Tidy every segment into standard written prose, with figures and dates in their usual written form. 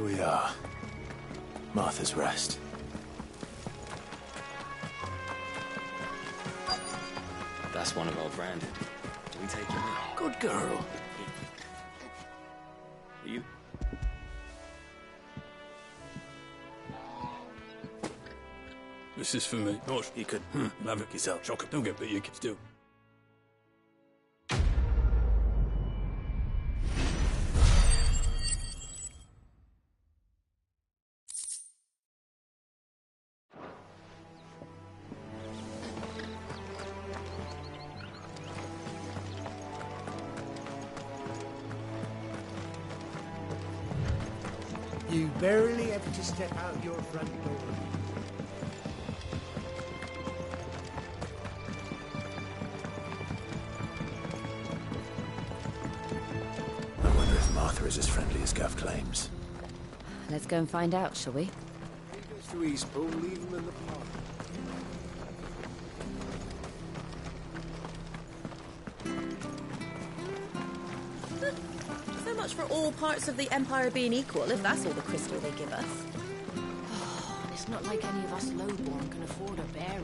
Here we are. Martha's Rest. That's one of our brand. Do we take him in? Good girl. You? This is for me. What? You could Have it yourself. Chocolate. Don't get bit, you can still. You barely have to step out your front door. I wonder if Martha is as friendly as Gav claims. Let's go and find out, shall we? Take us to Eastpool, leave them in the park. So much for all parts of the Empire being equal, if that's all the crystal they give us. Oh, it's not like any of us lowborn can afford a bearer.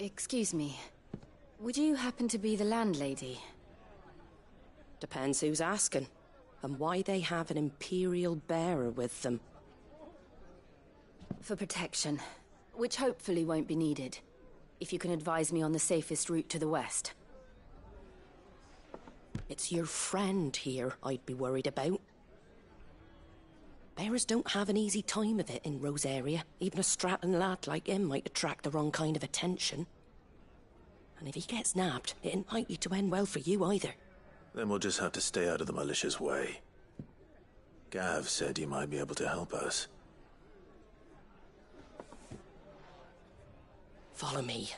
Excuse me. Would you happen to be the landlady? Depends who's asking, and why they have an Imperial bearer with them. For protection, which hopefully won't be needed. If you can advise me on the safest route to the west. It's your friend here I'd be worried about. Bearers don't have an easy time of it in Rosaria. Even a Stratton lad like him might attract the wrong kind of attention. And if he gets nabbed, it ain't likely to end well for you either. Then we'll just have to stay out of the malicious way. Gav said he might be able to help us. Follow me.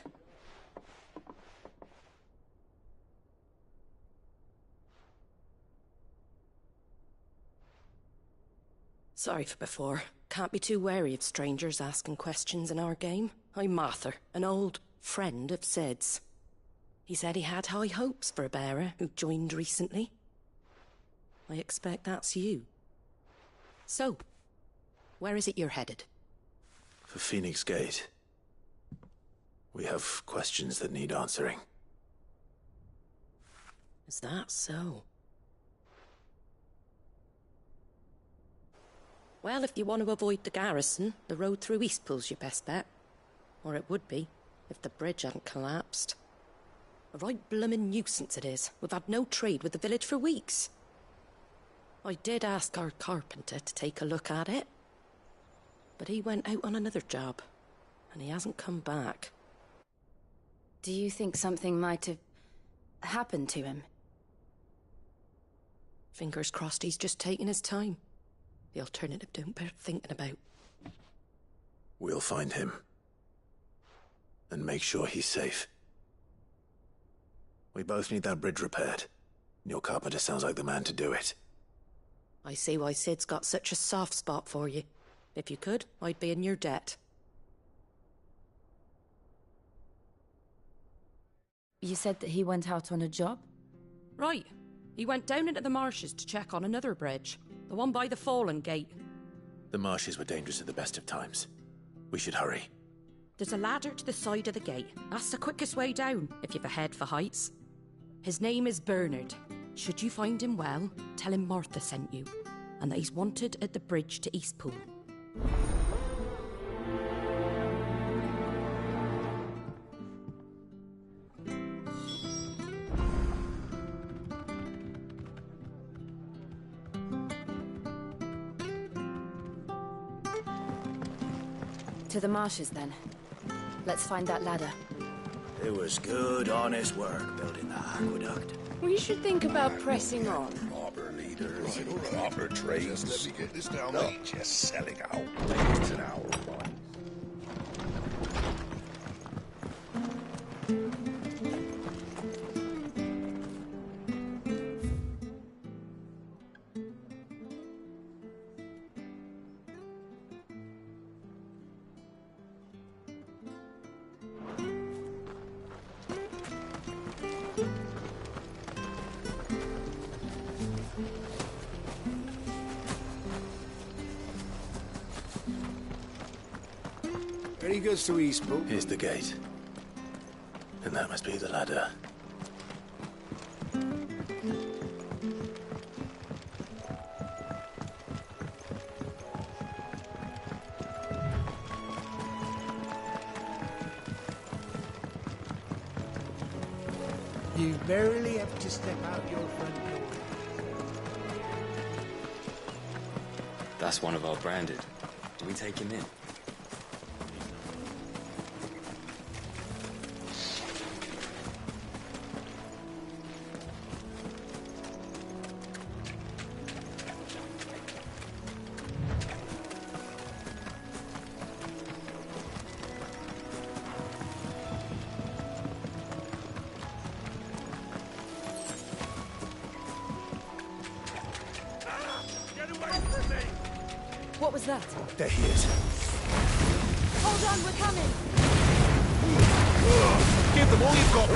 Sorry for before. Can't be too wary of strangers asking questions in our game. I'm Martha, an old friend of Sid's. He said he had high hopes for a bearer who joined recently. I expect that's you. So, where is it you're headed? For Phoenix Gate. We have questions that need answering. Is that so? Well, if you want to avoid the garrison, the road through Eastpool's your best bet. Or it would be, if the bridge hadn't collapsed. A right bloomin' nuisance it is. We've had no trade with the village for weeks. I did ask our carpenter to take a look at it. But he went out on another job, and he hasn't come back. Do you think something might have happened to him? Fingers crossed he's just taking his time. The alternative don't bear thinking about. We'll find him. And make sure he's safe. We both need that bridge repaired. Your carpenter sounds like the man to do it. I see why Sid's got such a soft spot for you. If you could, I'd be in your debt. You said that he went out on a job? Right. He went down into the marshes to check on another bridge. The one by the Fallen Gate. The marshes were dangerous at the best of times. We should hurry. There's a ladder to the side of the gate. That's the quickest way down, if you've a head for heights. His name is Bernard. Should you find him well, tell him Martha sent you, and that he's wanted at the bridge to Eastpool. To the marshes, then. Let's find that ladder. It was good, honest work building the aqueduct. We should think about pressing on. Proper leaders, proper trades. Just let me get this down. Not just selling out. It's an hour long. Any goods to East Pool? Here's the gate. And that must be the ladder. You barely have to step out your front door. That's one of our branded. Do we take him in? What was that? There he is. Hold on, we're coming! Give them all you've got.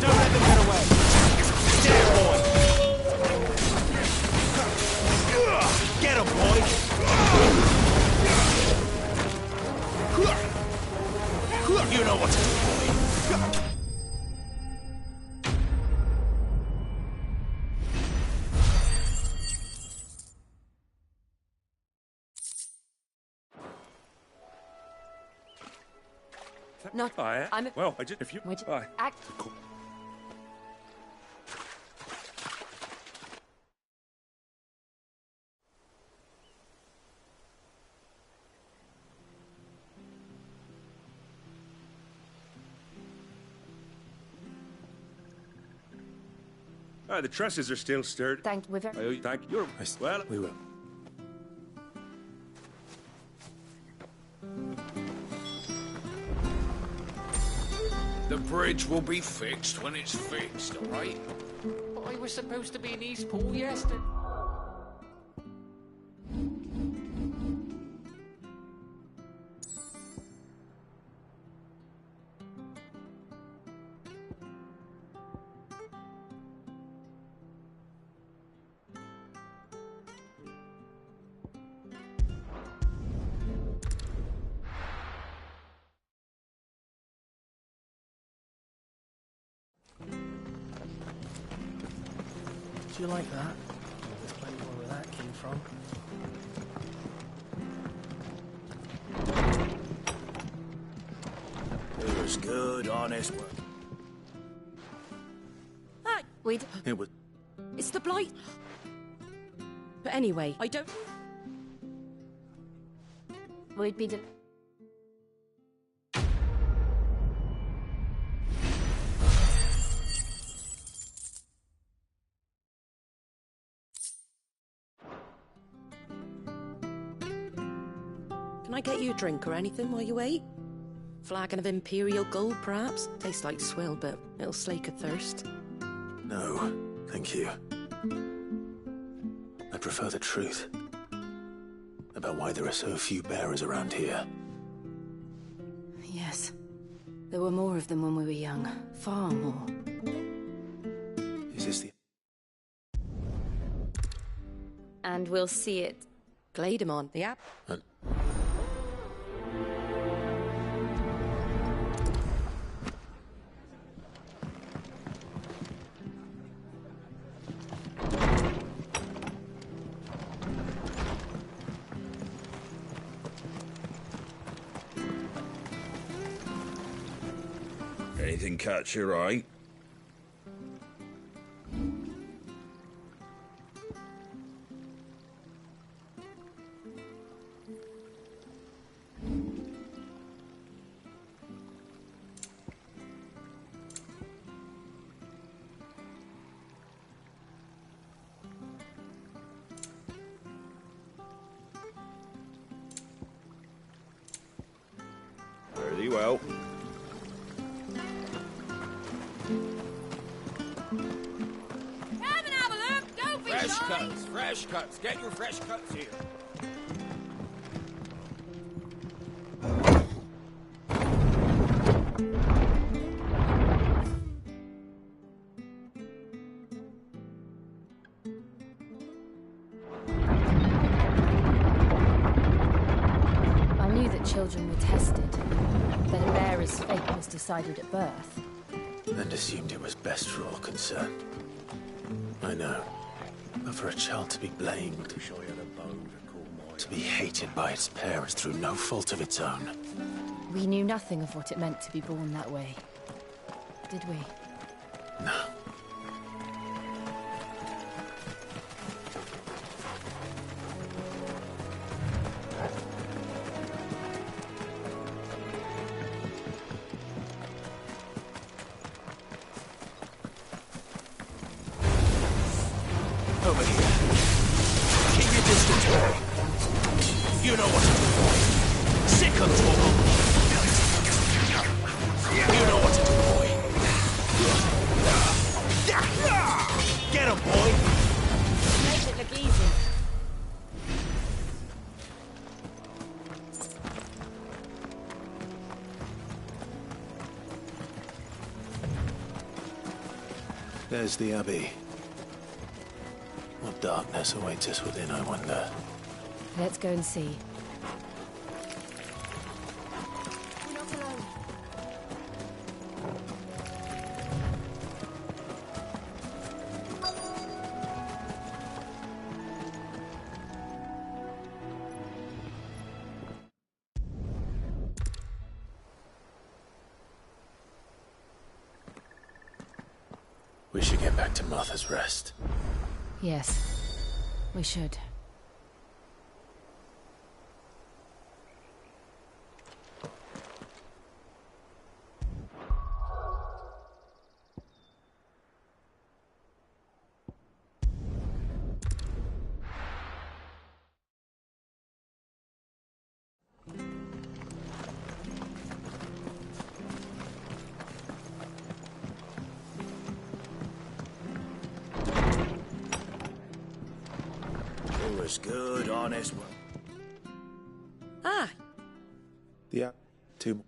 Don't let them get away. There, boy. Get him, boy. You know what to do, boy. Not... I'm... Well, I just... If you... Wait. Bye. Act... Cool. The trusses are still stirred. Thank... We're I very... owe you... Thank you. Well... We will. The bridge will be fixed when it's fixed, all right? But I was supposed to be in East Pool yesterday. Do you like that? There's plenty more where that came from. It was good, honest work. Ah, Wait, It was... it's the blight. But anyway, I don't... we'd be... Can I get you a drink or anything while you wait? Flagon of Imperial Gold, perhaps? Tastes like swill, but it'll slake a thirst. No, thank you. I prefer the truth. About why there are so few bearers around here. Yes. There were more of them when we were young. Far more. Is this the... And we'll see it. Glademon, the app. Anything catch your eye? Very well. Come and have a look! Don't be Fresh shy! cuts, fresh cuts. Get your fresh cuts here. I knew that children were tested, that a bearer's fate was decided at birth. And assumed it was best for all concerned. I know. But for a child to be blamed, to be hated by its parents through no fault of its own. We knew nothing of what it meant to be born that way. Did we? No. Over here. Keep your distance, boy. You know what to do, boy. Sick of trouble. You know what to do, boy. Get him, boy. Make it look easy. There's the Abbey. What darkness awaits us within, I wonder? Let's go and see. We're not alone. We should get back to Martha's Rest. Yes, we should. Good, honest work. Ah, Yeah. Two.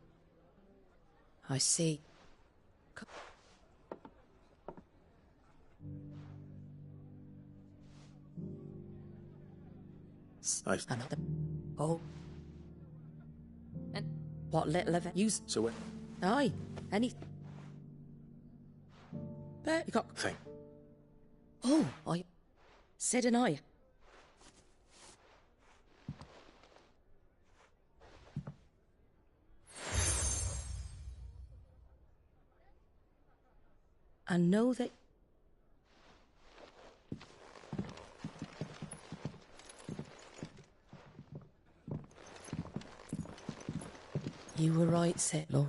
I see. Another. Oh. And what little of it use? So when? Aye, any. But you got. Thing. Oh, I. Said an eye. I know that. You were right, said Lord.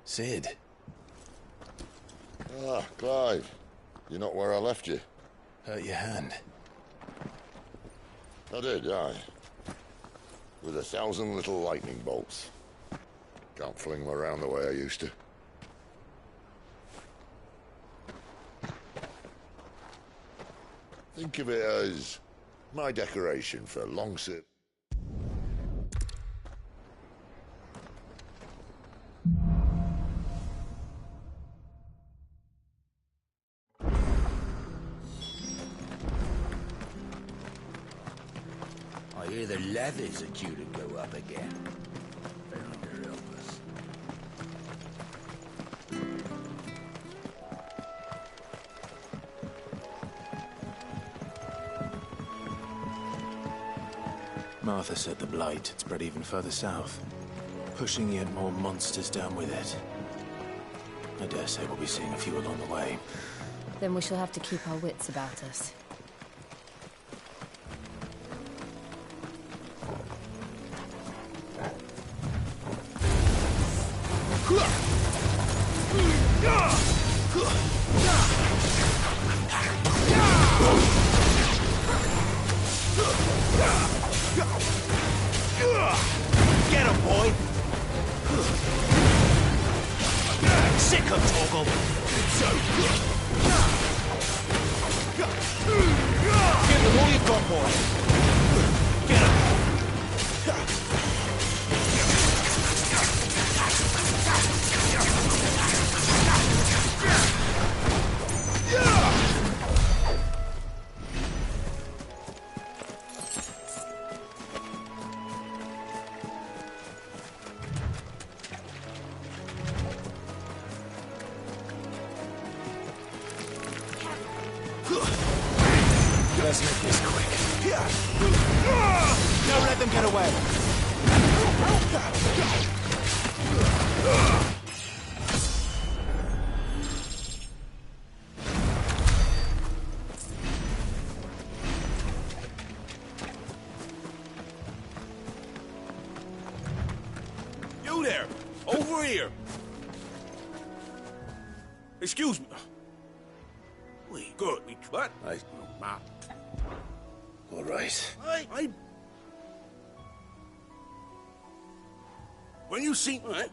Sid. Ah, Clive. You're not where I left you. Hurt your hand. I did, aye. With 1,000 little lightning bolts. Can't fling them around the way I used to. Think of it as my decoration for long service. I hear the levies are due to go up again. They're under illness. Martha said the blight had spread even further south, pushing yet more monsters down with it. I dare say we'll be seeing a few along the way. Then we shall have to keep our wits about us. Get him, boy! Sick of Torgal! Give them all you've got, boy! Get him! Let's make this quick. Don't let them get away. You there! Over here! Excuse me. We good. We what? All right. I... When you see... What?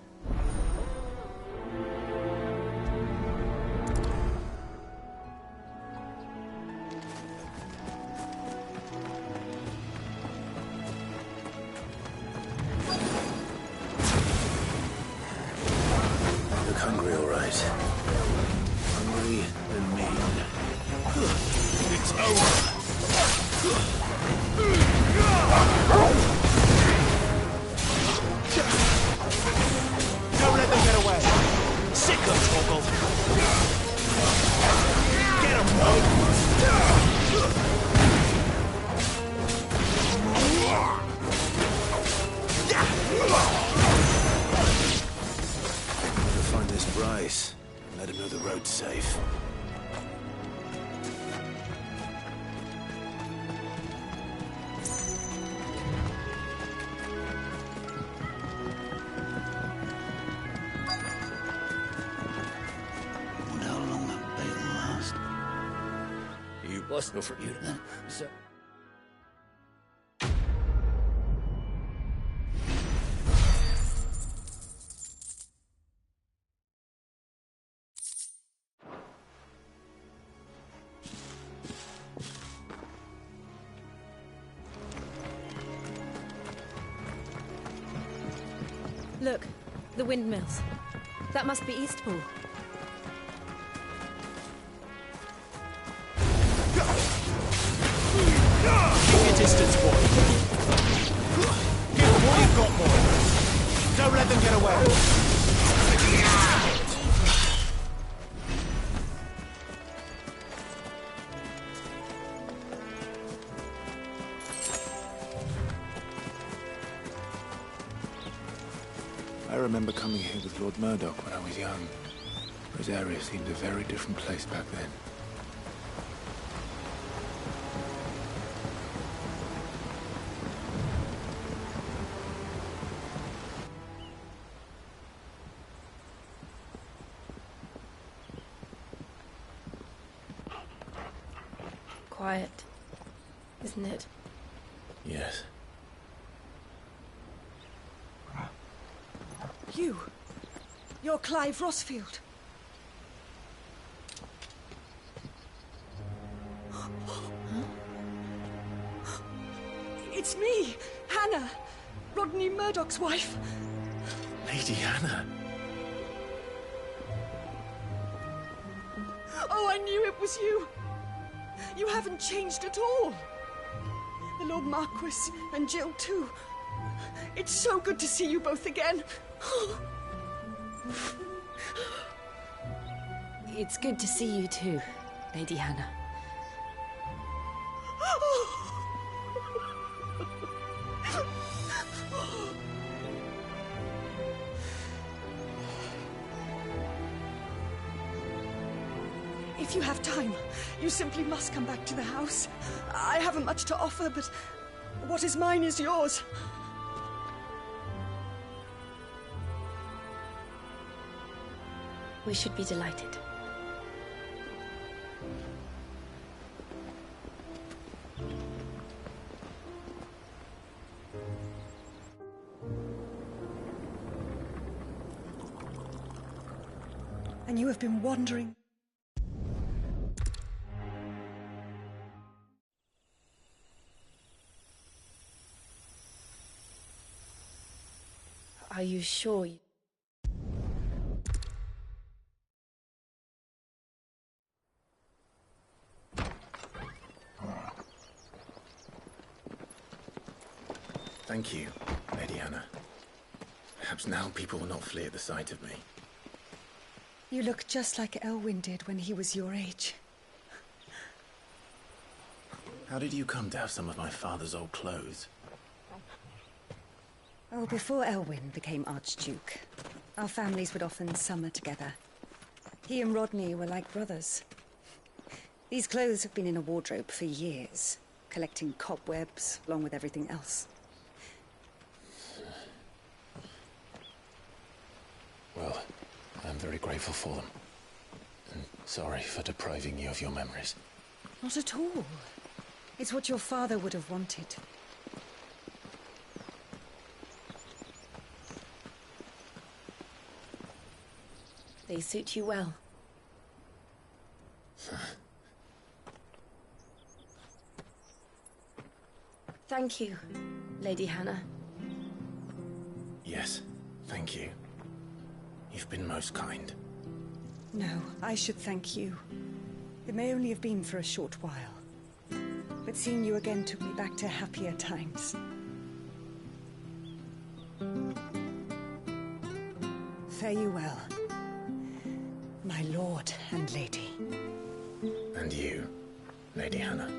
Look hungry, all right. Hungry and mean. It's over. Don't let them get away. Sick of Torgal. Get him, boy. We'll find this Bryce and let him know the road's safe. Wasn't for you then. So Look, the windmills. That must be Eastpool. keep your distance, boy. Give them all you've got, boy. Don't let them get away. I remember coming here with Lord Murdoch when I was young. Those areas seemed a very different place back then. Quiet, isn't it? Yes. You're Clive Rossfield. It's me, Hannah, Rodney Murdoch's wife. Lady Hannah. Oh, I knew it was you. You haven't changed at all. The Lord Marquis and Jill too. It's so good to see you both again. It's good to see you too, Lady Hannah. If you have time, you simply must come back to the house. I haven't much to offer, but what is mine is yours. We should be delighted. And you have been wandering. Are you sure you... Thank you, Lady Hannah. Perhaps now people will not flee at the sight of me. You look just like Elwyn did when he was your age. How did you come to have some of my father's old clothes? Oh, before Elwyn became Archduke, our families would often summer together. He and Rodney were like brothers. These clothes have been in a wardrobe for years, collecting cobwebs along with everything else. Well, I'm very grateful for them. And sorry for depriving you of your memories. Not at all. It's what your father would have wanted. They suit you well. Thank you, Lady Hannah. Yes, thank you. You've been most kind. No, I should thank you. It may only have been for a short while, but seeing you again took me back to happier times. Fare you well, my lord and lady. And you, Lady Hannah.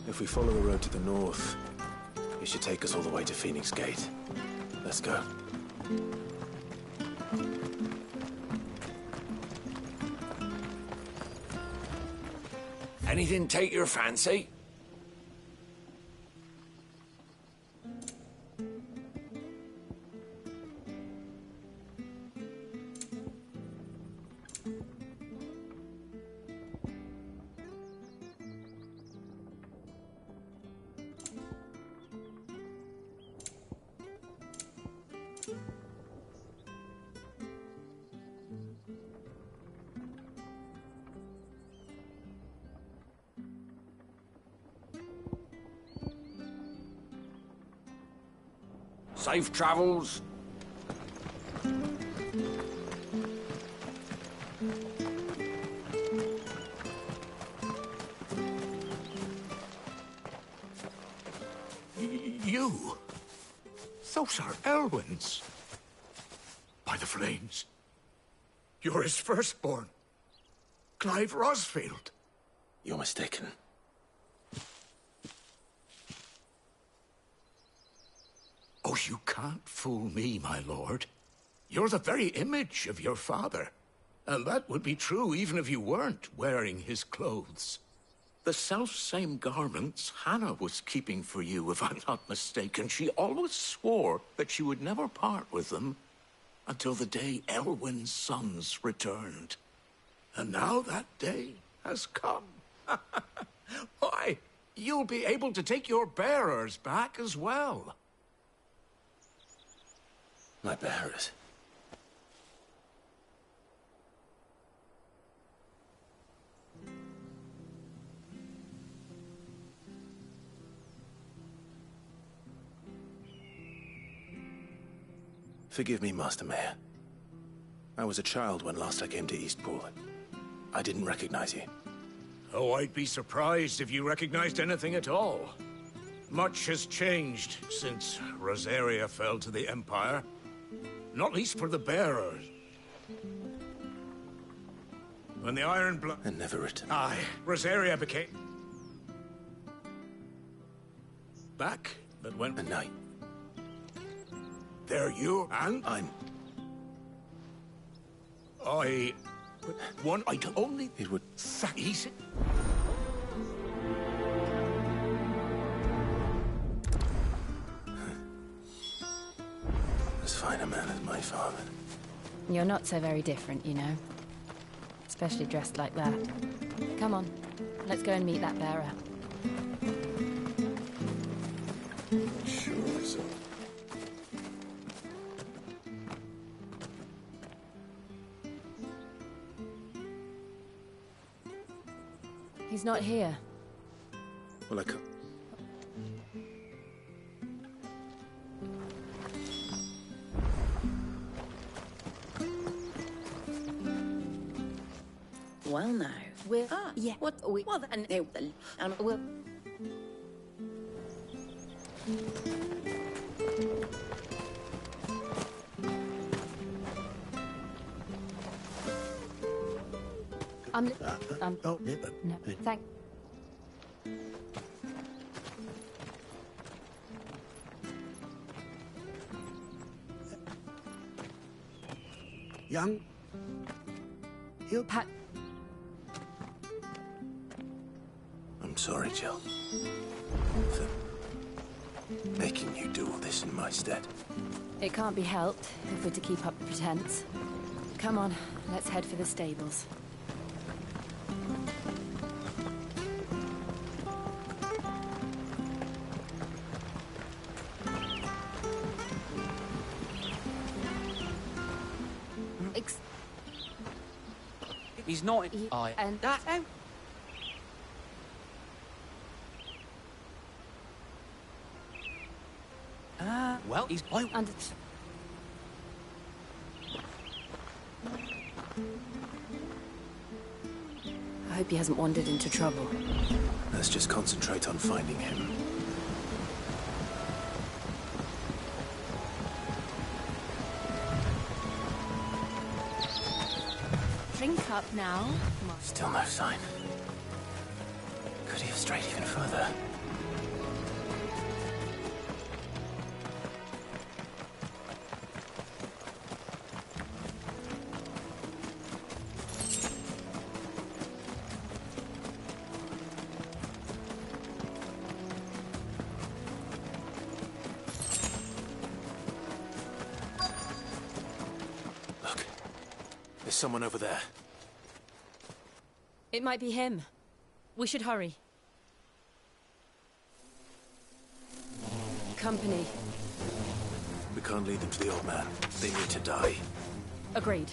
If we follow the road to the north, it should take us all the way to Phoenix Gate. Let's go. Anything take your fancy? Safe travels. You? Those are Elwyn's. By the flames. You're his firstborn. Clive Rosfield. You're mistaken. Oh, you can't fool me, my lord. You're the very image of your father. And that would be true even if you weren't wearing his clothes. The self-same garments Hannah was keeping for you, if I'm not mistaken. She always swore that she would never part with them until the day Elwyn's sons returned. And now that day has come. Why, you'll be able to take your bearers back as well. My bearers. Forgive me, Master Mayor. I was a child when last I came to Eastpool. I didn't recognize you. Oh, I'd be surprised if you recognized anything at all. Much has changed since Rosaria fell to the Empire. Not least for the bearers. When the Iron Blood... And never returned. Aye, Rosaria became... back, but when... A knight. There you and... I'm... But one item only. It would... Easy. As fine a man as my father. You're not so very different, you know. Especially dressed like that. Come on, let's go and meet that bearer. Sure, so. He's not here. Well, I can't... Well, now. We're... Yeah. What? Well, then... We'll... Oh, yeah. No, thank... Young. He'll... Pat... I'm sorry, Jill. For making you do all this in my stead. It can't be helped if we're to keep up the pretense. Come on, let's head for the stables. He's not in... And... well, he's... And... I hope he hasn't wandered into trouble. Let's just concentrate on finding him. Drink up now. Still no sign. Could he have strayed even further? Look, there's someone over there. It might be him. We should hurry. Company. We can't lead them to the old man. They need to die. Agreed.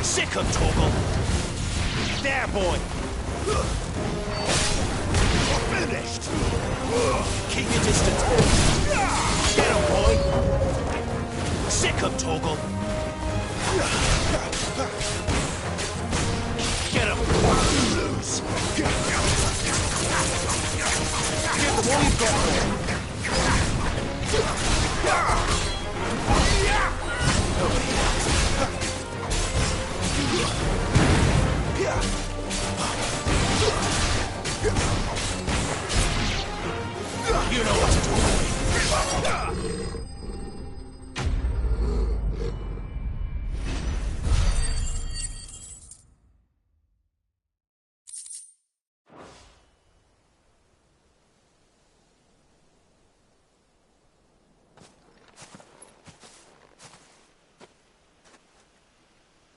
Sick of Torgal! There, boy! You're finished! Keep your distance! Get him, boy! Sick of Torgal! Get him! Lose! Give them all you've got! You know what to do.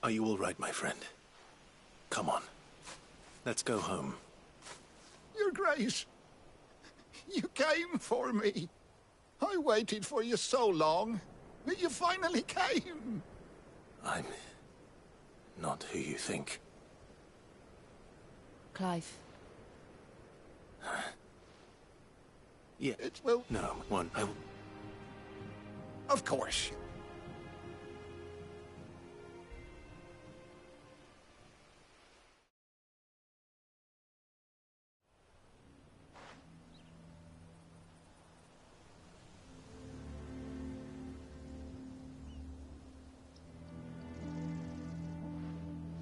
Are you all right, my friend? Come on. Let's go home. Your Grace, you came for me. I waited for you so long, but you finally came. I'm not who you think. Clive. Yeah. It will... No, one. I will... Of course.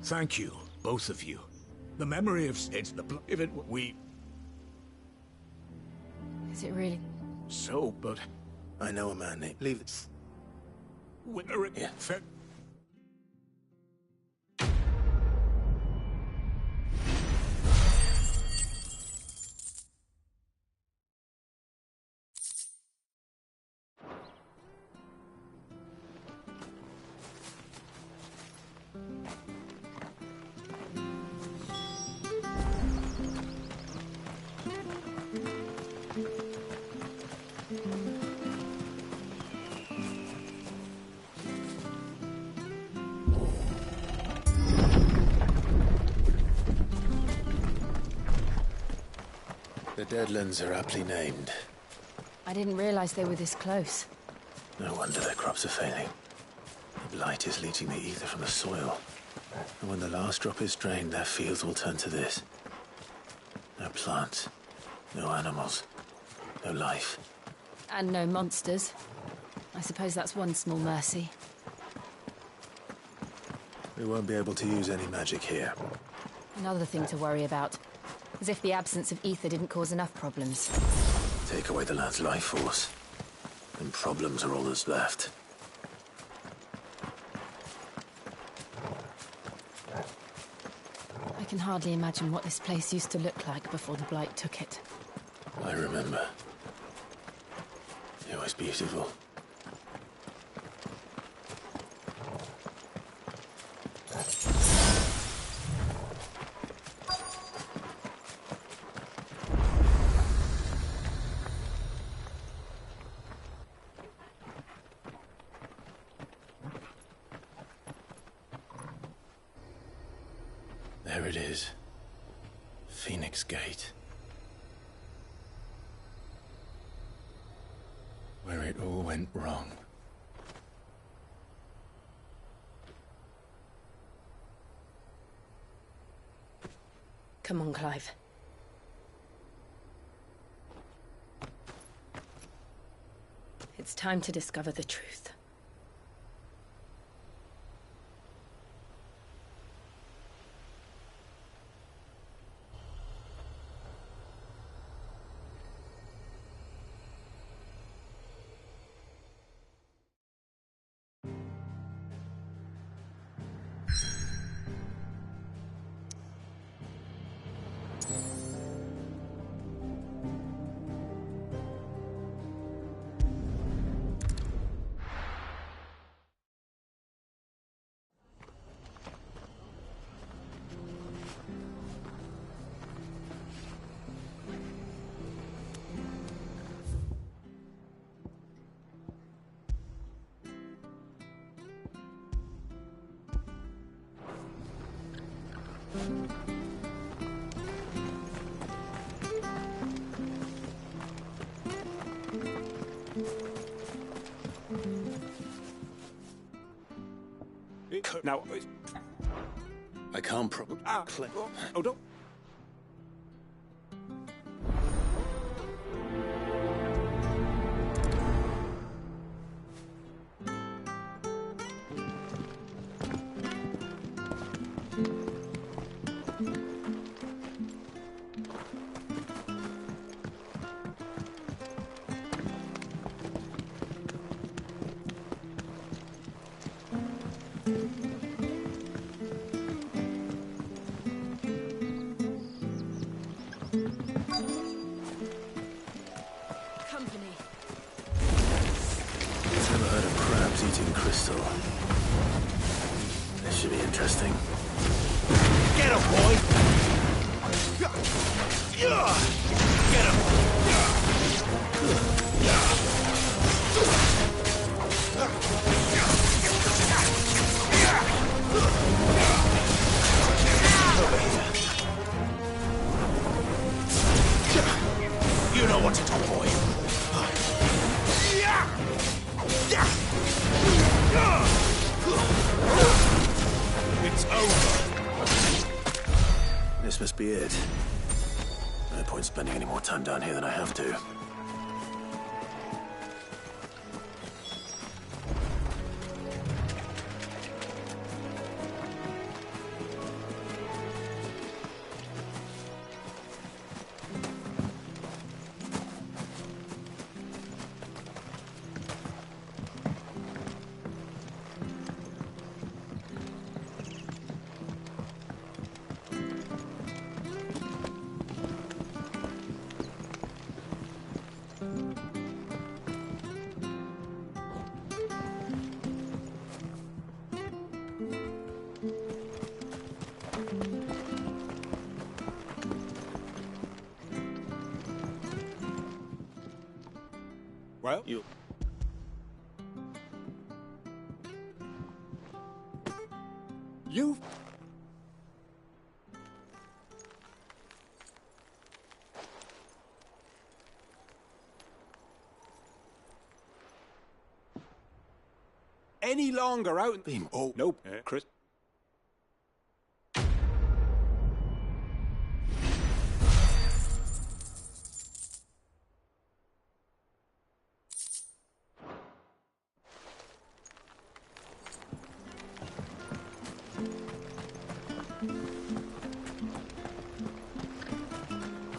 Thank you, both of you. The memory of it's the if it we. Is it really? So, but I know a man named... Leave this. Winter. Yeah. Fair. Deadlands are aptly named. I didn't realize they were this close. No wonder their crops are failing. The blight is leaching the ether from the soil. And when the last drop is drained, their fields will turn to this. No plants, no animals, no life. And no monsters. I suppose that's one small mercy. We won't be able to use any magic here. Another thing to worry about. As if the absence of ether didn't cause enough problems. Take away the lad's life force, and problems are all that's left. I can hardly imagine what this place used to look like before the blight took it. I remember. It was beautiful. There it is. Phoenix Gate. Where it all went wrong. Come on, Clive. It's time to discover the truth. Now, I can't probably... oh, don't... Never heard of crabs eating crystal. This should be interesting. Get him, boy! Get him! You know what to do, boy. It's over. This must be it. No point spending any more time down here than I have to. Well, you... any longer out... Oh, nope. Chris...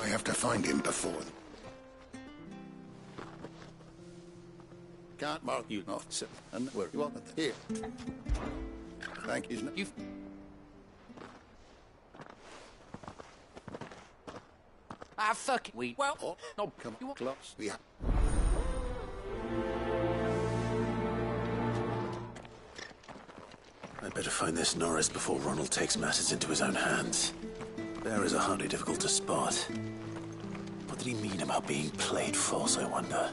I have to find him before... Can't mark you not sit and where you want it. Here. Thank you. You... Ah, fuck it. We... Well... Oh, no, come on. Close. Yeah. I'd better find this Norris before Ronald takes matters into his own hands. Bearers are hardly difficult to spot. What did he mean about being played false, I wonder?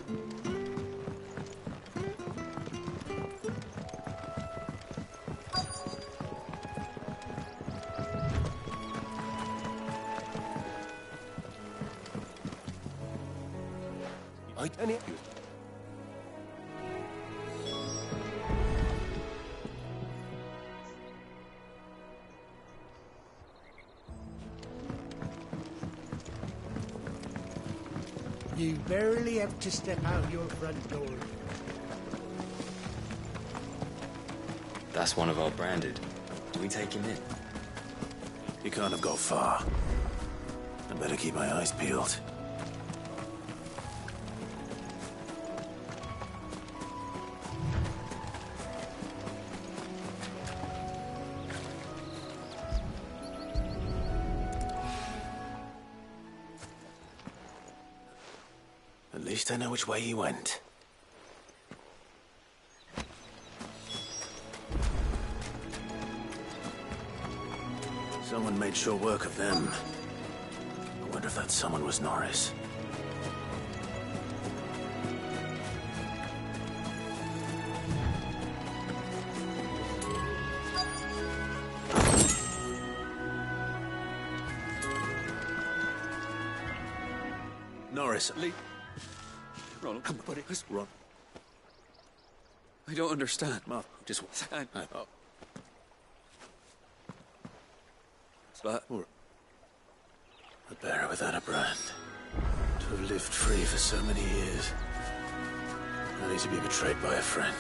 You barely have to step out your front door. That's one of our branded. Do we take him in? He can't have got far. I better keep my eyes peeled. At least I know which way he went. Someone made sure work of them. I wonder if that someone was Norris. Norris, Lee. Ronald, come on, buddy. Let's run. I don't understand. Mark, just... Oh. That. A bearer without a brand. To have lived free for so many years. Only to be betrayed by a friend.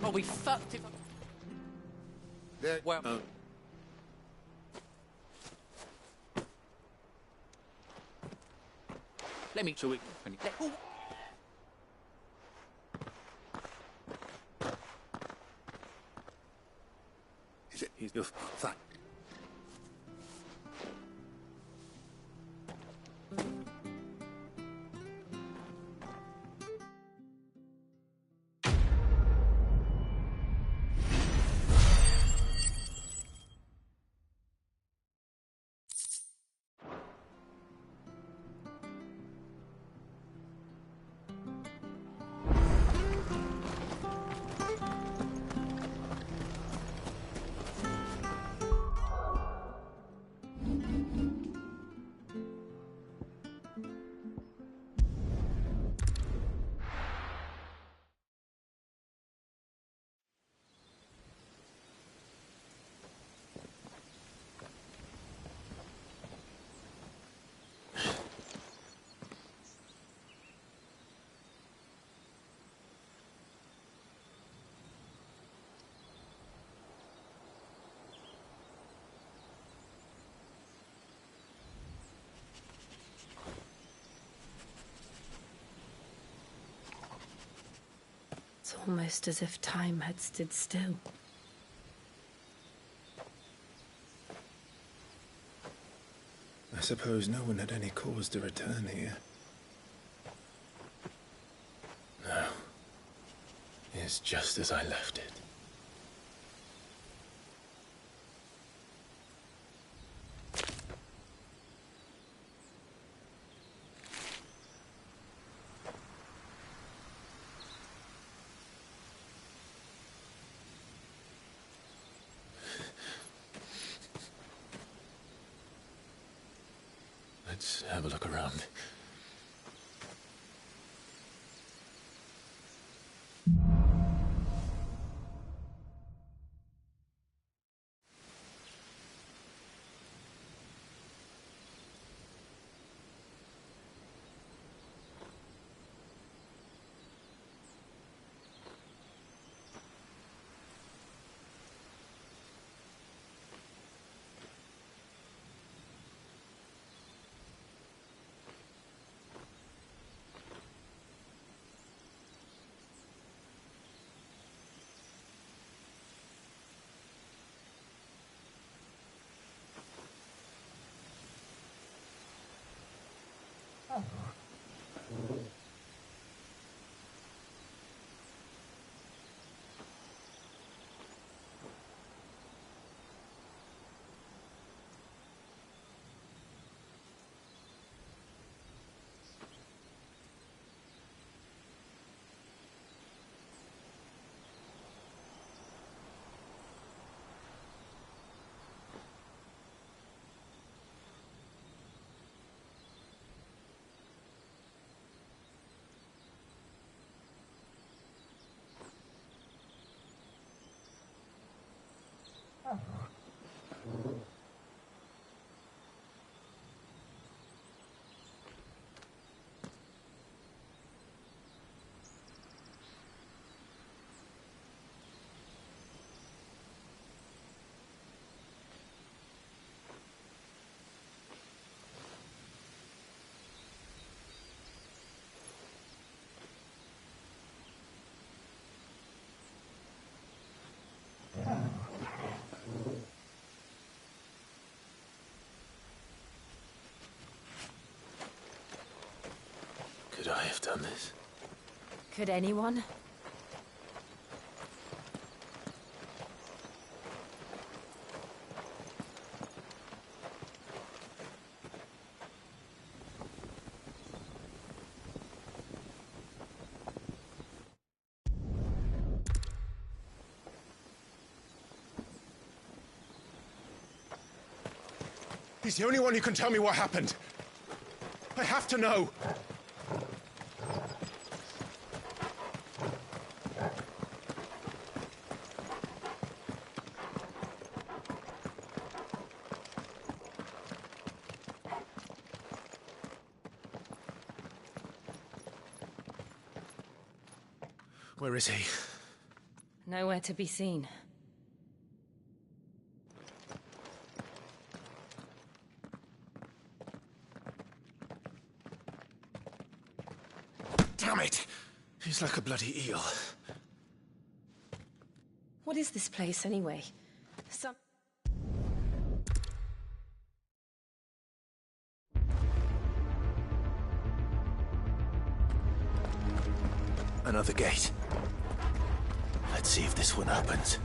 Well, we fucked it. There. Well... Let me... So we... Oh. Is it? He's your fine. It's almost as if time had stood still. I suppose no one had any cause to return here. No. It's just as I left it. Let's have a look around. Could I have done this? Could anyone? He's the only one who can tell me what happened. I have to know. Where is he? Nowhere to be seen. Damn it! He's like a bloody eel. What is this place, anyway? Another gate. Let's see if this one opens.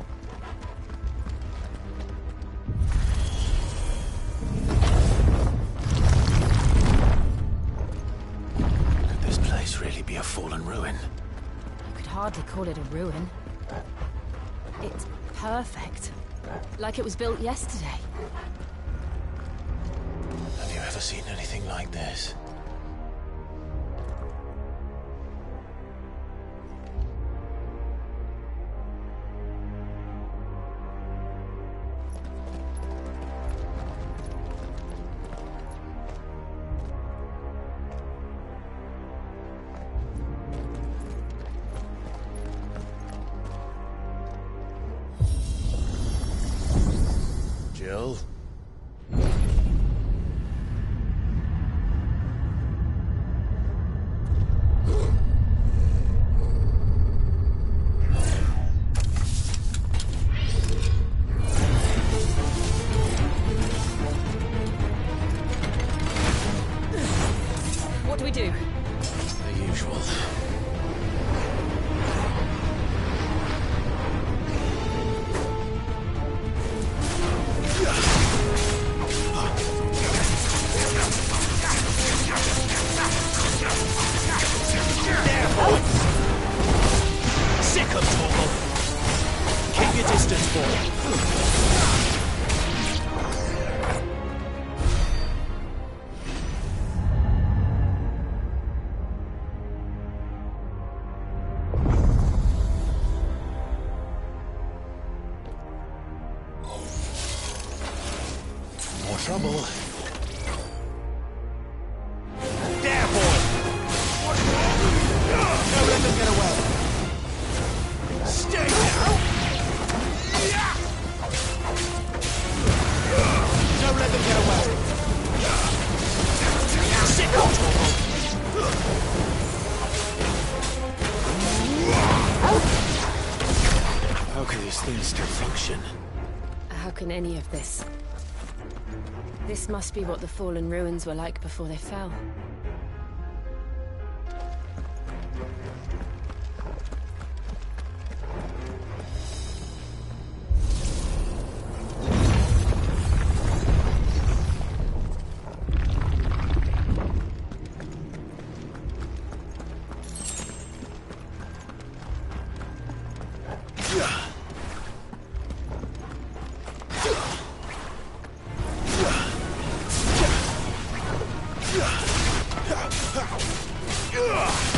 Could this place really be a fallen ruin? You could hardly call it a ruin. It's perfect. Like it was built yesterday. Have you ever seen anything like this? Jill? your distance, boy. More trouble. There, boy! Don't let them get away. Stay down! Don't let them get away. Sit down, How can these things still function? How can any of this? This must be what the fallen ruins were like before they fell.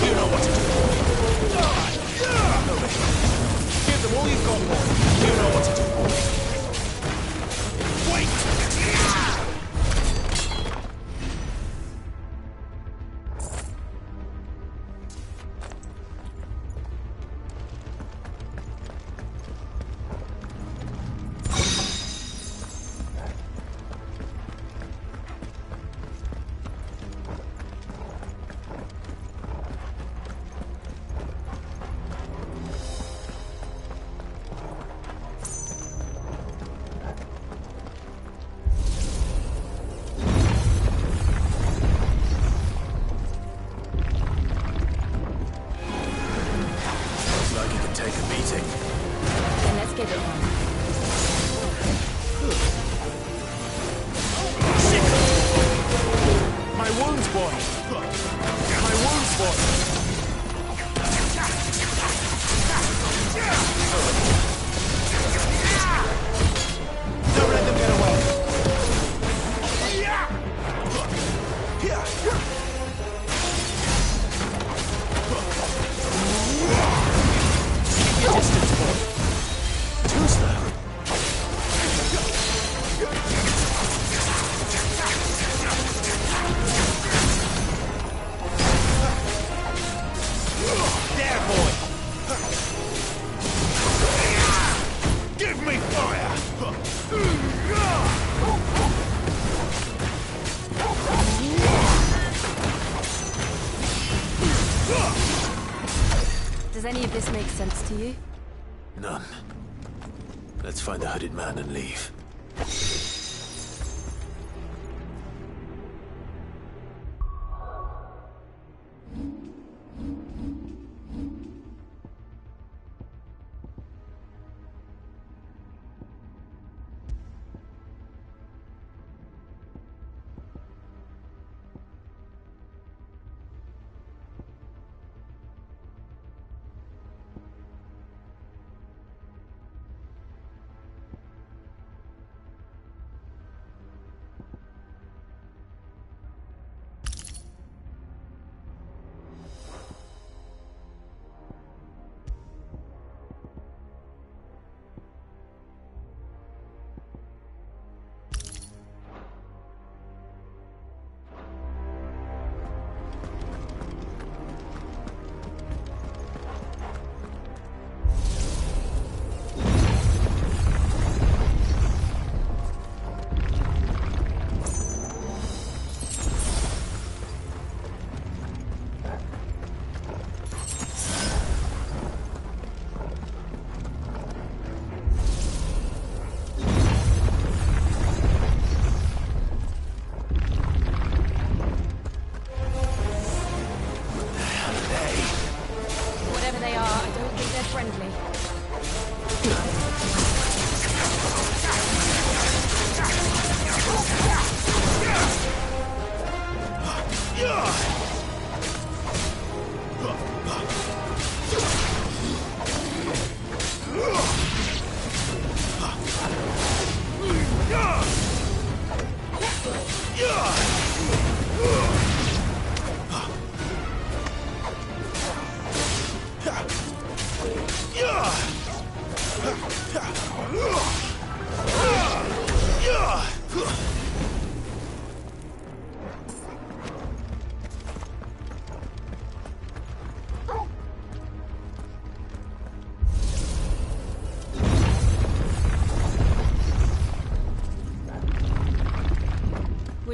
You know what to do. Give them all you've got, boy. You know what to do. Wait! Looks like you can take a beating. Then let's get it on. My wounds, boy. My wounds, boy. Don't let them get away. Keep your distance, boy. Too slow. There, boy. Give me fire. Does any of this make sense to you? None. Let's find the hooded man and leave.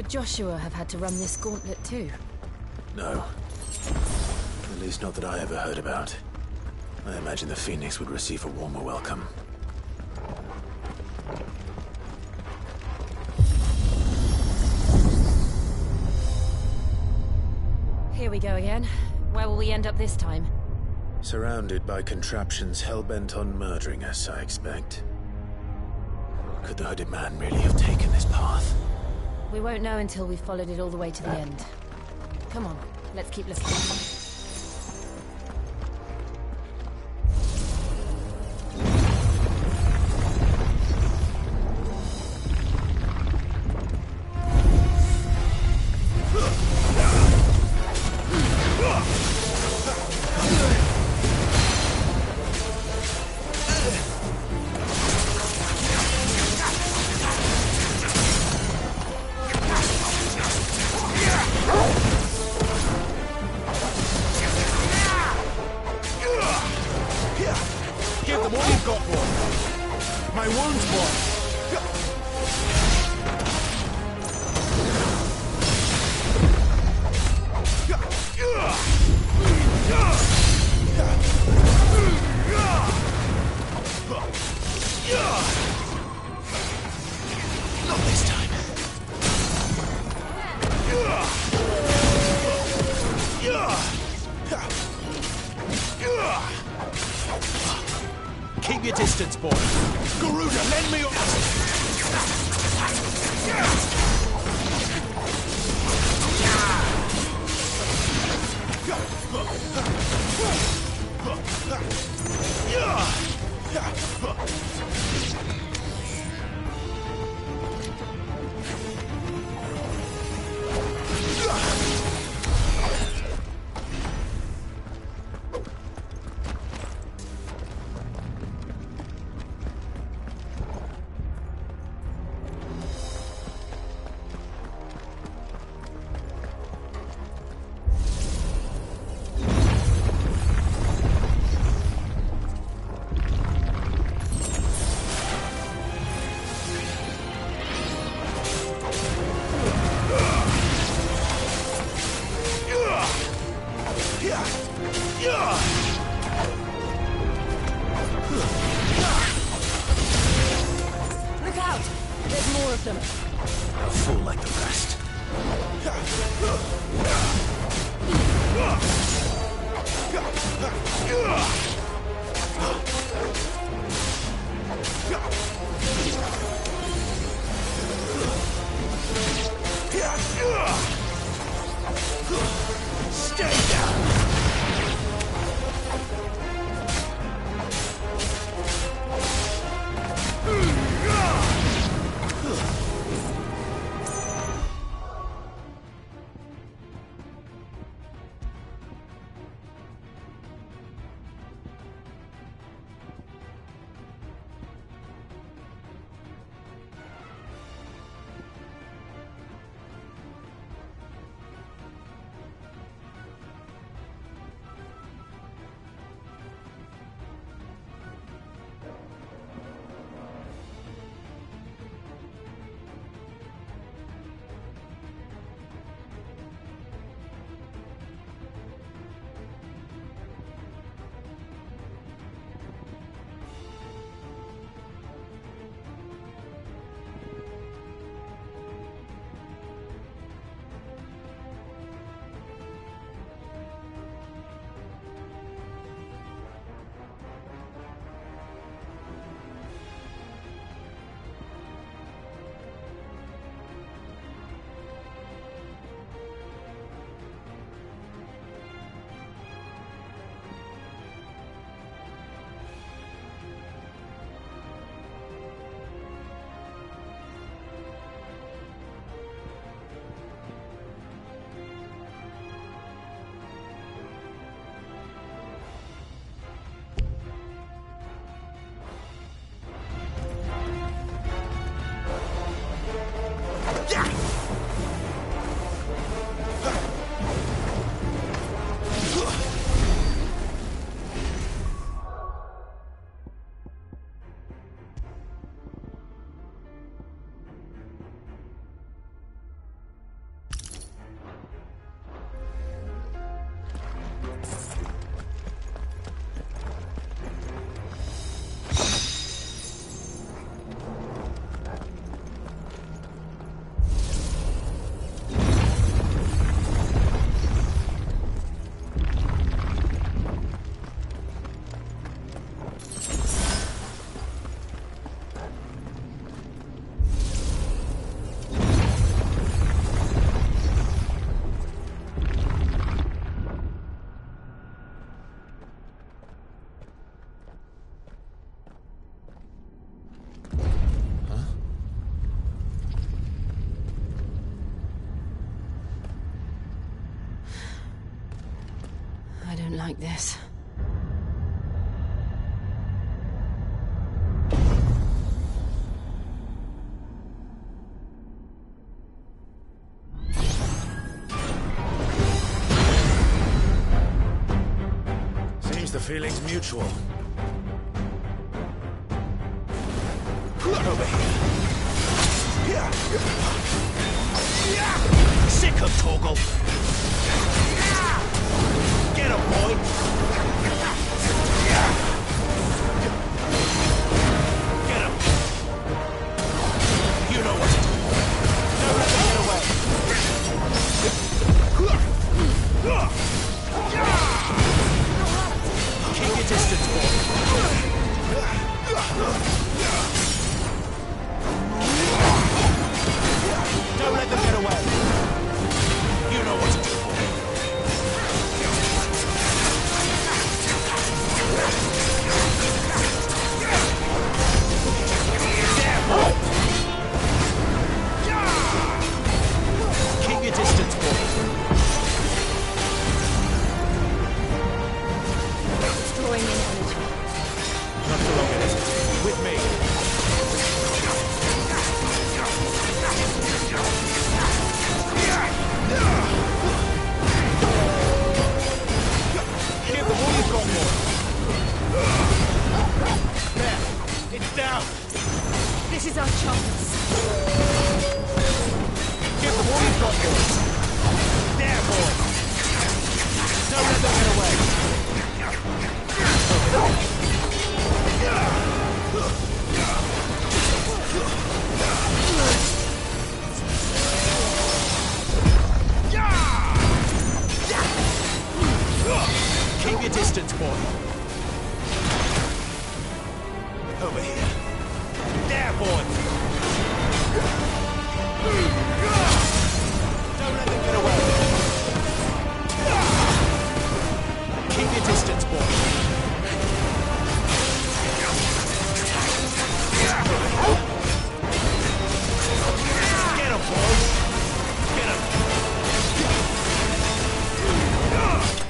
Would Joshua have had to run this gauntlet too? No. At least not that I ever heard about. I imagine the Phoenix would receive a warmer welcome. Here we go again. Where will we end up this time? Surrounded by contraptions hell-bent on murdering us, I expect. Could the hooded man really have taken this path? We won't know until we've followed it all the way to the end. Come on, let's keep looking. Give them all you've got, boy. My wounds, boy. Not this time. Keep your distance, boy. Garuda, lend me Look out! There's more of them. A fool like the rest. Stay down! like this. Seems the feeling's mutual. Over here. Sick of Torgal. Get him, boy. Get him. You know what to do. Don't let them get away. Keep your distance, boy. Don't let them get away. You know what to do, boy. There, boy. Keep your distance, boy. Drawing in energy. Not for long, is it? With me. Give them all you've got, boy. There. It's down. This is our chance. Give them all you've got, boy. There, boy. Don't let them get away. Keep your distance, boy. Over here. There, boy. Don't let them get away. Keep your distance, boy. Get him, boy. Get him.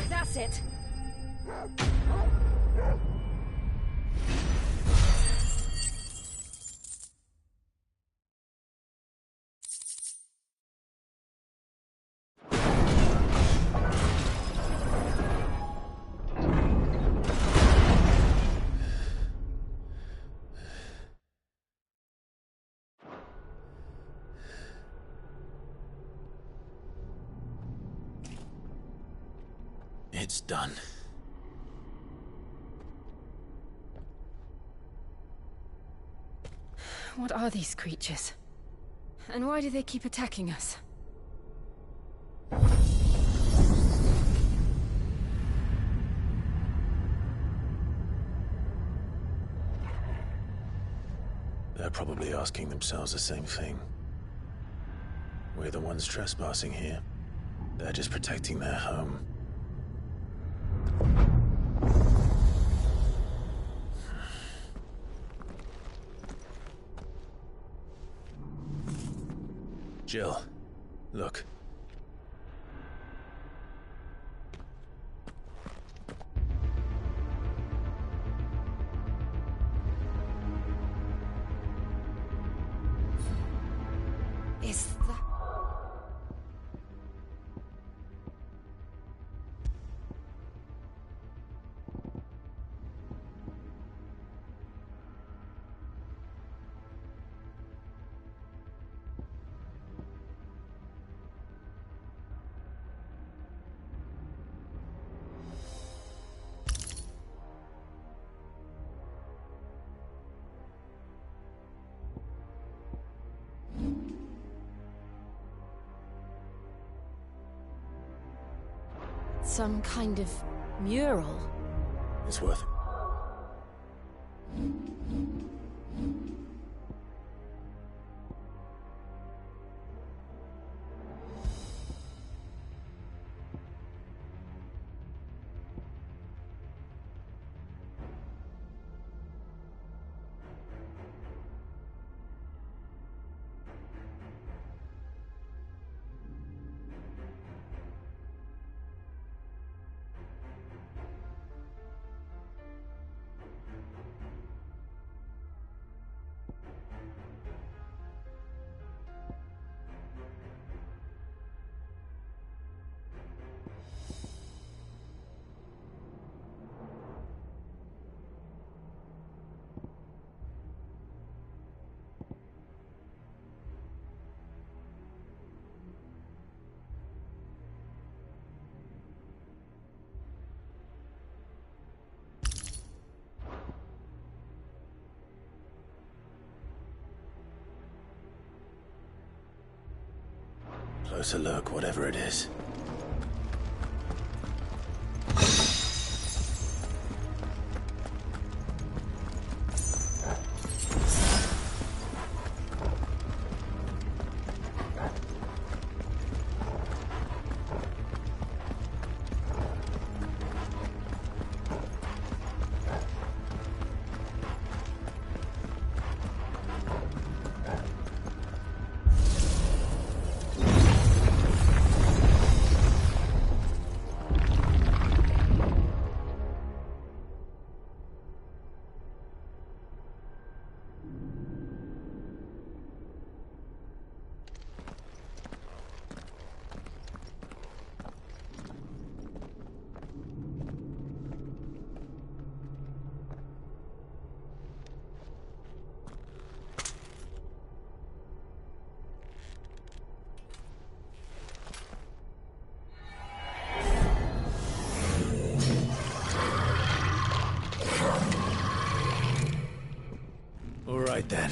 That's it. It's done. What are these creatures? And why do they keep attacking us? They're probably asking themselves the same thing. We're the ones trespassing here. They're just protecting their home. Jill, look. Is that... some kind of mural? It's worth it. closer look, whatever it is. Right then.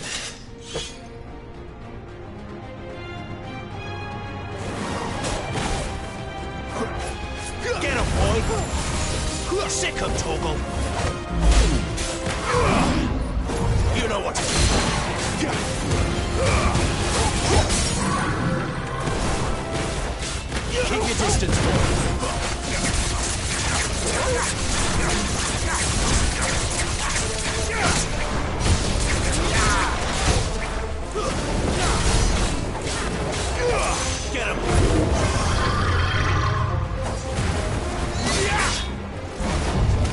Get him, boy! Sick him, Torgal! You know what to do. Keep your distance, boy. Get him!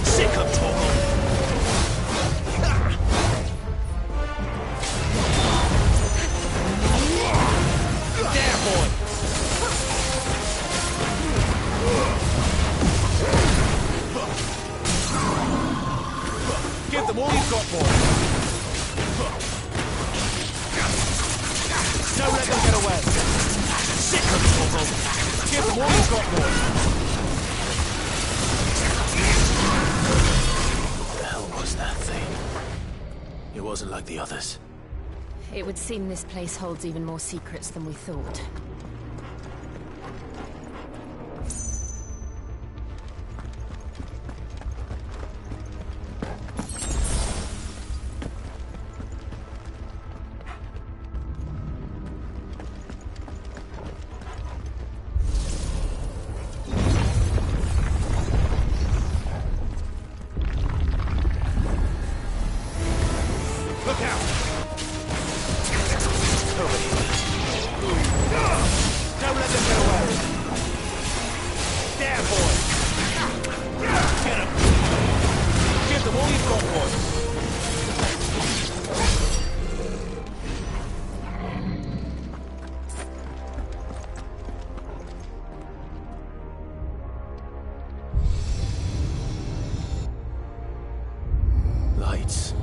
Sick him, Torgal! There, boy! Give them all you've got, boy! Don't let them get away! Sick him, Torgal! Give them all you've got, boy! What the hell was that thing? It wasn't like the others. It would seem this place holds even more secrets than we thought. Look out! Over here. Don't let them get away! There, boy! Get him! Give them all you've got, boy! Lights.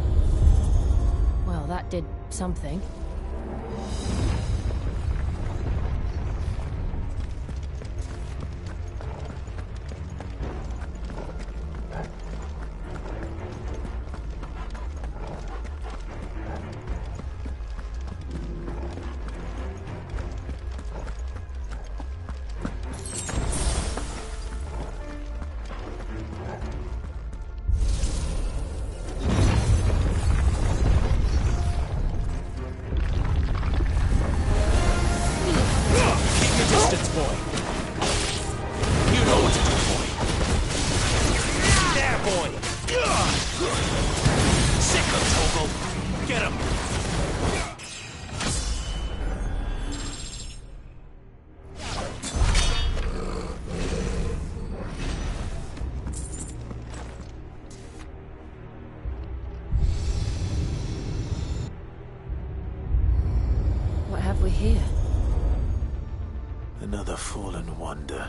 Well, that did something. What have we here? Another fallen wonder.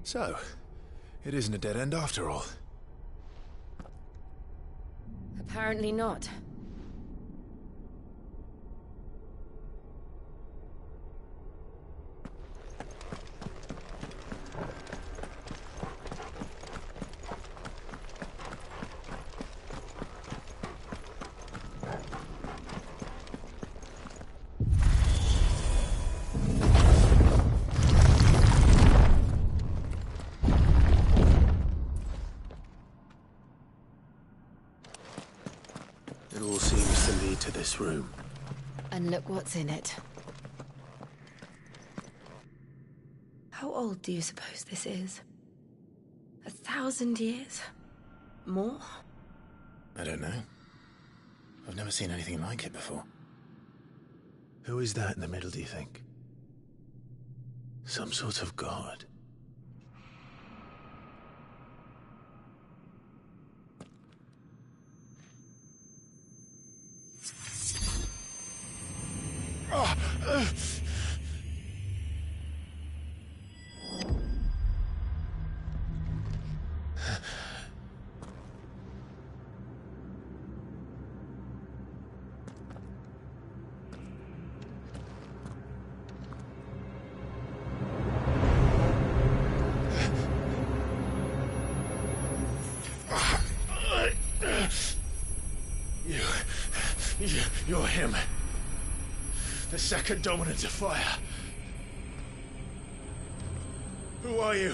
So, it isn't a dead end after all. Apparently not. It all seems to lead to this room. And look what's in it. How old do you suppose this is? 1,000 years? More? I don't know. I've never seen anything like it before. Who is that in the middle, do you think? Some sort of god? You're him. The second dominant of fire. Who are you?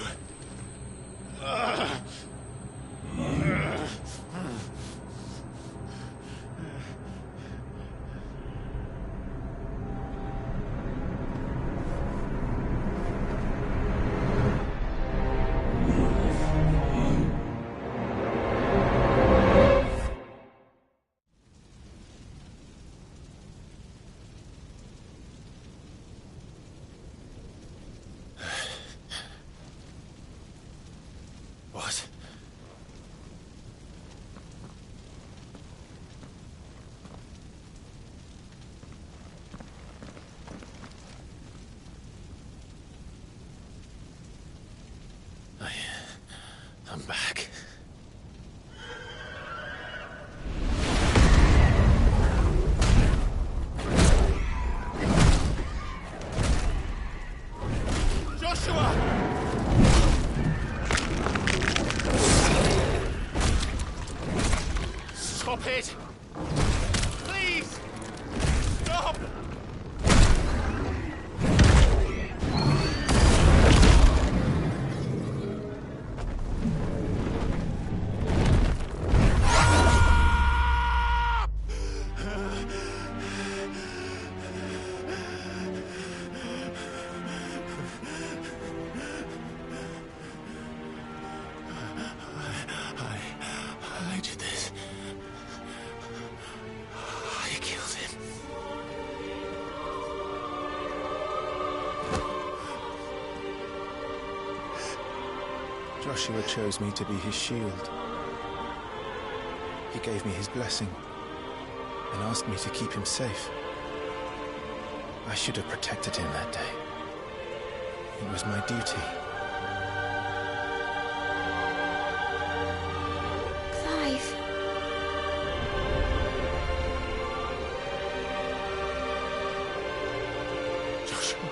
What? I'm back. Joshua! Stop it! Please! Stop! I did this. I killed him. Joshua chose me to be his shield. He gave me his blessing and asked me to keep him safe. I should have protected him that day. It was my duty. Clive. Joshua.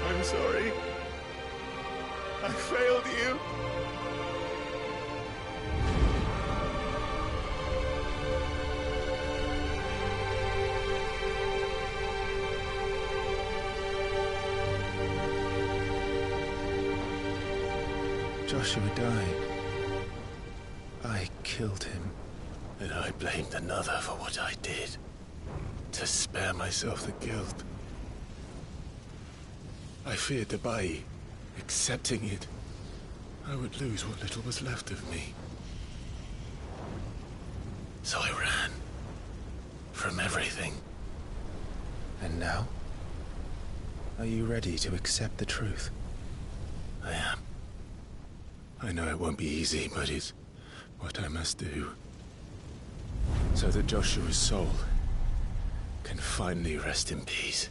I'm sorry. I failed you. Joshua died. I killed him. And I blamed another for what I did. To spare myself the guilt. I feared that by accepting it, I would lose what little was left of me. So I ran. From everything. And now? Are you ready to accept the truth? I am. I know it won't be easy, but it's what I must do. so that Joshua's soul can finally rest in peace.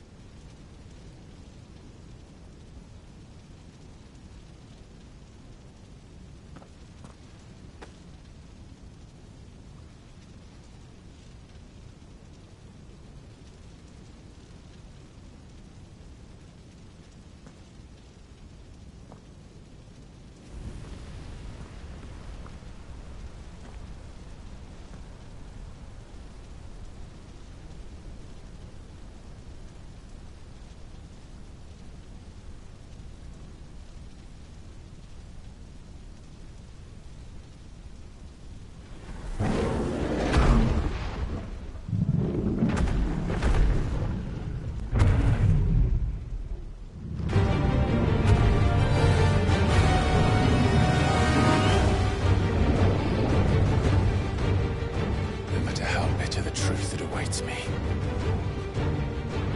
Me.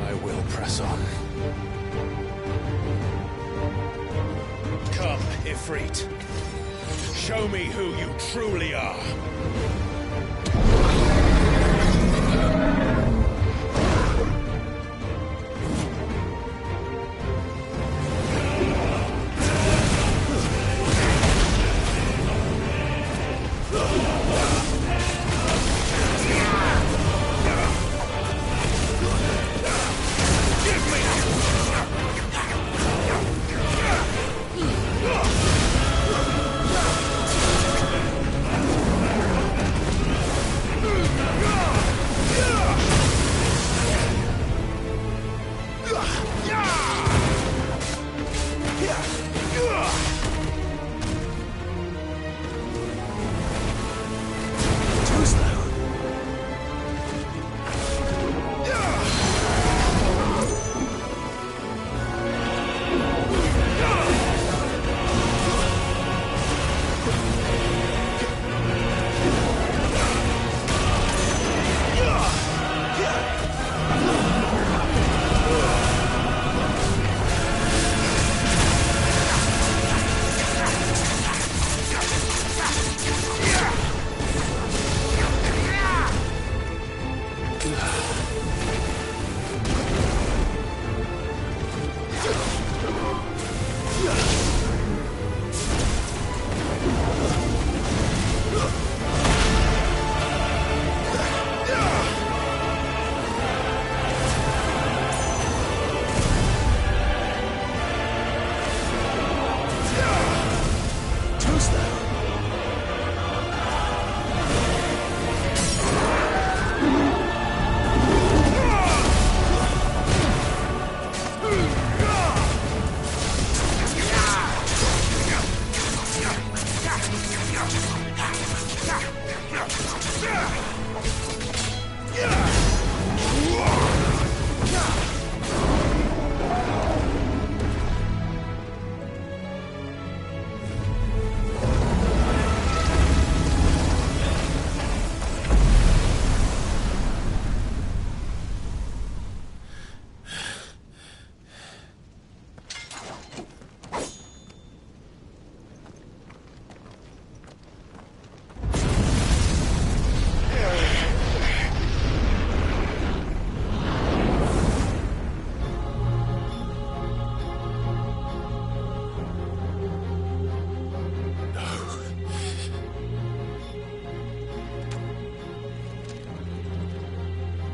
I will press on. Come, Ifrit. Show me who you truly are.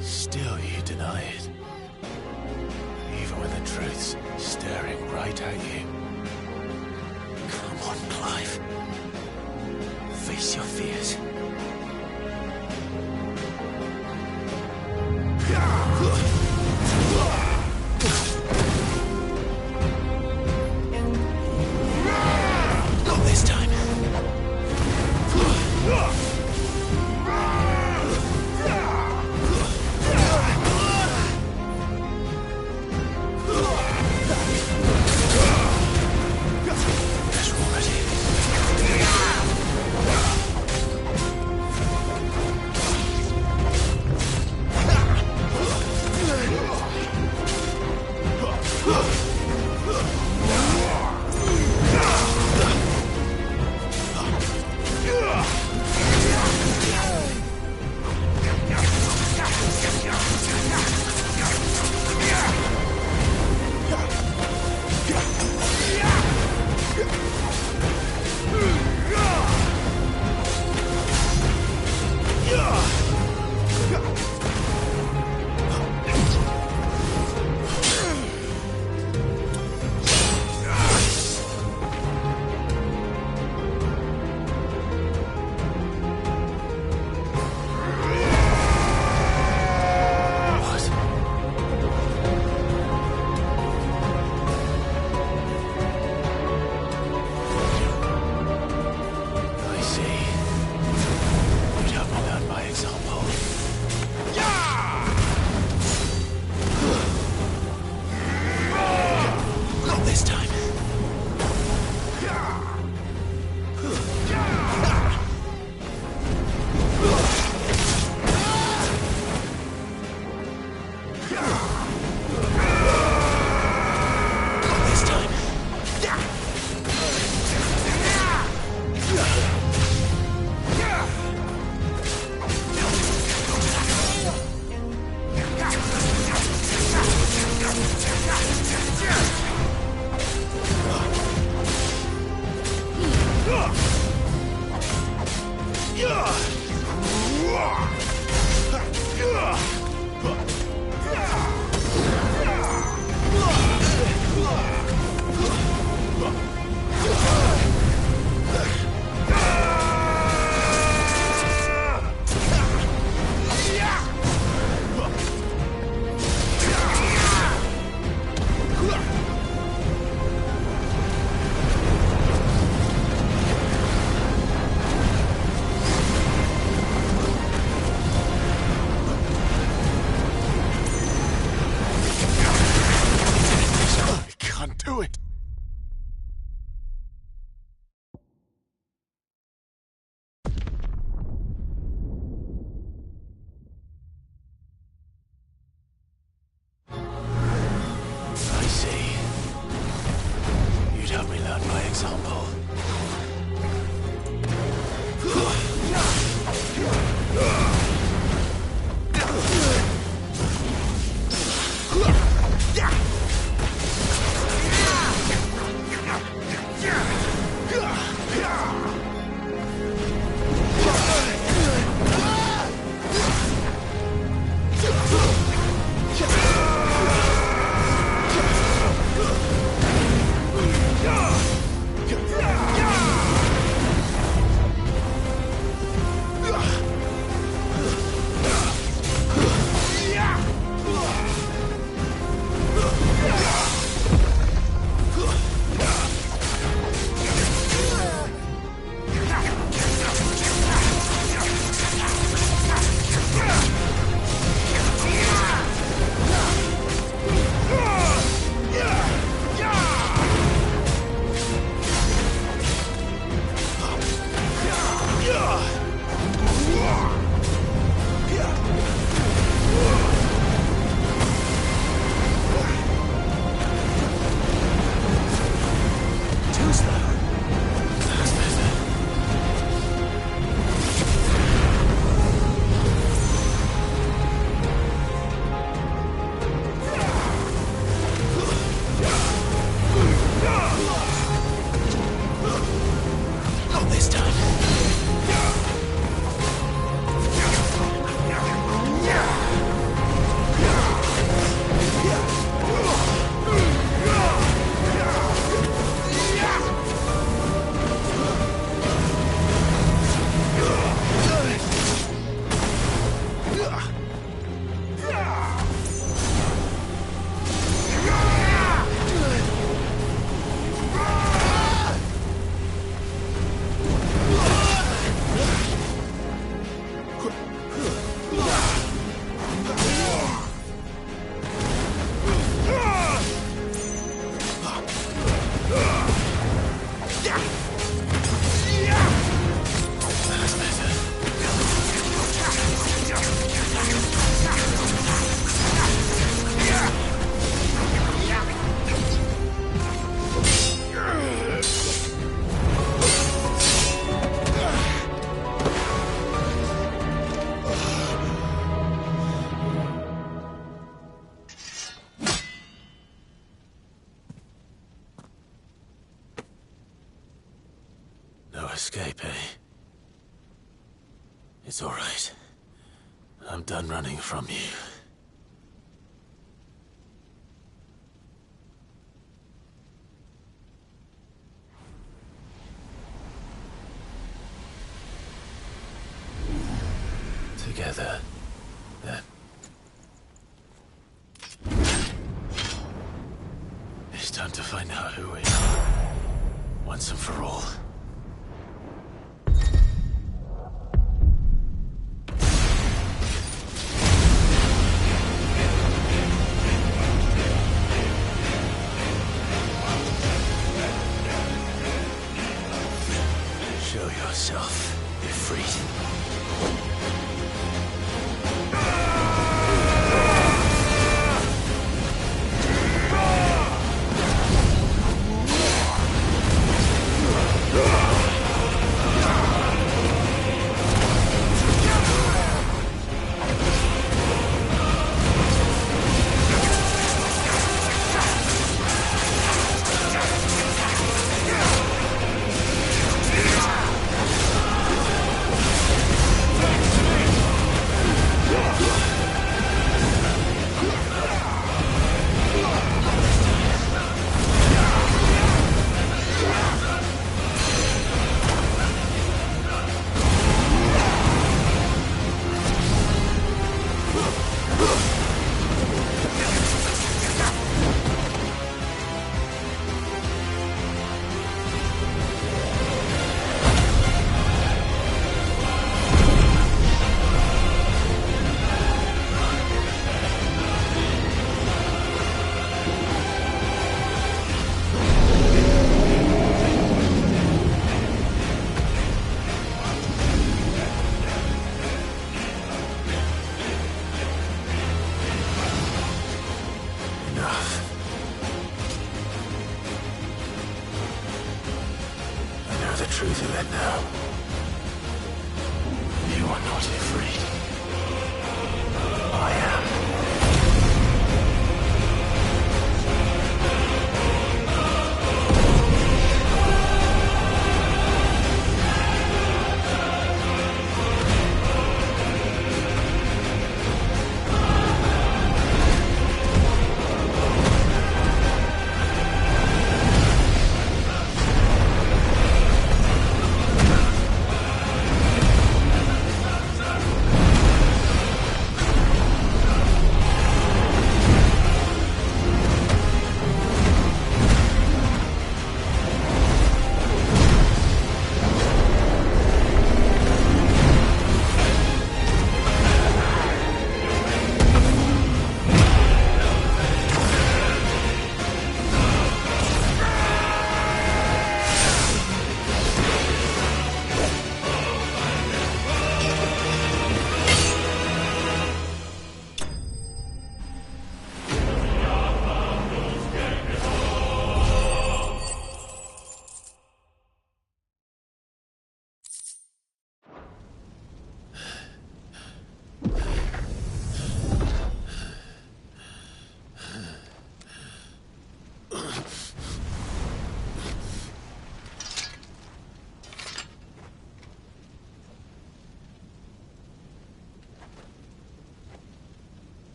Still you deny it. Even when the truth's staring right at you. Come on, Clive. Face your fears. Not this time. escape, eh? It's all right. I'm done running from you. Together, then. It's time to find out who we are, once and for all. Show yourself, Ifrit. The truth of it now. You are not afraid. I am.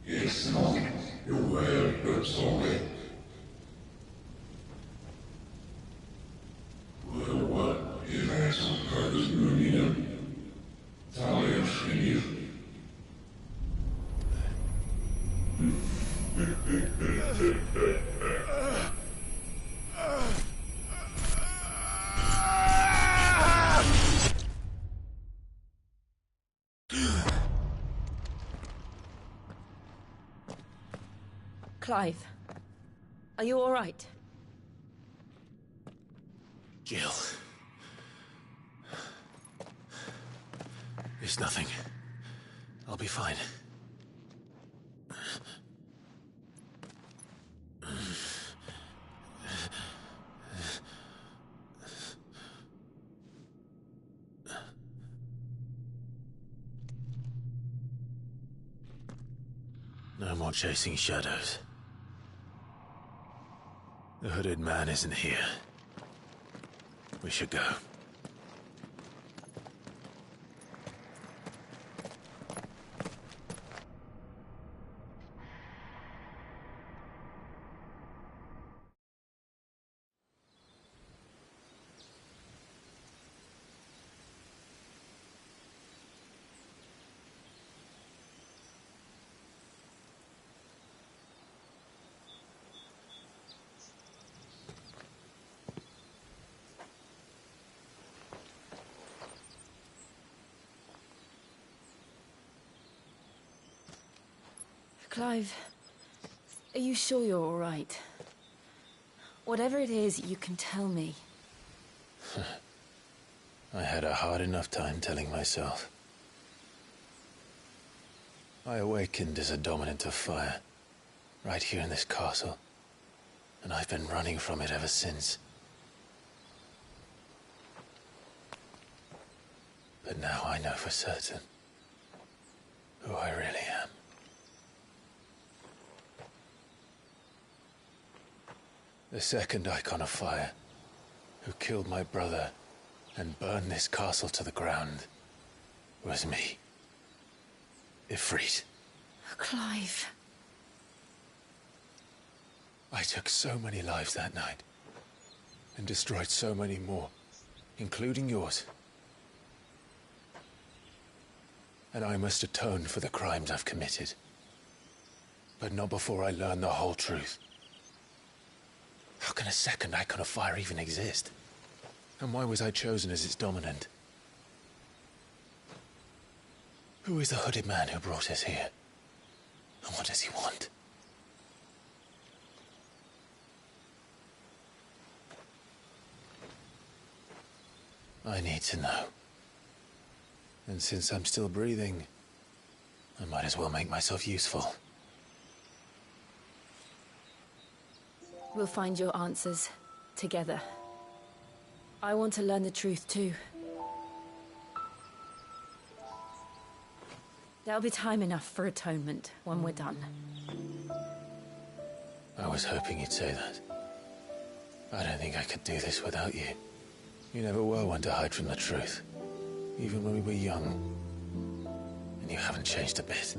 It's not your word, but solid. What is that some kind of union? Talia Shini. Clive, are you all right? Jill. It's nothing. I'll be fine. No more chasing shadows. The hooded man isn't here. We should go. Clive, are you sure you're all right? Whatever it is, you can tell me. I had a hard enough time telling myself. I awakened as a dominant of fire, right here in this castle, and I've been running from it ever since. But now I know for certain who I really am. The second icon of fire, who killed my brother and burned this castle to the ground, was me. Ifrit. Clive. I took so many lives that night, and destroyed so many more, including yours. And I must atone for the crimes I've committed. But not before I learn the whole truth. How can a second icon of fire even exist? And why was I chosen as its dominant? Who is the hooded man who brought us here? And what does he want? I need to know. And since I'm still breathing, I might as well make myself useful. We'll find your answers together. I want to learn the truth too. There'll be time enough for atonement when we're done. I was hoping you'd say that. I don't think I could do this without you. You never were one to hide from the truth, even when we were young. And you haven't changed a bit.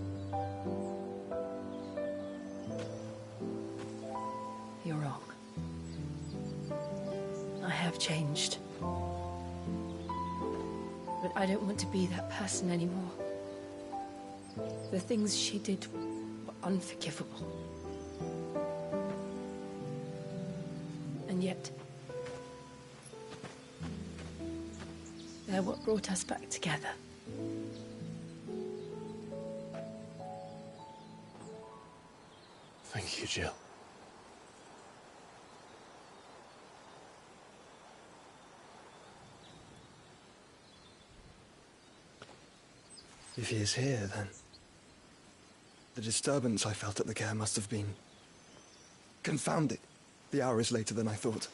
You're wrong. I have changed. But I don't want to be that person anymore. The things she did were unforgivable. And yet, they're what brought us back together. Thank you, Jill. If he is here, then the disturbance I felt at the care must have been confounded. The hour is later than I thought.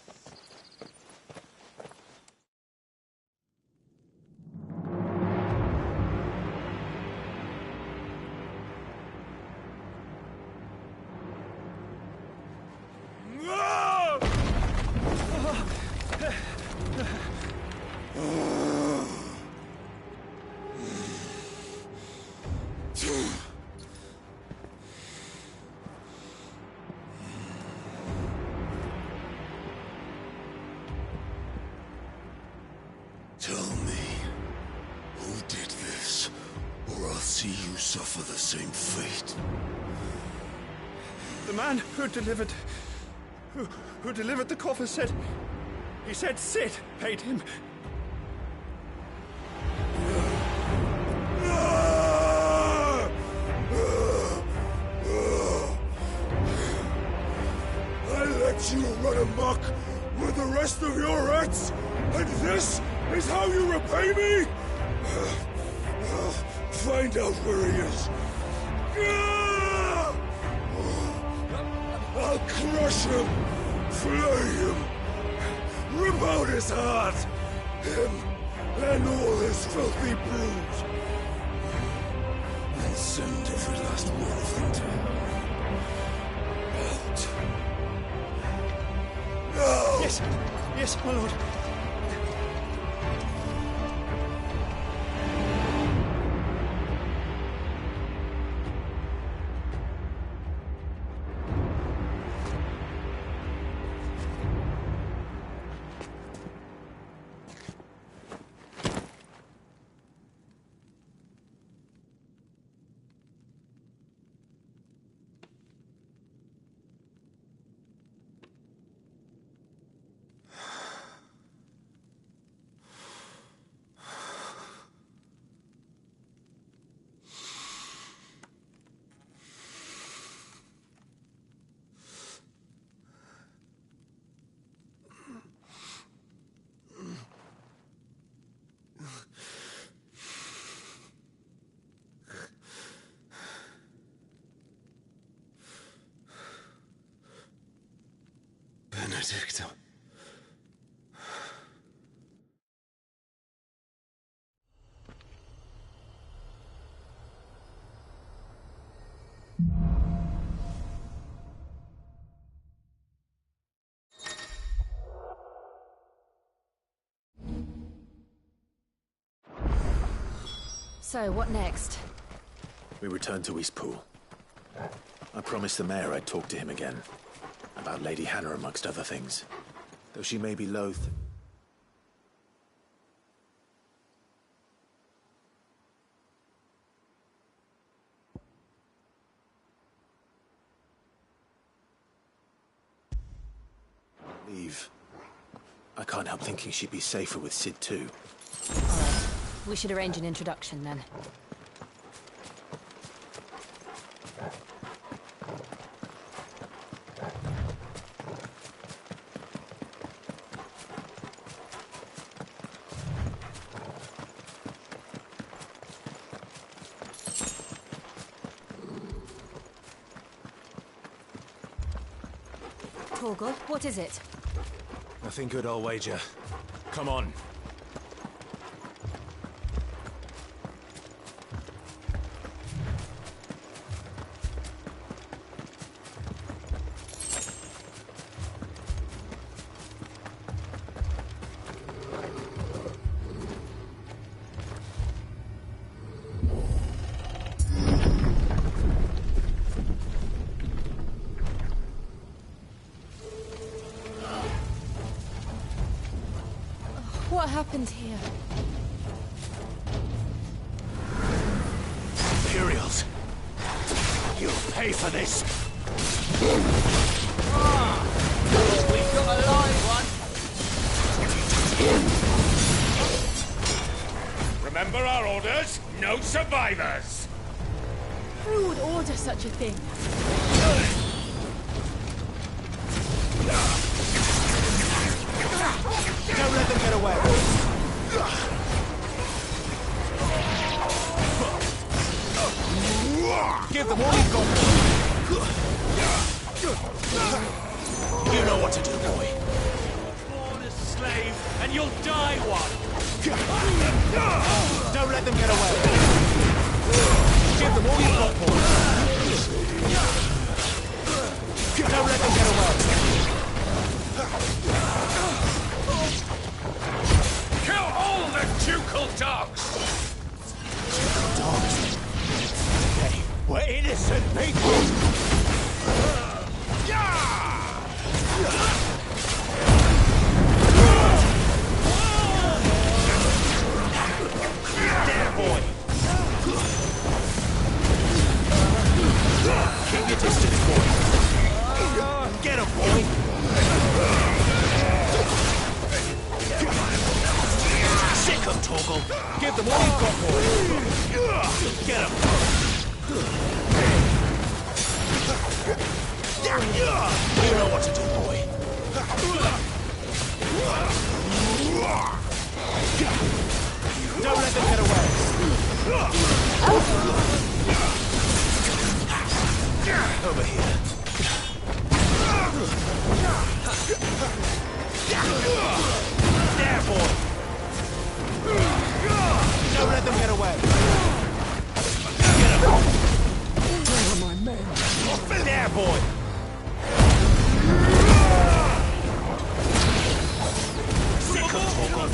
Tell me, who did this, or I'll see you suffer the same fate. The man who delivered the coffer said... He said Sid paid him. I let you run amok with the rest of your rats, and this is how you repay me? Find out where he is. I'll crush him, flay him, rip out his heart, him and all his filthy brood, and send every last one of them to hell. Out. Now! Yes, yes, my lord. Benedicto. So, what next? We return to Eastpool. I promised the mayor I'd talk to him again. About Lady Hannah, amongst other things. Though she may be loath. Leave. I can't help thinking she'd be safer with Sid too. Alright. We should arrange an introduction then. Torgal, what is it? Nothing good, I'll wager. Come on. What happened here? Imperials! You'll pay for this! We've got a live one. Remember our orders? No survivors! Who would order such a thing? Don't let them get away. Give them all you've got. You know what to do, boy. Born a slave, and you'll die one. Don't let them get away. Give them all you've got, boy. Don't let them get away. Kill all the ducal dogs! Dogs? Hey, we're innocent people! There, boy! Keep your distance, boy! Get him, boy! Sick him, Torgal! Give them all you've got, boy! Get him! You know what to do, boy! Don't let them get away! Over here. There, boy! Don't let them get away! Get him! Where are my men? There, boy! Sick him, Torgal!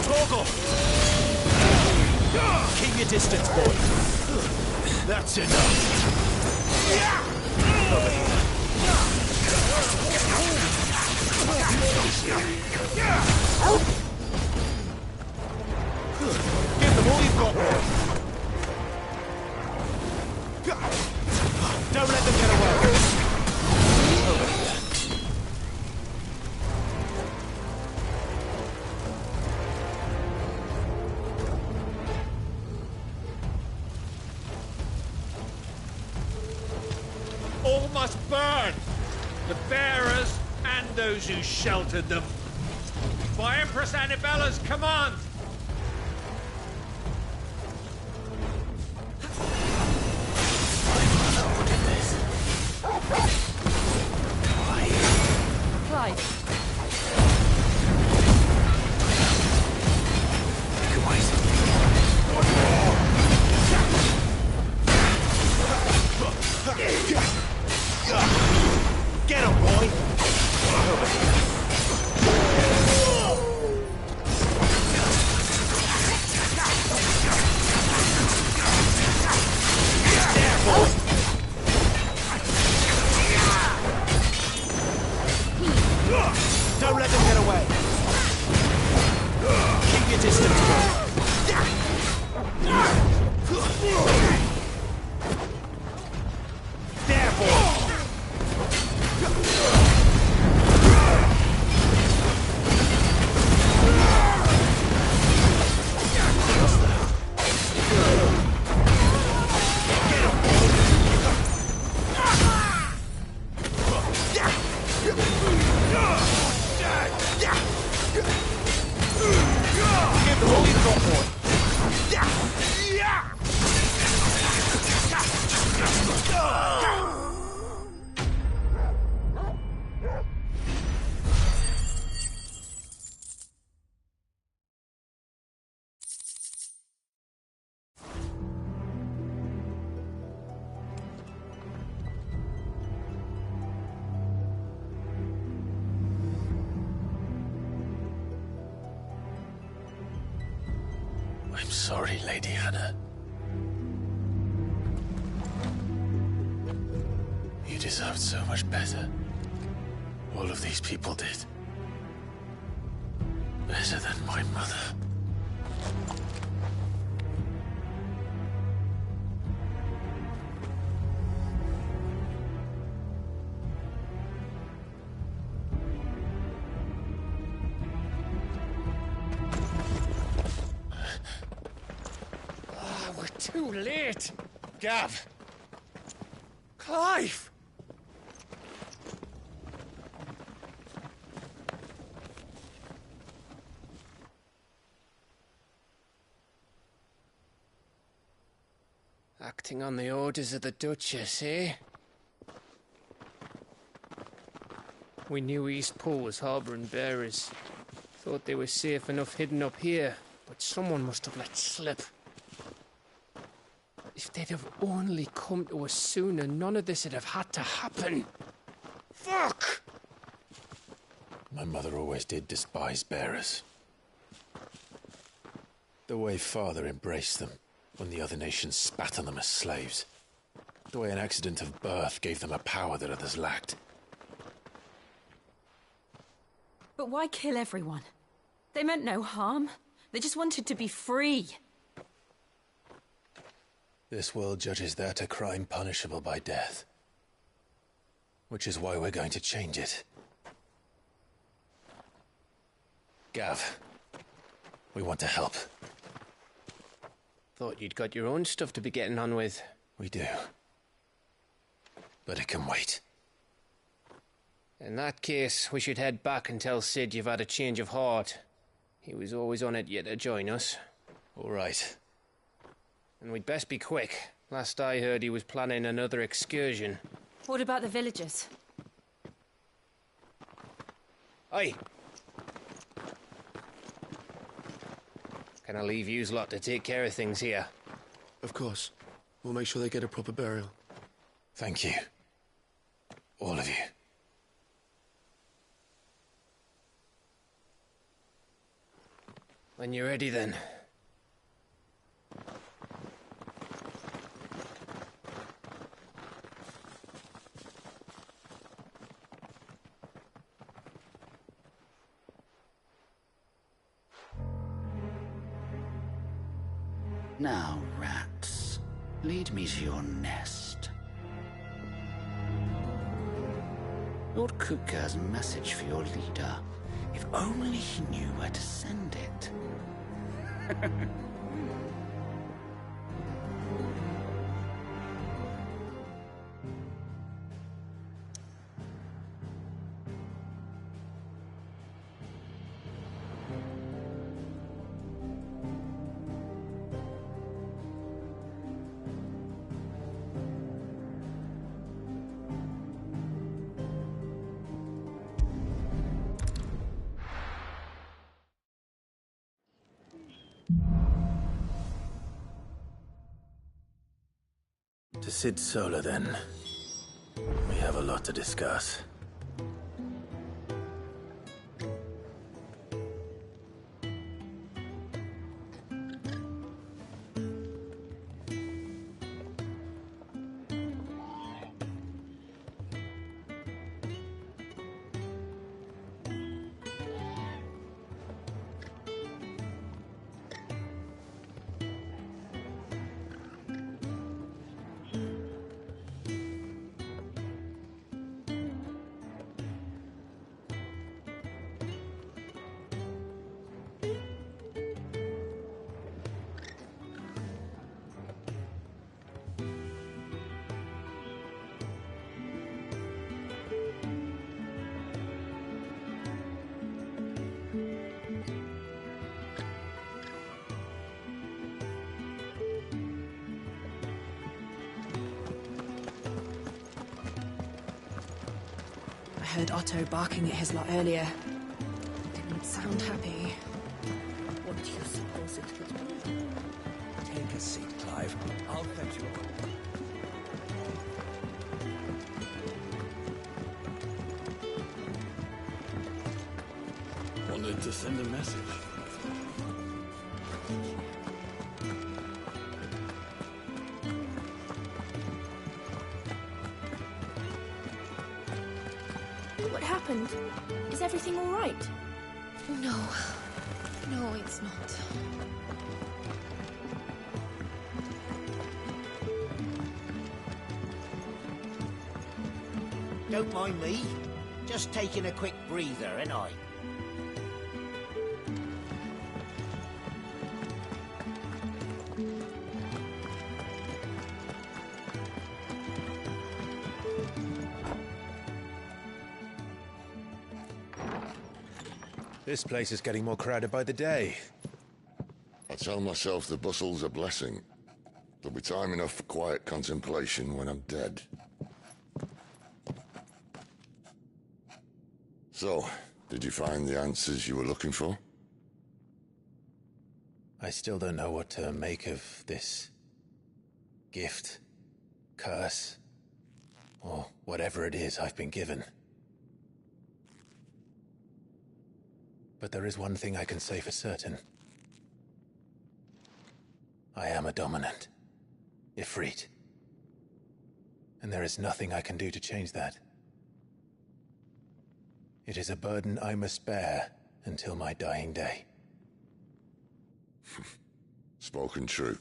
Torgal! Keep your distance, boy. That's enough. Over here. Give them all you've got, boy! Don't let them get away! Over here. All must burn! The bearers and those who sheltered them. By Empress Annibella's command! side. Get him, boy! Don't let them get away. Keep your distance, bro. There, boy. I'm sorry, Lady Hannah. You deserved so much better. All of these people did. Better than my mother. Too late! Gav! Clive! Acting on the orders of the Duchess, eh? We knew East Pool was harbouring bearers. Thought they were safe enough hidden up here, but someone must have let slip. If they'd have only come to us sooner, none of this would have had to happen. Fuck! My mother always did despise bearers. The way Father embraced them when the other nations spat on them as slaves. The way an accident of birth gave them a power that others lacked. But why kill everyone? They meant no harm. They just wanted to be free. This world judges that a crime punishable by death. Which is why we're going to change it. Gav, we want to help. Thought you'd got your own stuff to be getting on with. We do. But it can wait. In that case, we should head back and tell Sid you've had a change of heart. He was always on it yet to join us. All right. And we'd best be quick. Last I heard, he was planning another excursion. What about the villagers? Aye. Can I leave yous lot to take care of things here? Of course. We'll make sure they get a proper burial. Thank you. All of you. When you're ready, then. Now, rats, lead me to your nest. Lord Kuka has a message for your leader. If only he knew where to send it. To Sid Solar, then. We have a lot to discuss. I heard Otto barking at his lot earlier. Didn't sound happy. What do you suppose it could be? Take a seat, Clive. I'll fetch you up. Wanted to send a message. What happened? Is everything all right? No. No, it's not. Don't mind me. Just taking a quick breather, ain't I? This place is getting more crowded by the day. I tell myself the bustle's a blessing. There'll be time enough for quiet contemplation when I'm dead. So, did you find the answers you were looking for? I still don't know what to make of this gift, curse, or whatever it is I've been given. But there is one thing I can say for certain. I am a dominant, Ifrit. And there is nothing I can do to change that. It is a burden I must bear until my dying day. Spoken true.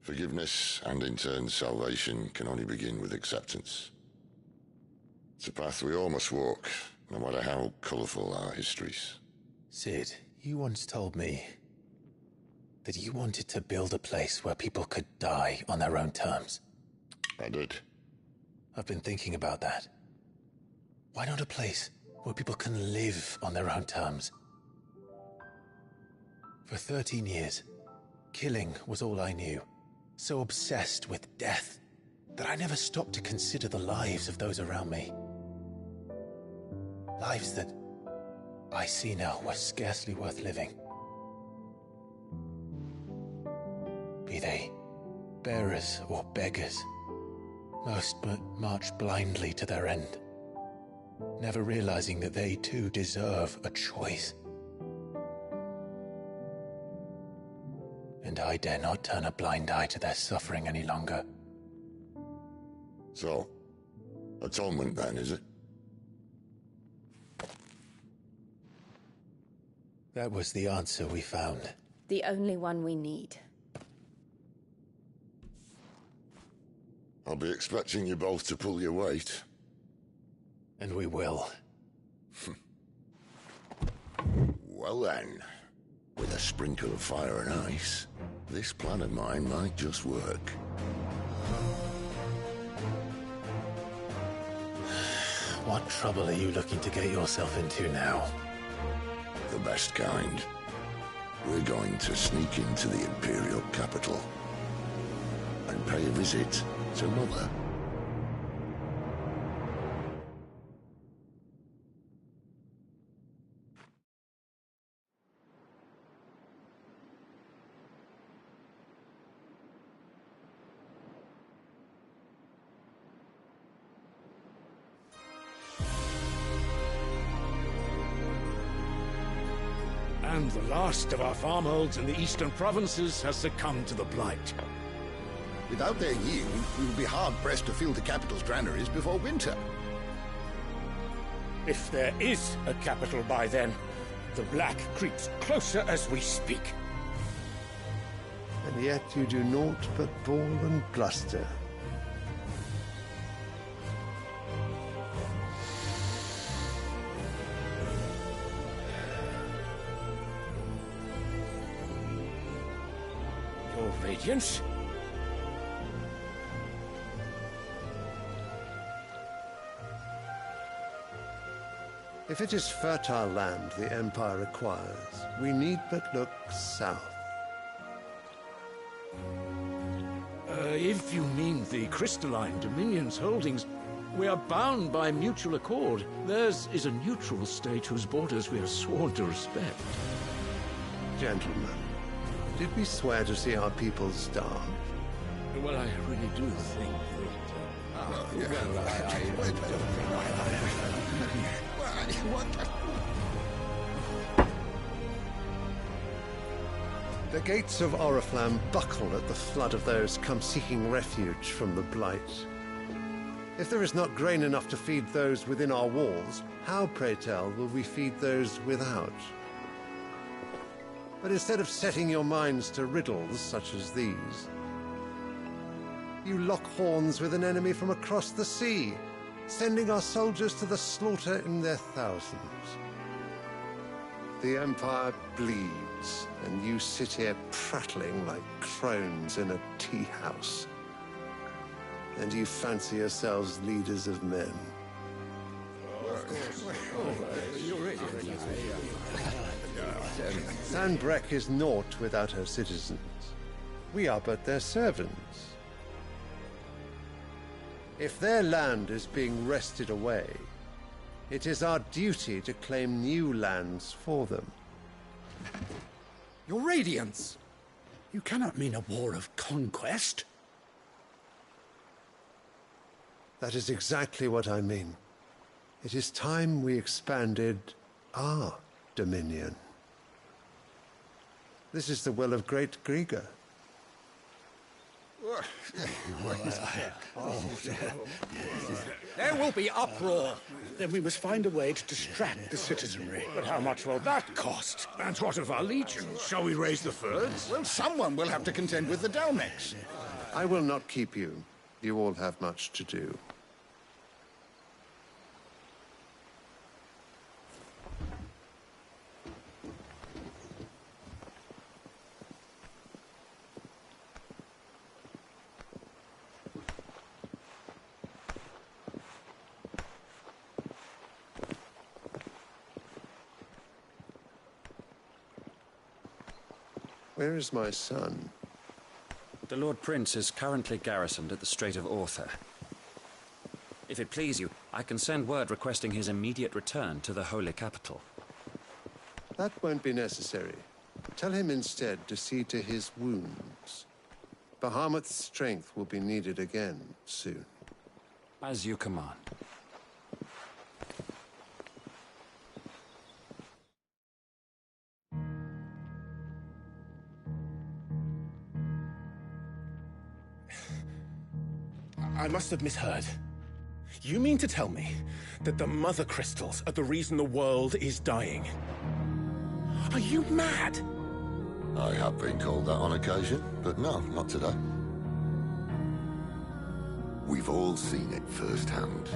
Forgiveness and in turn salvation can only begin with acceptance. It's a path we all must walk, no matter how colourful our histories. Sid, you once told me that you wanted to build a place where people could die on their own terms. I did. I've been thinking about that. Why not a place where people can live on their own terms? For 13 years, killing was all I knew. So obsessed with death that I never stopped to consider the lives of those around me. Lives that I see now were scarcely worth living. Be they bearers or beggars, most but march blindly to their end, never realizing that they too deserve a choice. And I dare not turn a blind eye to their suffering any longer. So, atonement then, is it? That was the answer we found. The only one we need. I'll be expecting you both to pull your weight. And we will. Well then, with a sprinkle of fire and ice, this plan of mine might just work. What trouble are you looking to get yourself into now? The best kind. We're going to sneak into the Imperial capital and pay a visit to Mother. And the last of our farmholds in the eastern provinces has succumbed to the blight. Without their yield, we will be hard-pressed to fill the capital's granaries before winter. If there is a capital by then, the black creeps closer as we speak. And yet you do naught but bawl and bluster. Your Radiance? If it is fertile land the Empire requires, we need but look south. If you mean the crystalline Dominion's holdings, we are bound by mutual accord. Theirs is a neutral state whose borders we are sworn to respect. Gentlemen, did we swear to see our people starve? Well, I really do think The gates of Oriflamme buckle at the flood of those come seeking refuge from the blight. If there is not grain enough to feed those within our walls, how, pray tell, will we feed those without? But instead of setting your minds to riddles such as these, you lock horns with an enemy from across the sea, sending our soldiers to the slaughter in their thousands. The Empire bleeds, and you sit here prattling like crones in a tea house. And you fancy yourselves leaders of men. Sanbreque is naught without her citizens. We are but their servants. If their land is being wrested away, it is our duty to claim new lands for them. Your Radiance! You cannot mean a war of conquest. That is exactly what I mean. It is time we expanded our dominion. This is the will of great Grieger. There will be uproar. Then we must find a way to distract the citizenry. But how much will that cost? And what of our legions? Shall we raise the furs? Well, someone will have to contend with the Dalmex. I will not keep you. You all have much to do. Where is my son? The Lord Prince is currently garrisoned at the Strait of Arthur. If it please you, I can send word requesting his immediate return to the Holy Capital. That won't be necessary. Tell him instead to see to his wounds. Bahamut's strength will be needed again soon. As you command. I must have misheard. You mean to tell me that the Mother Crystals are the reason the world is dying? Are you mad? I have been called that on occasion, but no, not today. We've all seen it firsthand.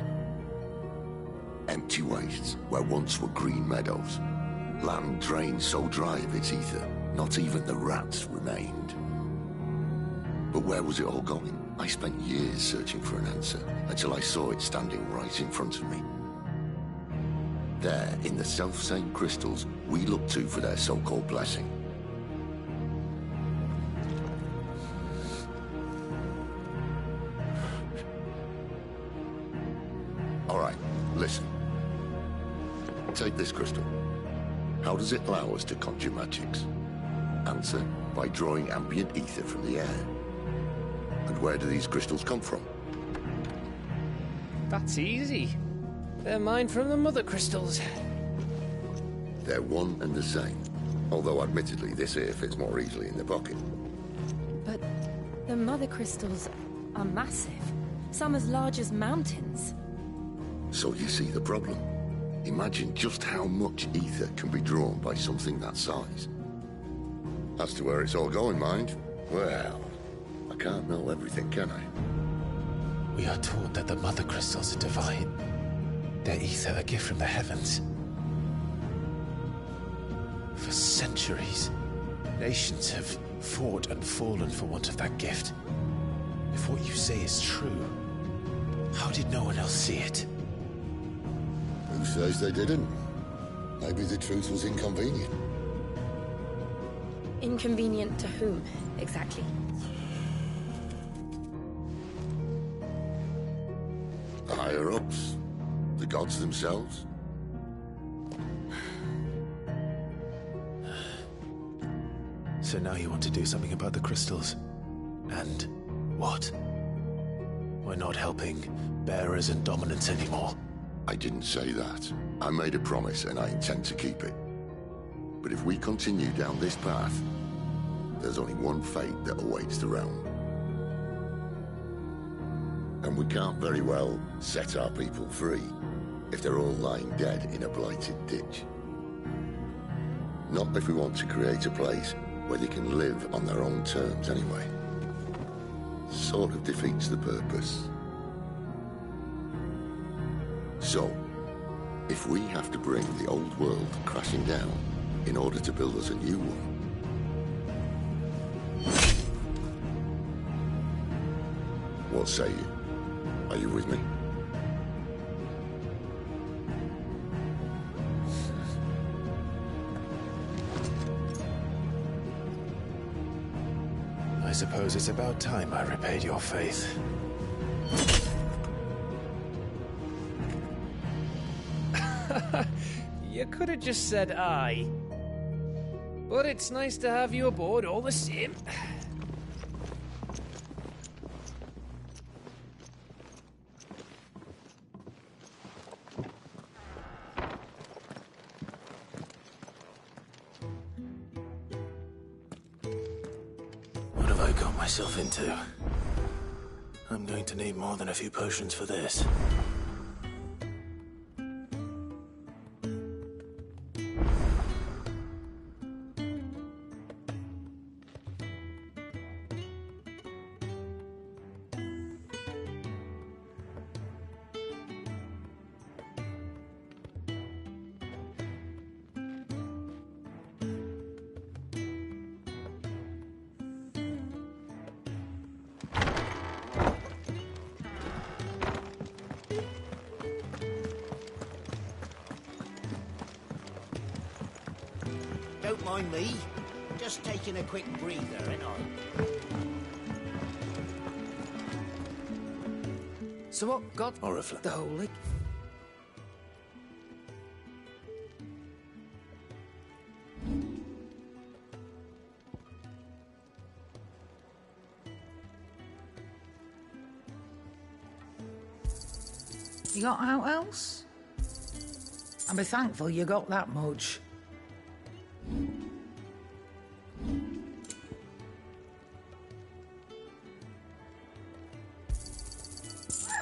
Empty wastes where once were green meadows. Land drained so dry of its ether, not even the rats remained. But where was it all going? I spent years searching for an answer, until I saw it standing right in front of me. There, in the self-same crystals we look to for their so-called blessing. All right, listen. Take this crystal. How does it allow us to conjure magics? Answer, by drawing ambient ether from the air. And where do these crystals come from? That's easy. They're mined from the Mother Crystals. They're one and the same. Although, admittedly, this here fits more easily in the pocket. But the mother crystals are massive. Some as large as mountains. So you see the problem. Imagine just how much ether can be drawn by something that size. As to where it's all going, mind, well, I can't know everything, can I? We are taught that the mother crystals are divine. Their ether a gift from the heavens. For centuries, nations have fought and fallen for want of that gift. If what you say is true, how did no one else see it? Who says they didn't? Maybe the truth was inconvenient. Inconvenient to whom, exactly? The higher-ups? The gods themselves? So now you want to do something about the crystals. And what? We're not helping bearers and dominants anymore. I didn't say that. I made a promise and I intend to keep it. But if we continue down this path, there's only one fate that awaits the realm. And we can't very well set our people free if they're all lying dead in a blighted ditch. Not if we want to create a place where they can live on their own terms anyway. Sort of defeats the purpose. So, if we have to bring the old world crashing down in order to build us a new one, what say you? Are you with me? I suppose it's about time I repaid your faith. You could have just said aye. But it's nice to have you aboard all the same. What have I got myself into? I'm going to need more than a few potions for this. Don't mind me. Just taking a quick breather, ain't I? So what got Oriflamme. the whole lake? You got out else? And be thankful you got that much.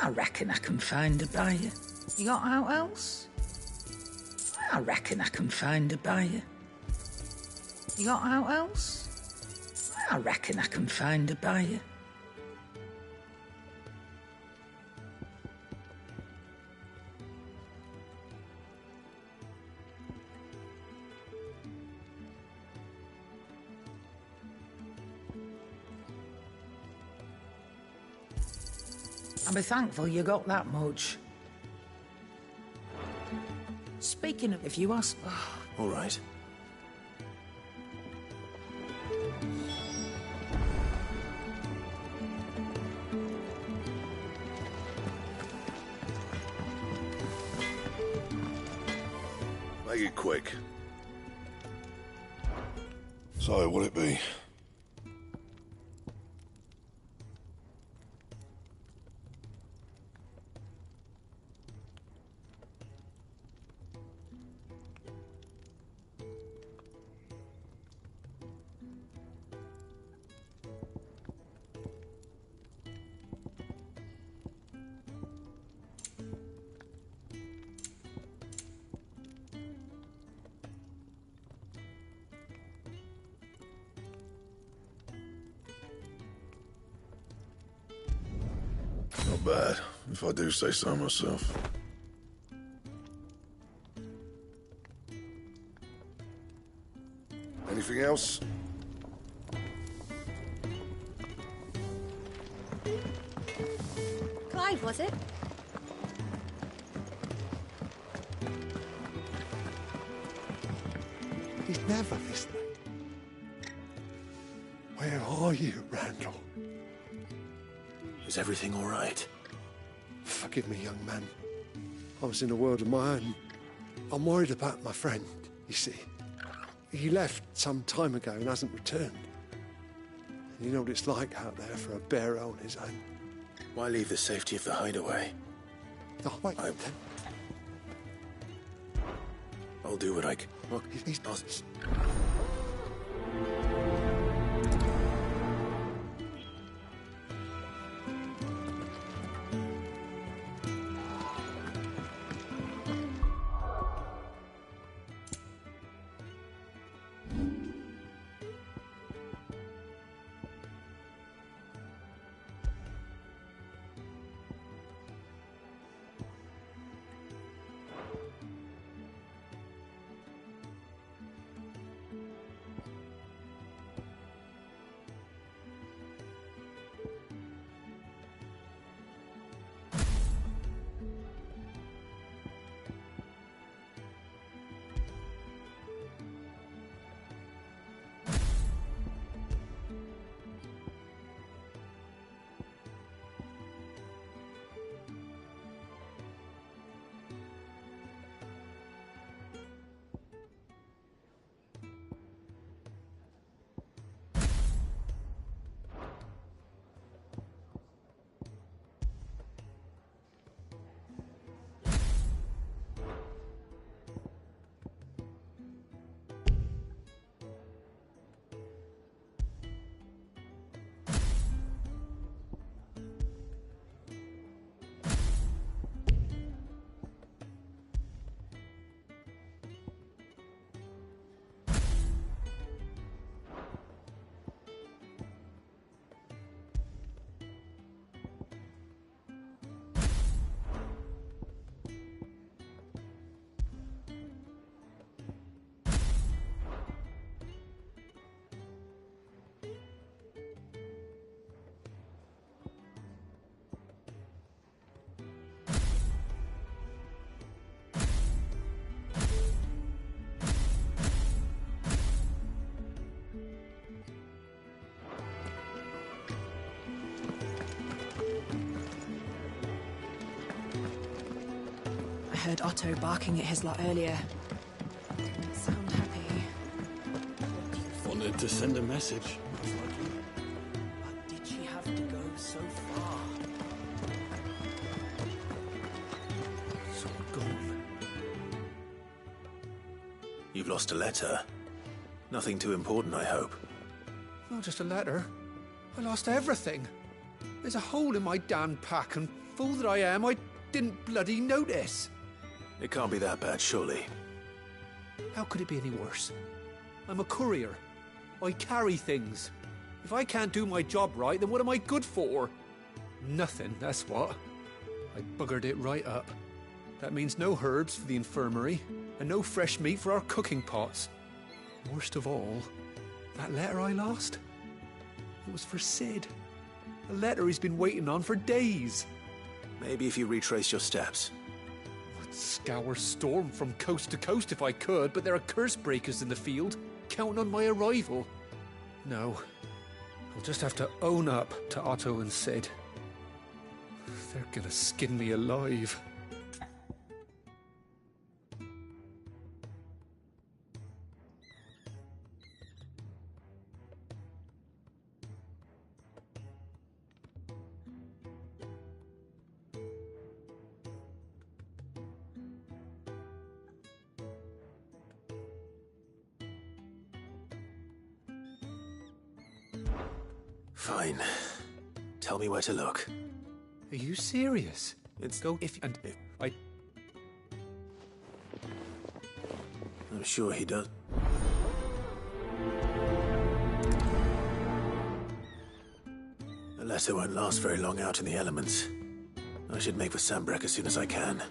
I reckon I can find a buyer. You got out else? I reckon I can find a buyer. You got out else? I reckon I can find a buyer. And be thankful you got that much. Speaking of, if you ask... All right. Make it quick. So, what'll it be? Not bad, if I do say so myself. Anything else? Clive, was it? He's never this late. Where are you, Randall? Is everything all right? Forgive me, young man. I was in a world of my own. I'm worried about my friend, you see. He left some time ago and hasn't returned. And you know what it's like out there for a bearer on his own. Why leave the safety of the hideaway? Oh, wait, then. I'll do what I can. Look, he's I heard Otto barking at his lot earlier. Didn't sound happy. Wanted to send a message. But did she have to go so far? It's all gone. You've lost a letter. Nothing too important, I hope. Not just a letter. I lost everything. There's a hole in my damn pack, and fool that I am, I didn't bloody notice. It can't be that bad, surely. How could it be any worse? I'm a courier. I carry things. If I can't do my job right, then what am I good for? Nothing, that's what. I buggered it right up. That means no herbs for the infirmary, and no fresh meat for our cooking pots. Worst of all, that letter I lost, it was for Sid. A letter he's been waiting on for days. Maybe if you retrace your steps. I'd scour Storm from coast to coast if I could, but there are curse breakers in the field, counting on my arrival. No, I'll just have to own up to Otto and Sid. They're gonna skin me alive. Fine. Tell me where to look. Are you serious? It's go if and if I. I'm sure he does. A letter won't last very long out in the elements. I should make for Sambrek as soon as I can.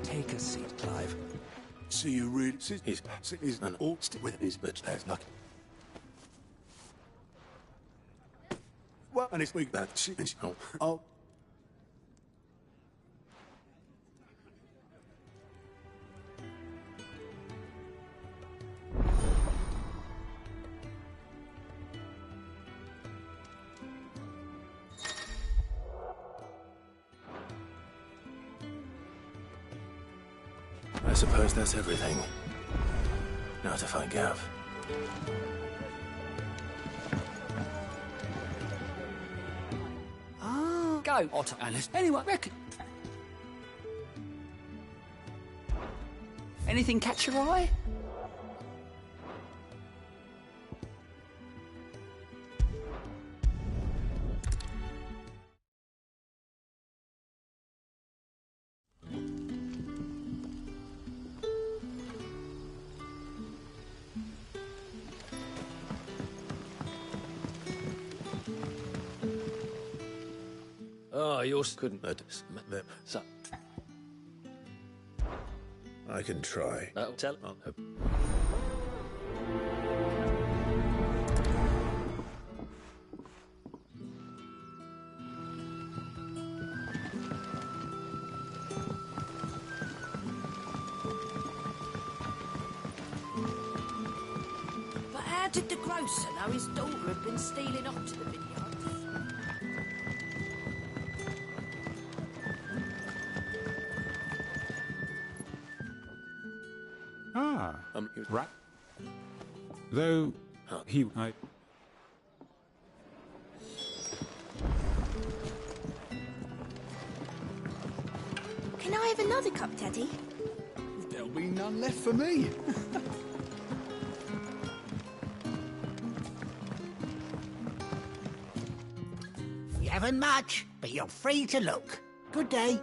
Take a seat, Clive. See you read. He's all stick with his bitch. There's luck. Well, and it's weak that she. Oh. I suppose that's everything. Now to find Gav. Go, Otto, Alice. Anyway, reckon. Anything catch your eye? Oh, yours couldn't notice. So, I can try. tell. But how did the grocer know his daughter had been stealing off to the vineyards? Ah, right. Though he, Can I have another cup, Daddy? There'll be none left for me. You haven't much, but you're free to look. Good day.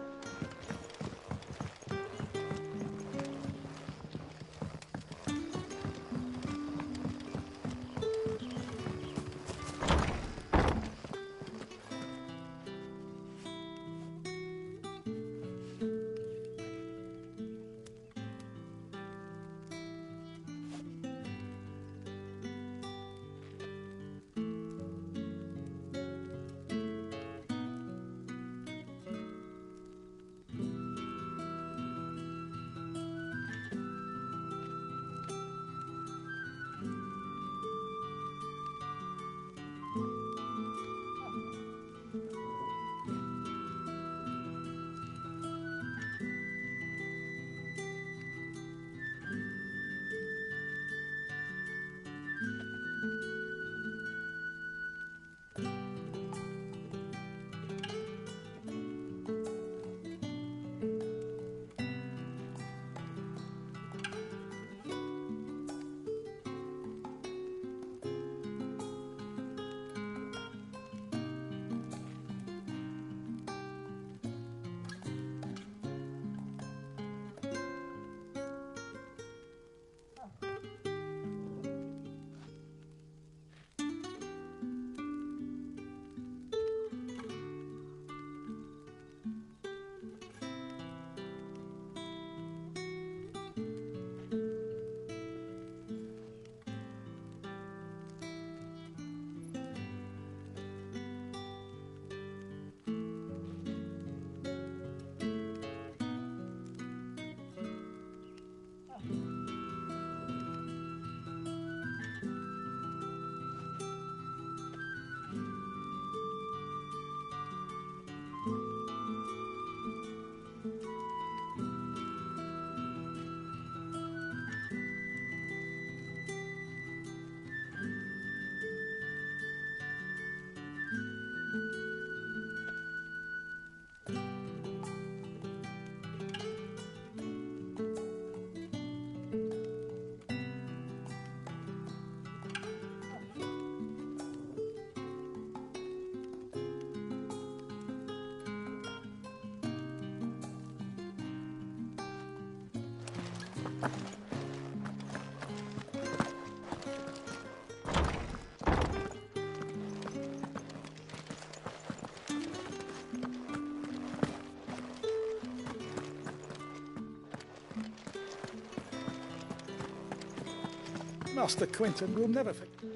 Master Quentin will never forget.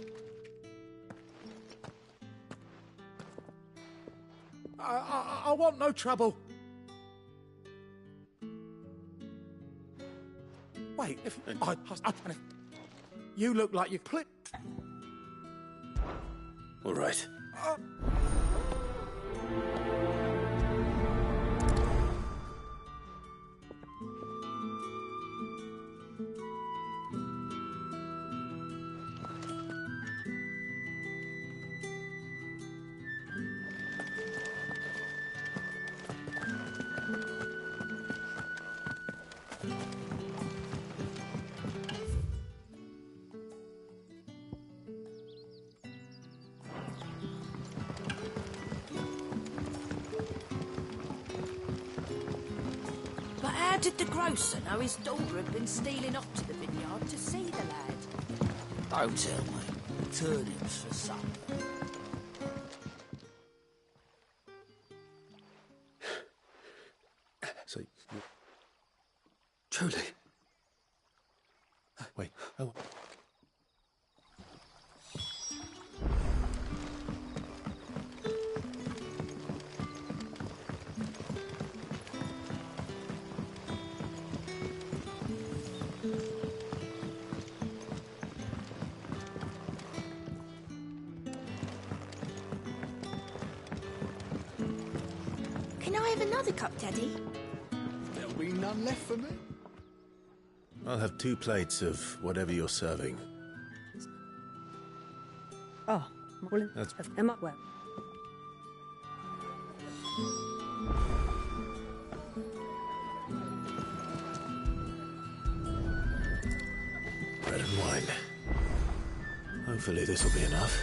I want no trouble. Wait, if you look like you clipped. All right. But how did the grocer know his daughter had been stealing up to the vineyard to see the lad? Don't tell me. Turnips for supper. So, Truly. Wait. Oh. Can I have another cup, Daddy? There'll be none left for me. I'll have 2 plates of whatever you're serving. Oh, well, That's... well. Bread and wine. Hopefully this will be enough.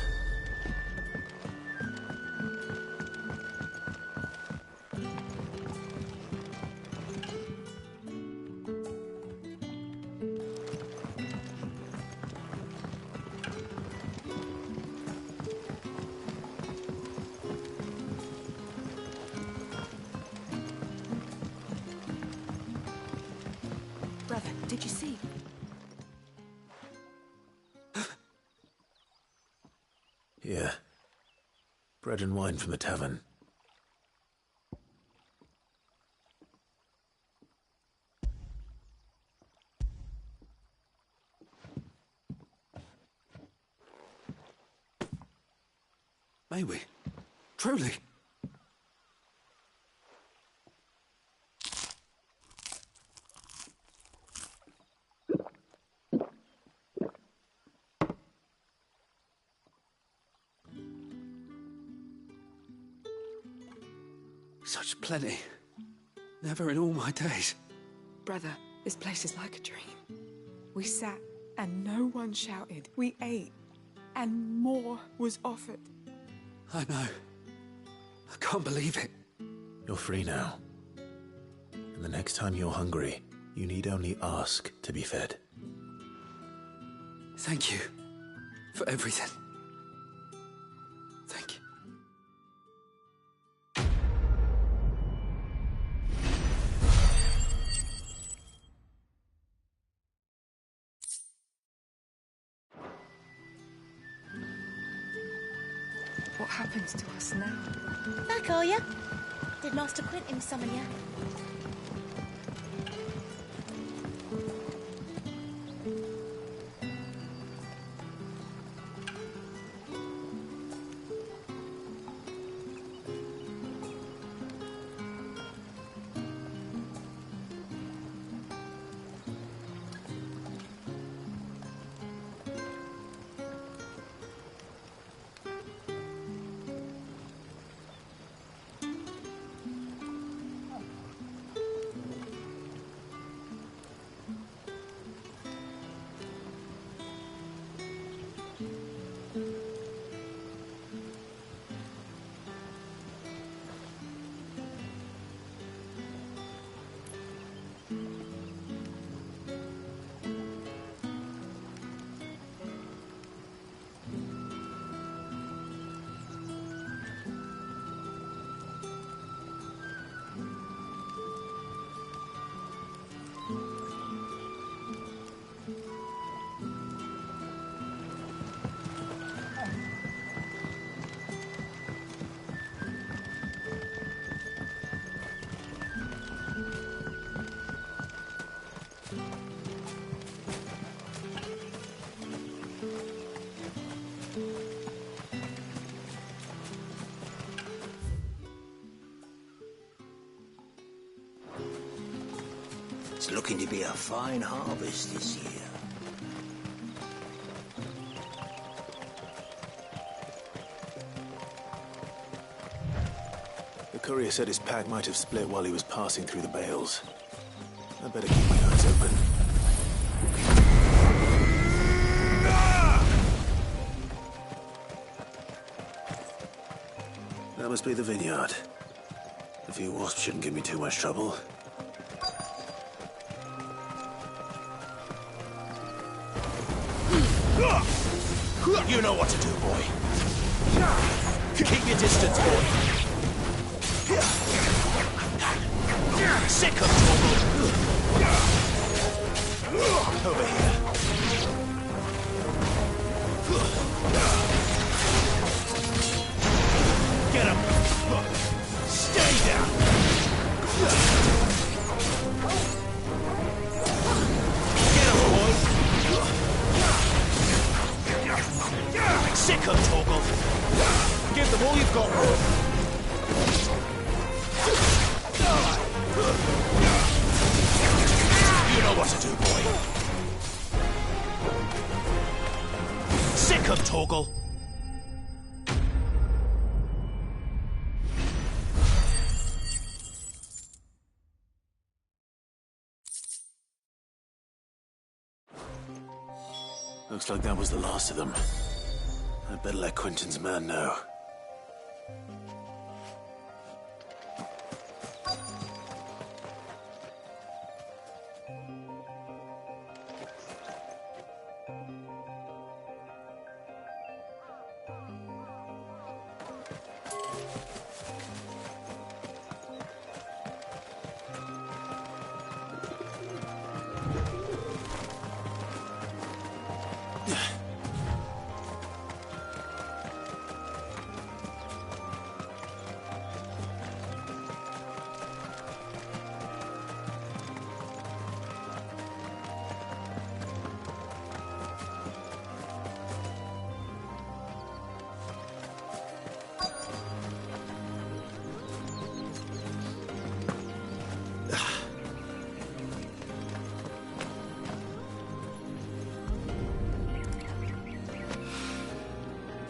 Brother, did you see? Yeah. Bread and wine from the tavern. May we? Truly? Such plenty. Never in all my days. Brother, this place is like a dream. We sat and no one shouted. We ate and more was offered. I know. I can't believe it. You're free now. And the next time you're hungry, you need only ask to be fed. Thank you for everything. Thank you. What happens to us now? Back, are ya? Did Master Quentin summon ya? It's looking to be a fine harvest this year. The courier said his pack might have split while he was passing through the bales. I better keep my eyes open. That must be the vineyard. A few wasps shouldn't give me too much trouble. You know what to do, boy. Keep your distance, boy. Sick of trouble. Over here. Get him. Stay down. Get him, boy. Sick of Torgal. Give them all you've got, boy. You know what to do, boy. Sick of Torgal. Looks like that was the last of them. I'd better let Quentin's man know.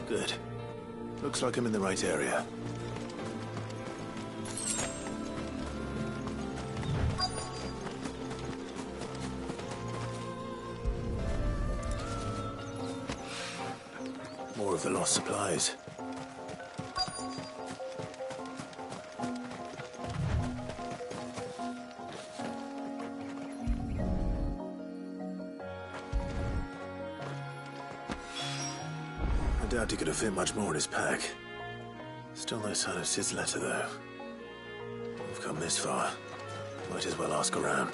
Good. Looks like I'm in the right area. More of the lost supplies. I doubt he could have fit much more in his pack. Still no sign of Sid's letter, though. We've come this far. Might as well ask around.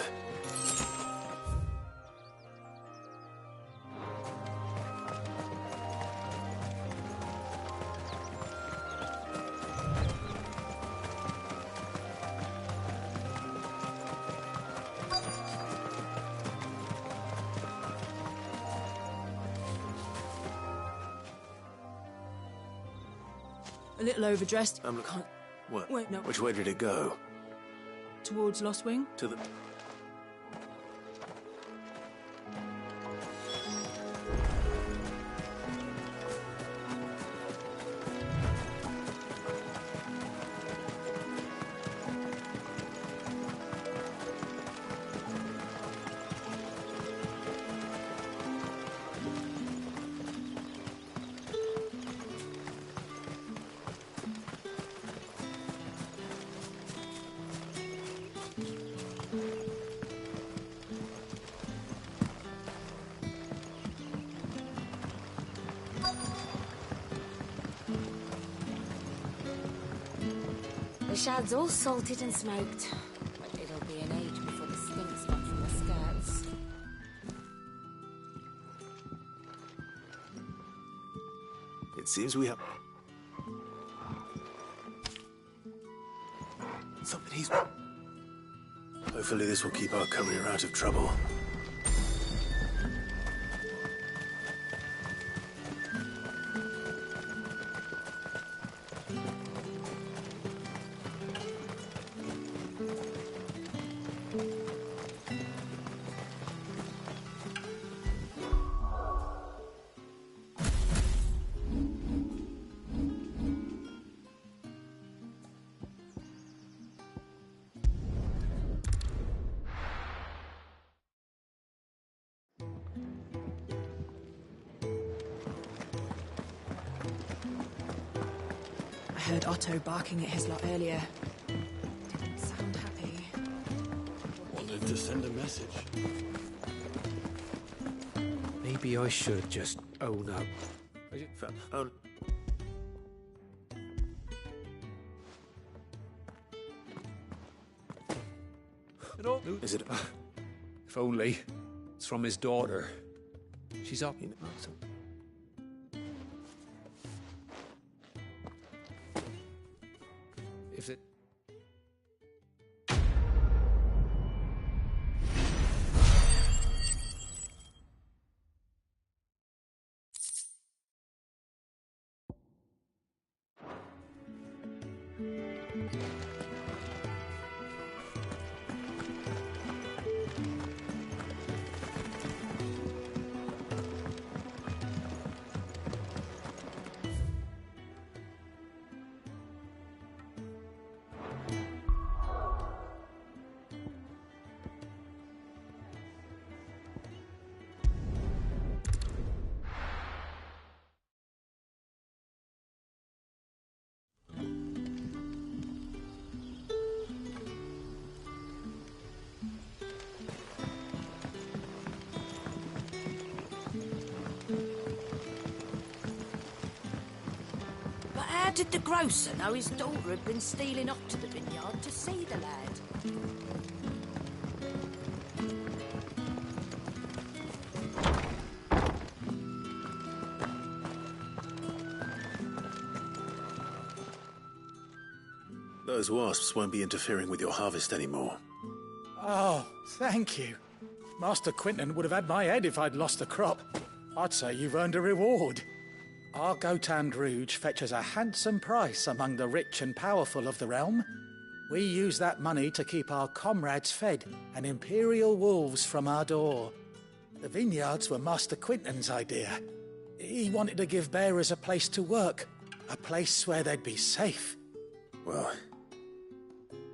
A little overdressed. Can't... What? Wait, no. Which way did it go? Towards Lost Wing? To the... The shad's all salted and smoked, but it'll be an age before the stink stop from the skirts. It seems we have... Something he's... Hopefully this will keep our courier out of trouble. heard Otto barking at his lot earlier. Didn't sound happy. Wanted to send a message. Maybe I should just own up. Is it? If only. It's from his daughter. She's up. If it... But how did the grocer know his daughter had been stealing off to the vineyard to see the lad? Those wasps won't be interfering with your harvest anymore. Oh, thank you. Master Quinton would have had my head if I'd lost the crop. I'd say you've earned a reward. Our Gotand Rouge fetches a handsome price among the rich and powerful of the realm. We use that money to keep our comrades fed and imperial wolves from our door. The vineyards were Master Quinton's idea. He wanted to give bearers a place to work, a place where they'd be safe. Well,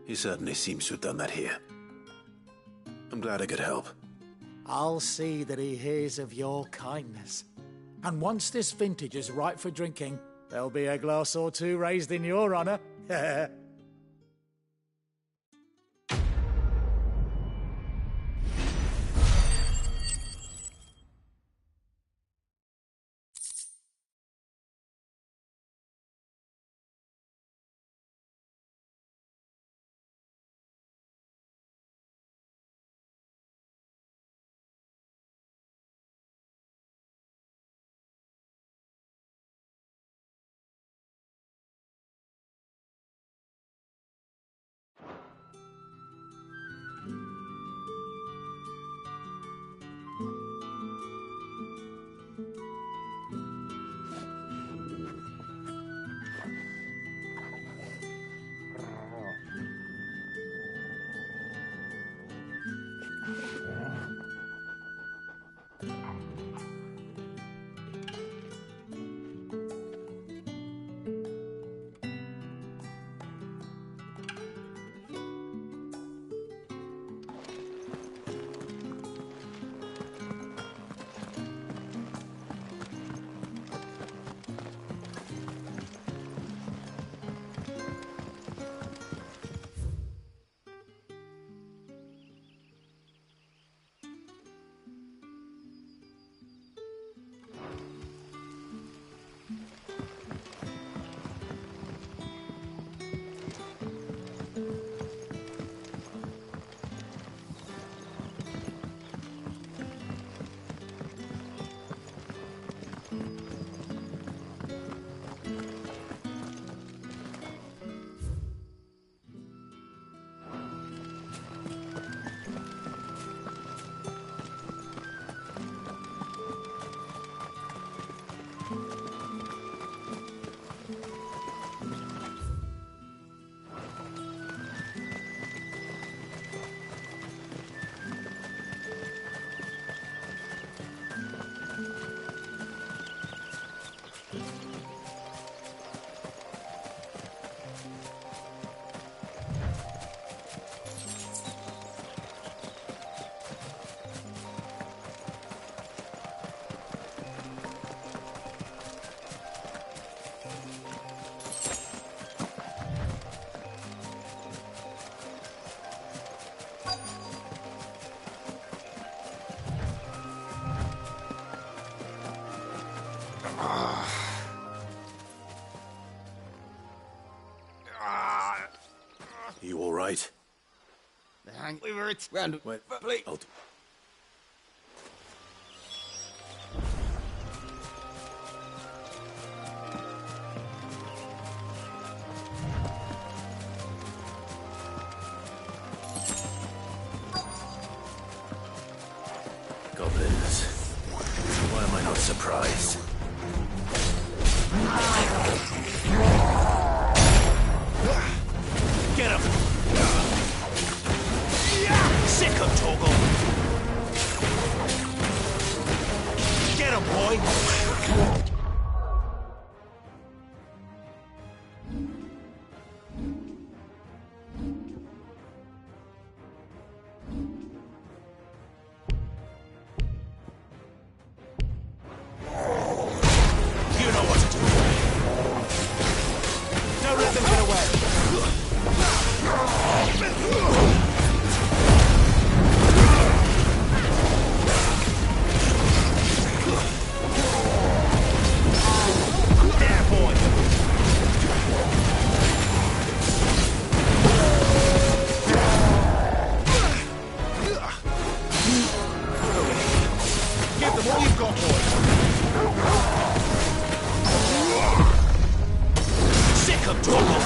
he certainly seems to have done that here. I'm glad I could help. I'll see that he hears of your kindness. And once this vintage is ripe for drinking, there'll be a glass or two raised in your honour. You all right? We were at... Round... Wait, please. hold. Goblins. Why am I not surprised? Get him! Sick of Torgal! Get him, boy! You know what to do. Don't let them get away. There, boy. Give them all you've got, boy. Sick of trouble!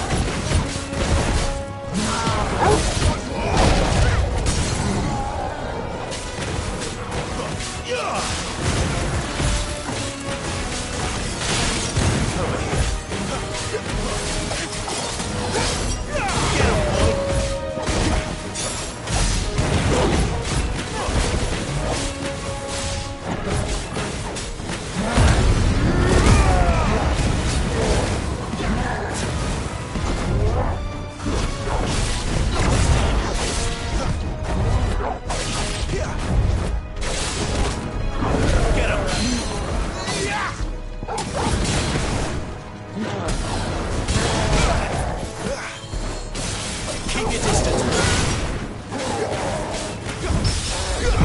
Keep your distance.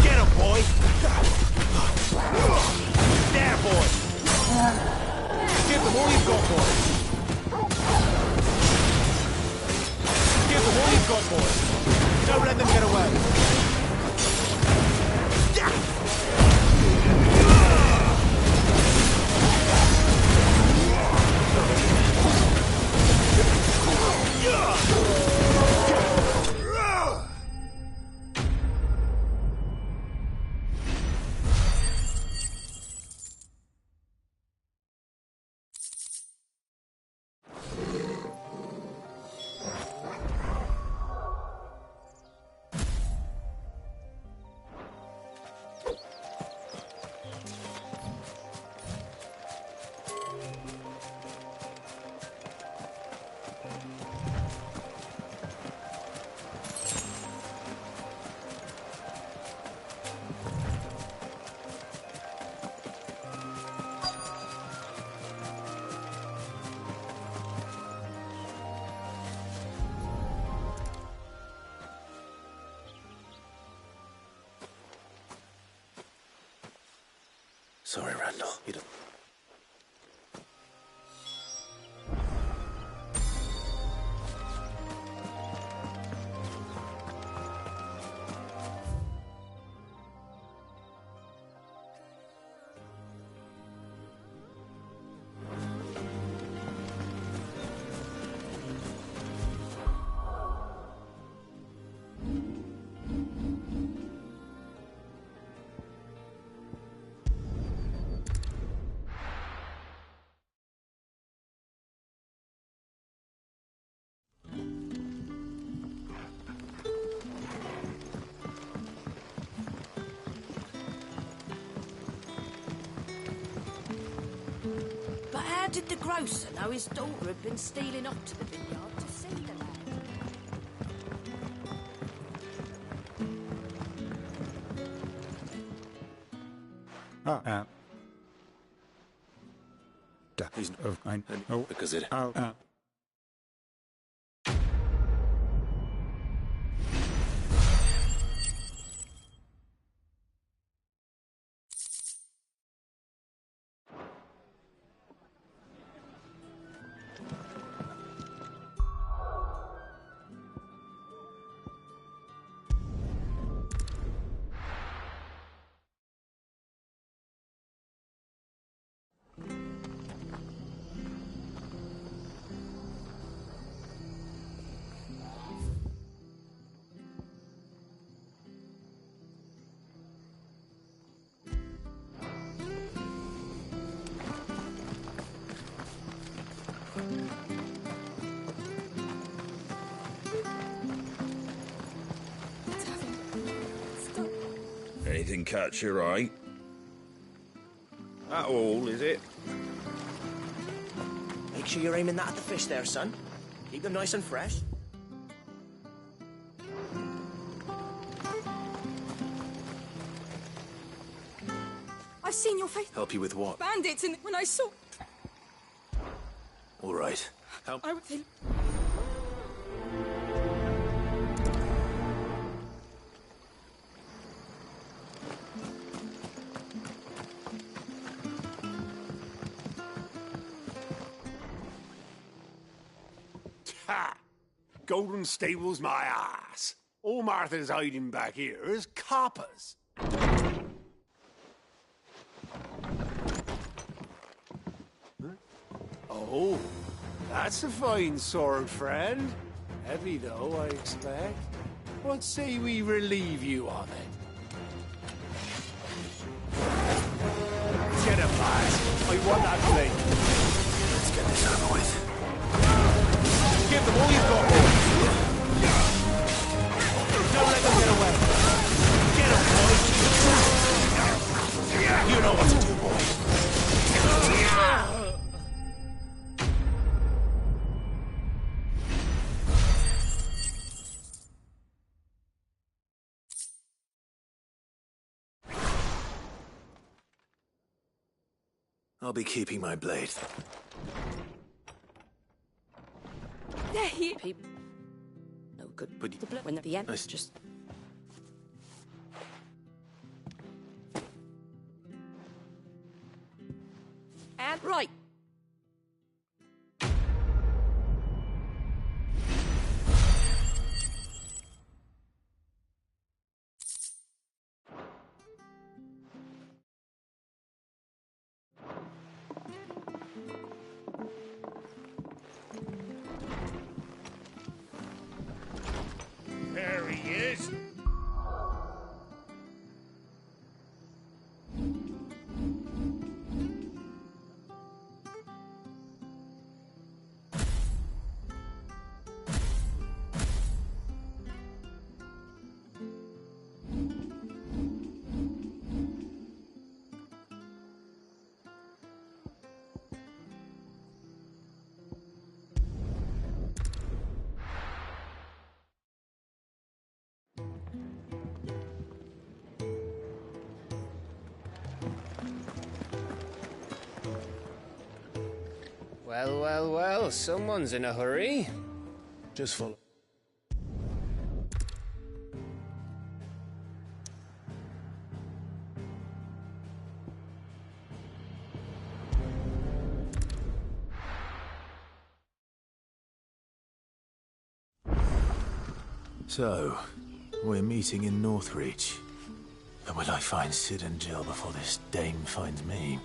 Get him, boy. There, boy. Give them all you've got, boy. Give them all you've got, boy. Don't let them get away. Sorry, Randall. You don't... But how did the grocer know his daughter had been stealing off to the vineyard to see the lad? He's because it. Anything catch your eye? That all, is it? Make sure you're aiming that at the fish there, son. Keep them nice and fresh. I've seen your face. Help you with what? Bandits, and when I saw... All right. Help. I would think... Ha! Golden Stable's my ass. All Martha's hiding back here is coppers. Oh, that's a fine sword, friend. Heavy, though, I expect. What say we relieve you of it? Get him, lads. I want that blade. Let's get this over with. Give them all you've got, boy. Don't let them get away. Get them, boy. You know what to do, boy. I'll be keeping my blade. There he... No good. But When at the end, Nice. just... And right. There he is. Well, well, well, someone's in a hurry. Just follow. So, we're meeting in Northreach. But will I find Sid and Jill before this dame finds me?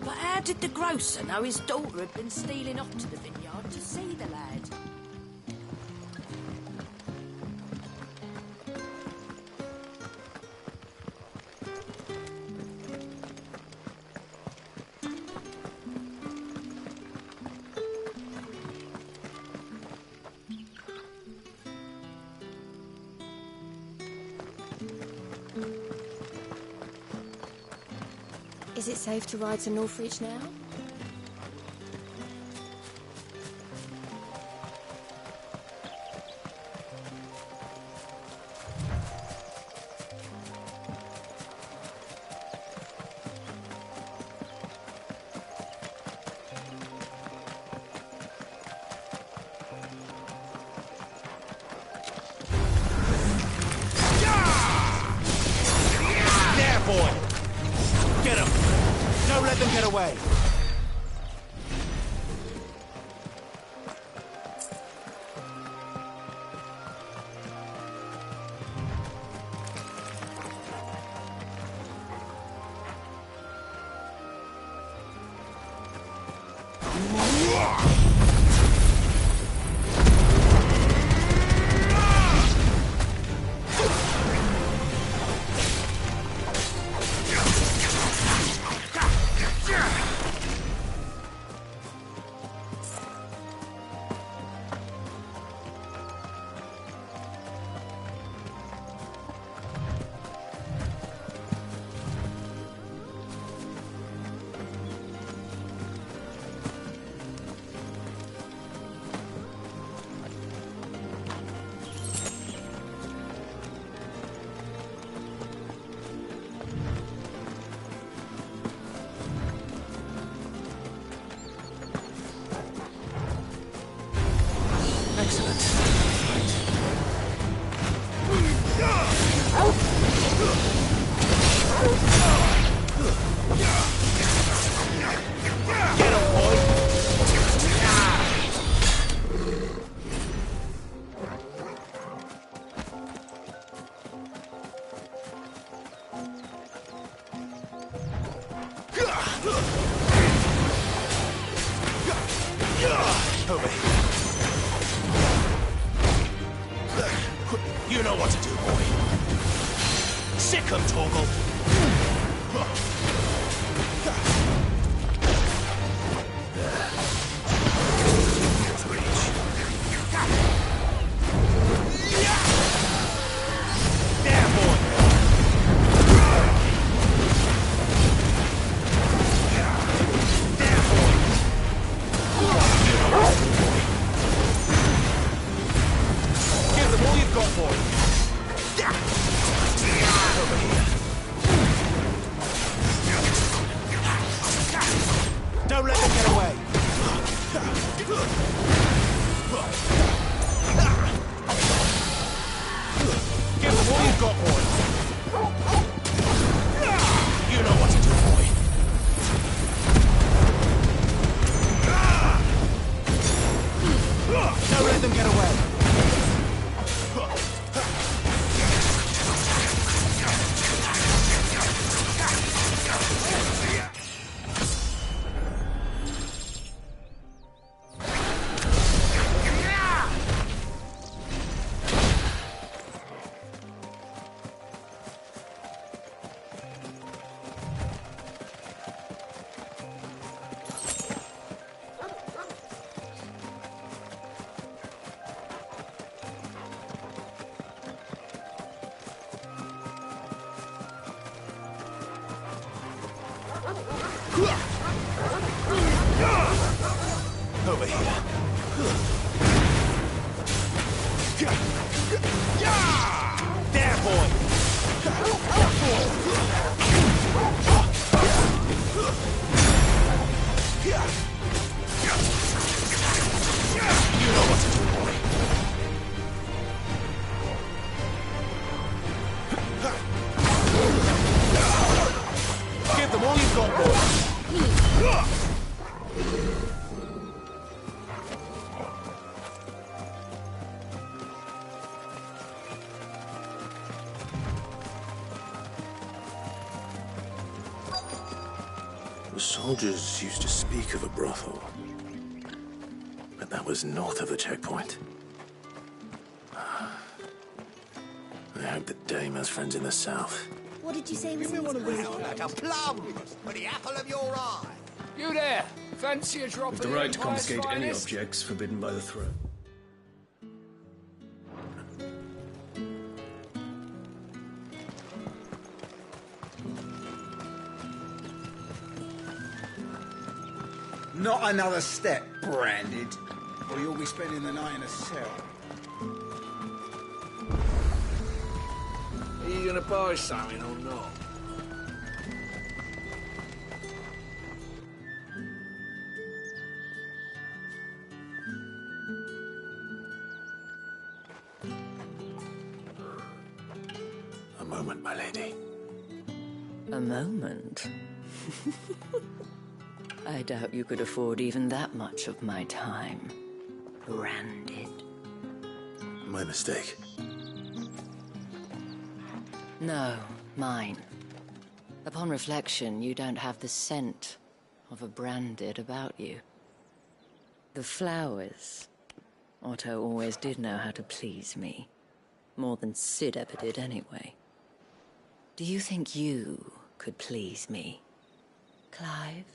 But how did the grocer know his daughter had been stealing off to the vineyard to see the lad? Is it safe to ride to Northreach now? boy! Get him! Don't let them get away! Over here. You know what to do, boy. Sick 'em, Torgal. Don't let them get away. Give them all you've got, boy. You know what to do, boy. Don't let them get away. Over here. There, boy. You know what to do, boy. Give them all you've got, boy. The soldiers used to speak of a brothel, but that was north of the checkpoint. I hope that Dame has friends in the south. What did you say was in Like a plum for the apple of your eye. You there! Fancy a drop With of the right to Empire's confiscate any finest? objects forbidden by the throne. Not another step, branded, or you'll be spending the night in a cell. Are you gonna buy something or not? A moment, my lady. A moment? I doubt you could afford even that much of my time. Branded. My mistake. No, mine. Upon reflection, you don't have the scent of a branded about you. The flowers. Otto always did know how to please me. More than Sid ever did anyway. Do you think you could please me, Clive?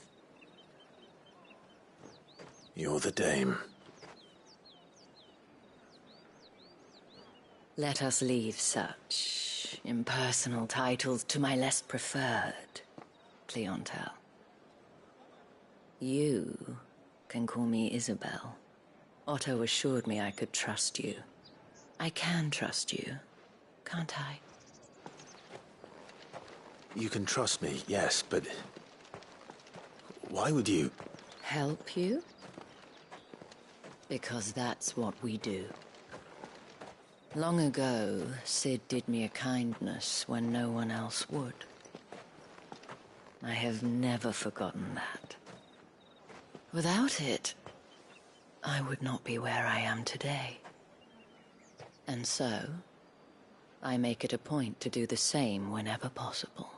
You're the dame. Let us leave such impersonal titles to my less preferred clientele. You can call me Isabel. Otto assured me I could trust you. I can trust you, can't I? You can trust me, yes, but... why would you... Help you? Because that's what we do. Long ago, Sid did me a kindness when no one else would. I have never forgotten that. Without it, I would not be where I am today. And so, I make it a point to do the same whenever possible.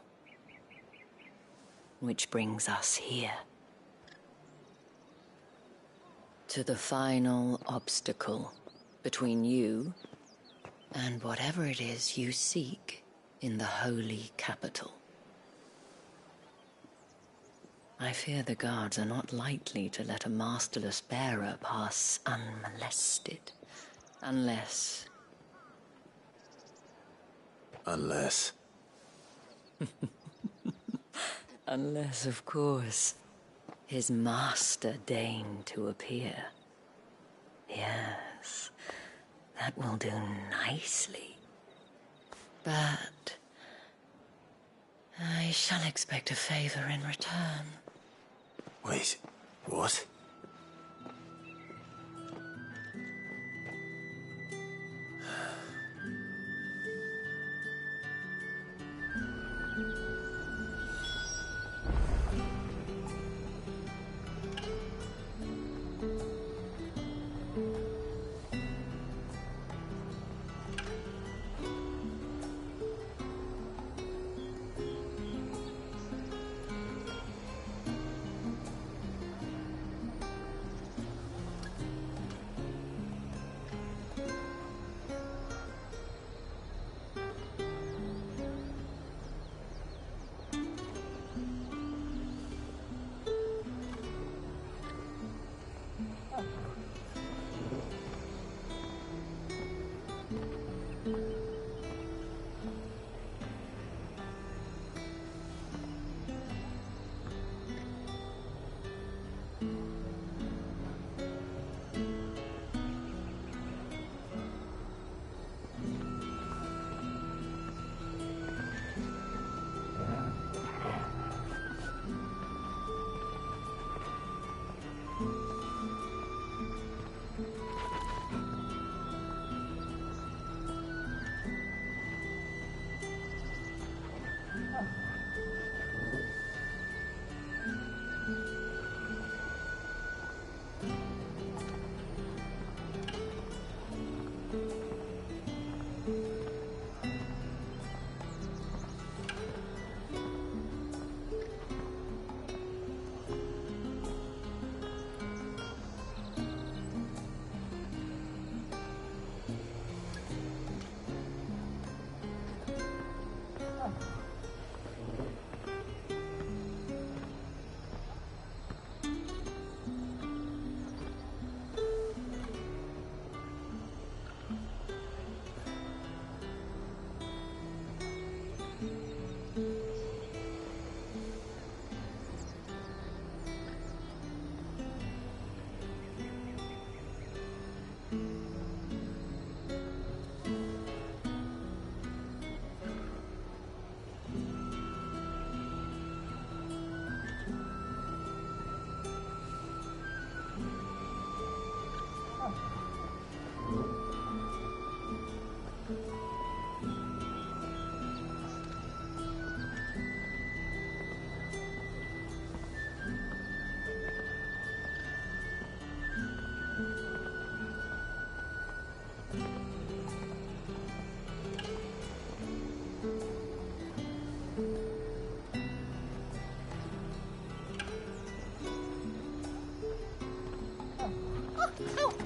Which brings us here. To the final obstacle between you and whatever it is you seek in the holy capital. I fear the guards are not likely to let a masterless bearer pass unmolested. Unless... Unless... Unless, of course, his master deigned to appear. Yes, that will do nicely. But I shall expect a favor in return. Wait, what?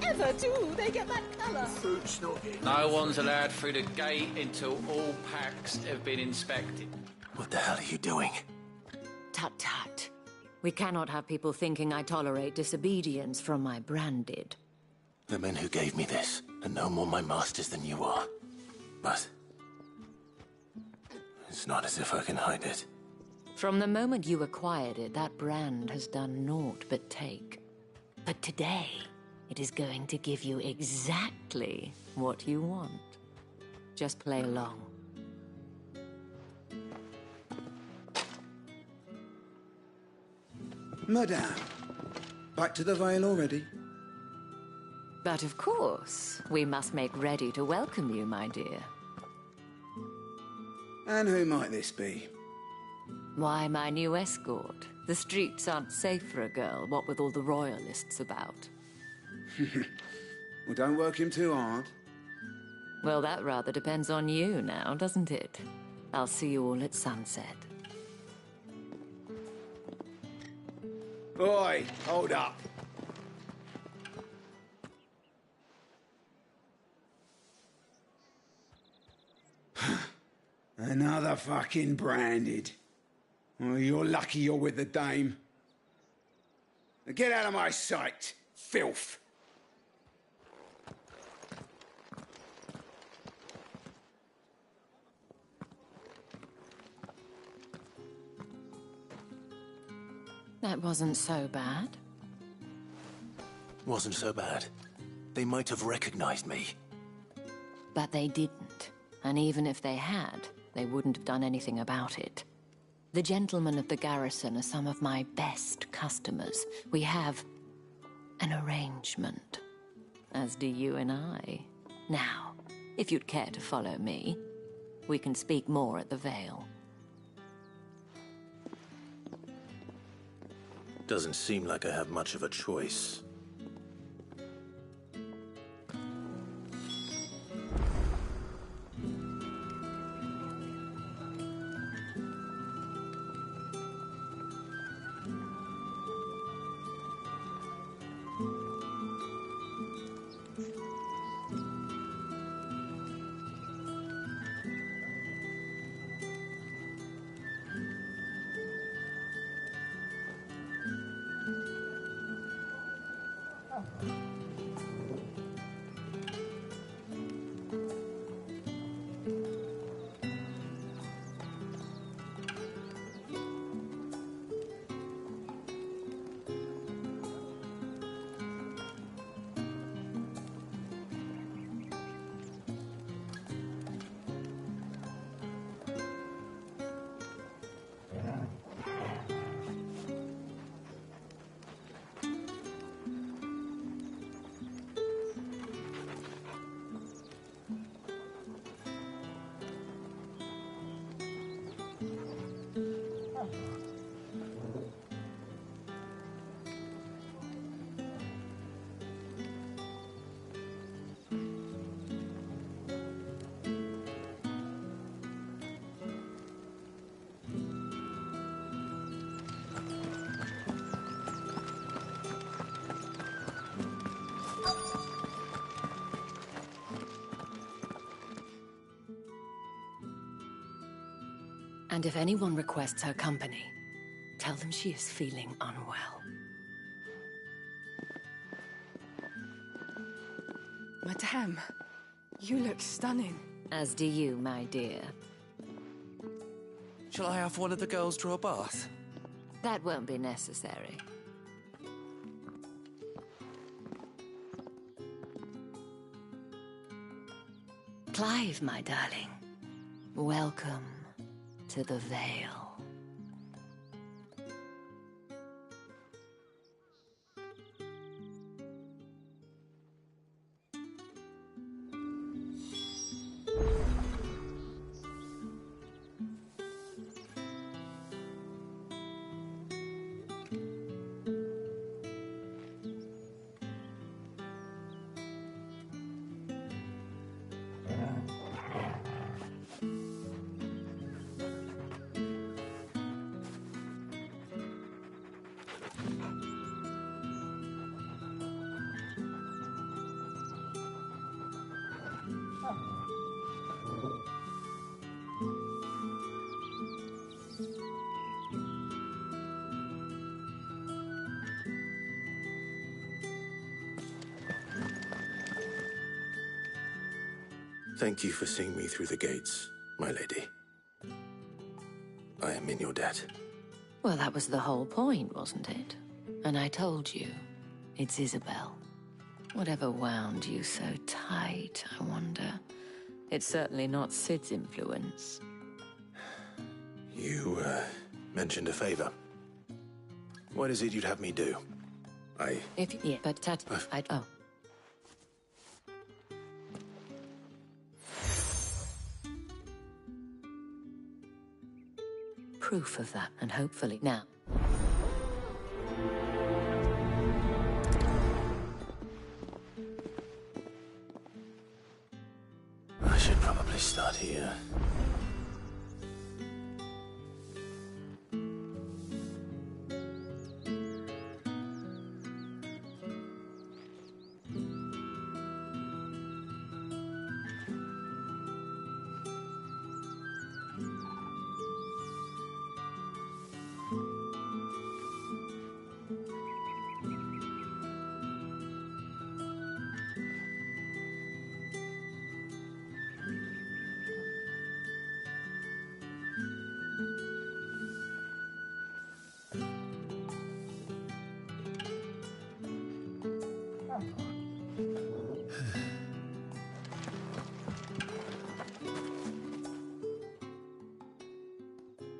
ever, too. They get that colour. Fruit's not getting... No one's allowed through the gate until all packs have been inspected. What the hell are you doing? Tut-tut. We cannot have people thinking I tolerate disobedience from my branded. The men who gave me this are no more my masters than you are. But it's not as if I can hide it. From the moment you acquired it, that brand has done naught but take. But today, it is going to give you exactly what you want. Just play along. Madame, back to the Vale already? But of course, we must make ready to welcome you, my dear. And who might this be? Why, my new escort. The streets aren't safe for a girl, what with all the royalists about. Well, don't work him too hard. Well, that rather depends on you now, doesn't it? I'll see you all at sunset. Oi, hold up. Another fucking branded. Well, you're lucky you're with the dame. Now get out of my sight, filth. That wasn't so bad. Wasn't so bad. They might have recognized me. But they didn't. And even if they had, they wouldn't have done anything about it. The gentlemen of the garrison are some of my best customers. We have an arrangement, as do you and I. Now, if you'd care to follow me, we can speak more at the Vale. Doesn't seem like I have much of a choice. And if anyone requests her company, tell them she is feeling unwell. Madame, you look stunning. As do you, my dear. Shall I have one of the girls draw a bath? That won't be necessary. Clive, my darling. Welcome to the Vale. Thank you for seeing me through the gates, my lady. I am in your debt. Well, that was the whole point, wasn't it? And I told you, it's Isabel. Whatever wound you so tight, I wonder. It's certainly not Sid's influence. You, mentioned a favor. What is it you'd have me do? Yeah, but oh. Proof of that, and hopefully now. I should probably start here.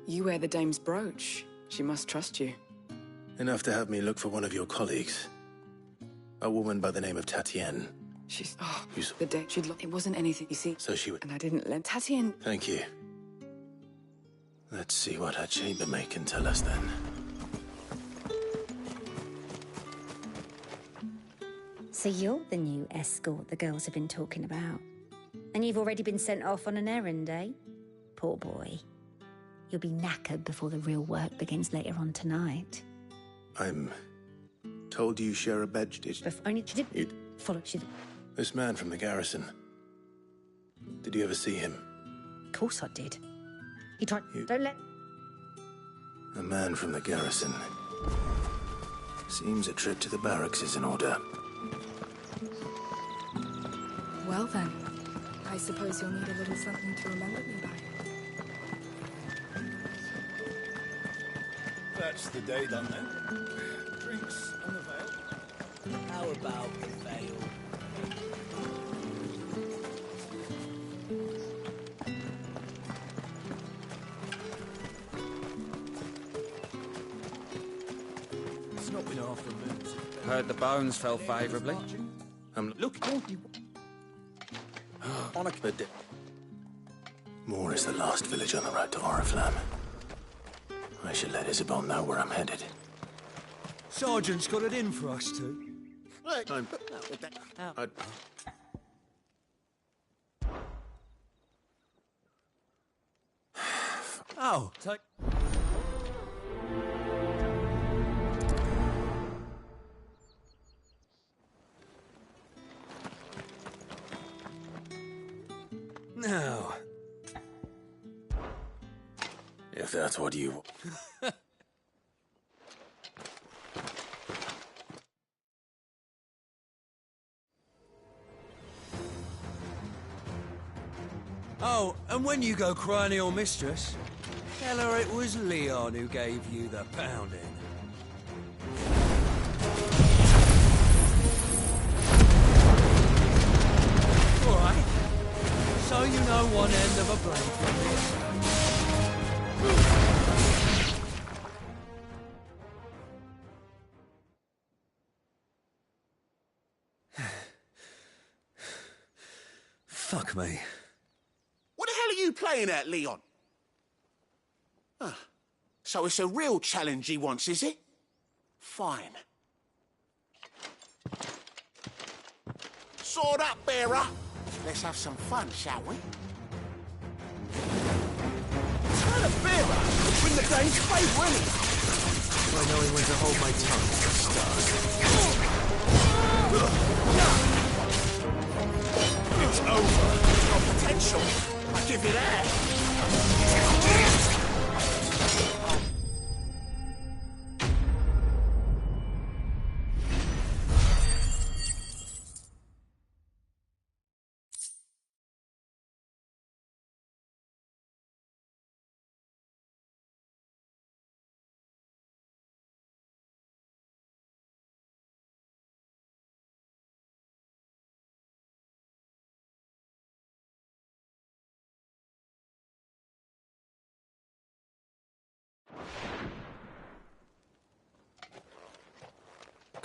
You wear the dame's brooch. She must trust you. Enough to have me look for one of your colleagues. A woman by the name of Tatienne. She's... Oh, the dame... It wasn't anything, you see. So she would... And I didn't let... Tatienne... Thank you. Let's see what her chambermaid can tell us then. So you're the new escort the girls have been talking about. And you've already been sent off on an errand, eh? Poor boy. You'll be knackered before the real work begins later on tonight. I'm told you share a bed. Only she did follow. This man from the garrison. Did you ever see him? Of course I did. He tried. Don't let. A man from the garrison. Seems a trip to the barracks is in order. Well then, I suppose you'll need a little something to remember me by. That's the day done then. Drinks and the veil. How about the veil? It's not been half removed. Heard the bones fell favourably. Look. Moore is the last village on the road to Oriflamme. I should let Isabel know where I'm headed. Sergeant's got it in for us two. Oh, take... Now... If that's what you... Oh, and when you go crying to your mistress, tell her it was Leon who gave you the pounding. All right. So you know one end of a blade from this. Fuck me. What the hell are you playing at, Leon? Ah, so it's a real challenge he wants, is it? Fine. Sword up, bearer. Let's have some fun, shall we? Turn a bearer! Bring the dame's favour, isn't it? I know when to hold my tongue for a start. It's over. It's got potential. I give you that.